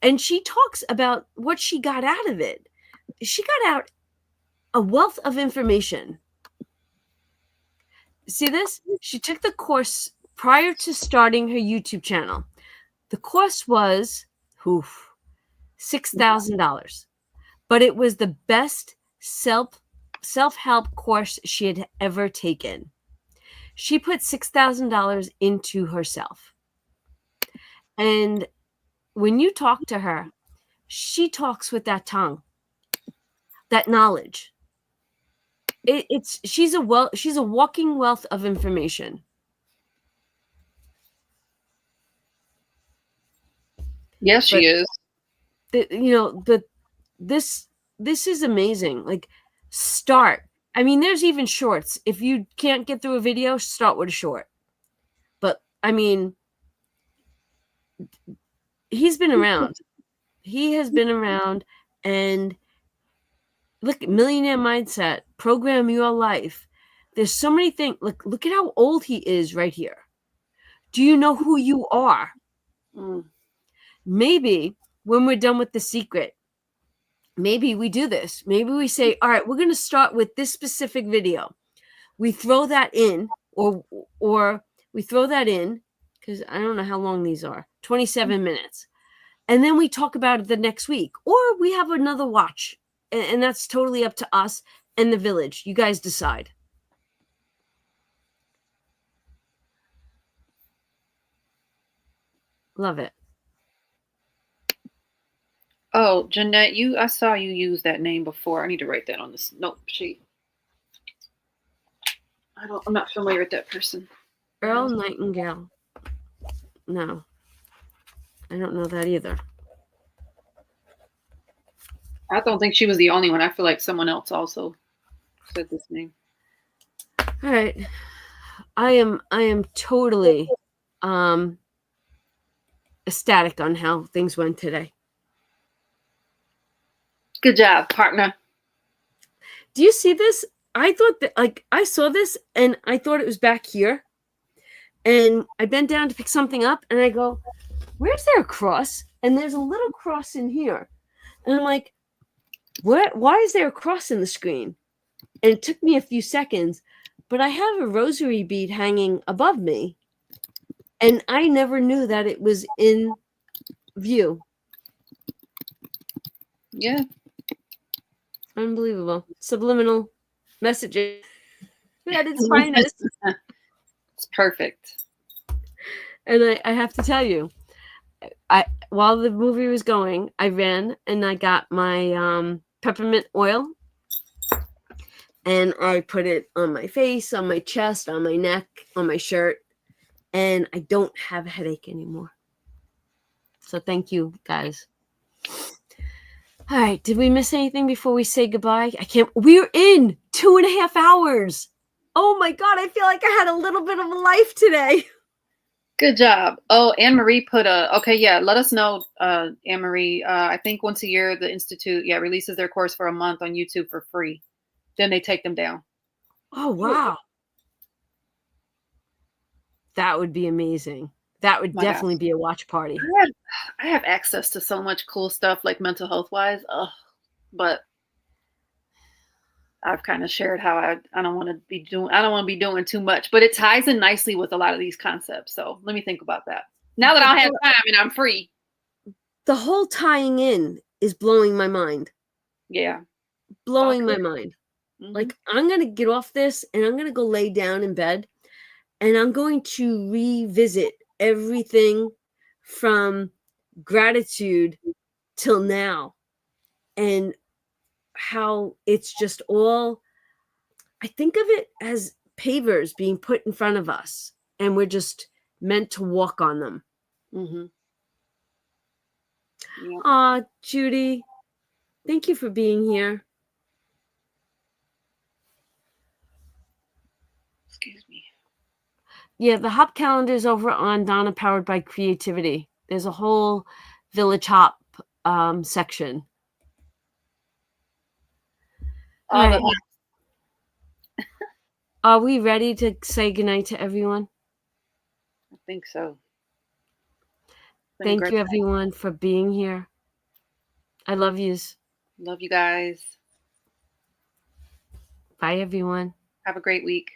And she talks about what she got out of it. She got out a wealth of information. See this? She took the course prior to starting her YouTube channel. The course was $6,000, but it was the best self-help course she had ever taken. She put $6,000 into herself. And when you talk to her, she talks with that tongue, that knowledge. She's a walking wealth of information. Yes, she is. This is amazing. Like, start. I mean, there's even shorts. If you can't get through a video, start with a short. But I mean, he's been around. He has been around, and look at Millionaire Mindset, Program Your Life. There's so many things. Look at how old he is right here. Do you know who you are? Maybe when we're done with The Secret, maybe we do this. Maybe we say, all right, we're going to start with this specific video. We throw that in, or we throw that in, because I don't know how long these are, 27 minutes. And then we talk about it the next week, or we have another watch. And that's totally up to us and the village. You guys decide. Love it. Oh, Jeanette, I saw you use that name before. I need to write that on this note sheet. I'm not familiar with that person. Earl Nightingale. No. I don't know that either. I don't think she was the only one. I feel like someone else also said this name. All right. I am totally ecstatic on how things went today. Good job, partner. Do you see this? I thought that, I saw this and I thought it was back here. And I bent down to pick something up and I go, where's there a cross? And there's a little cross in here. And I'm like, why is there a cross in the screen? And it took me a few seconds, but I have a rosary bead hanging above me. And I never knew that it was in view. Yeah. Unbelievable. Subliminal messaging at its finest. It's perfect. And I have to tell you, while the movie was going, I ran and I got my peppermint oil and I put it on my face, on my chest, on my neck, on my shirt, and I don't have a headache anymore. So thank you, guys. All right, did we miss anything before we say goodbye? We're in 2.5 hours. Oh my God, I feel like I had a little bit of a life today. Good job. Oh, Anne Marie put okay, yeah, let us know, Anne Marie. I think once a year the Institute, releases their course for a month on YouTube for free. Then they take them down. Oh, wow. That would be amazing. That would definitely be a watch party. I have access to so much cool stuff, like mental health wise. But I've kind of shared how I don't want to be doing too much, but it ties in nicely with a lot of these concepts. So let me think about that. Now that I have time and I'm free. The whole tying in is blowing my mind. Yeah. Blowing my mind. Mm-hmm. Like, I'm going to get off this and I'm going to go lay down in bed and I'm going to revisit everything from gratitude till now and how it's just all, I think of it as pavers being put in front of us and we're just meant to walk on them. Mm-hmm. Yeah. Aw, Judy, thank you for being here. Excuse me. Yeah, the Hop calendar is over on Donna Powered by Creativity. There's a whole Village Hop section. All right. Are we ready to say goodnight to everyone? I think so. Thank you, everyone, for being here. I love yous. Love you guys. Bye, everyone. Have a great week.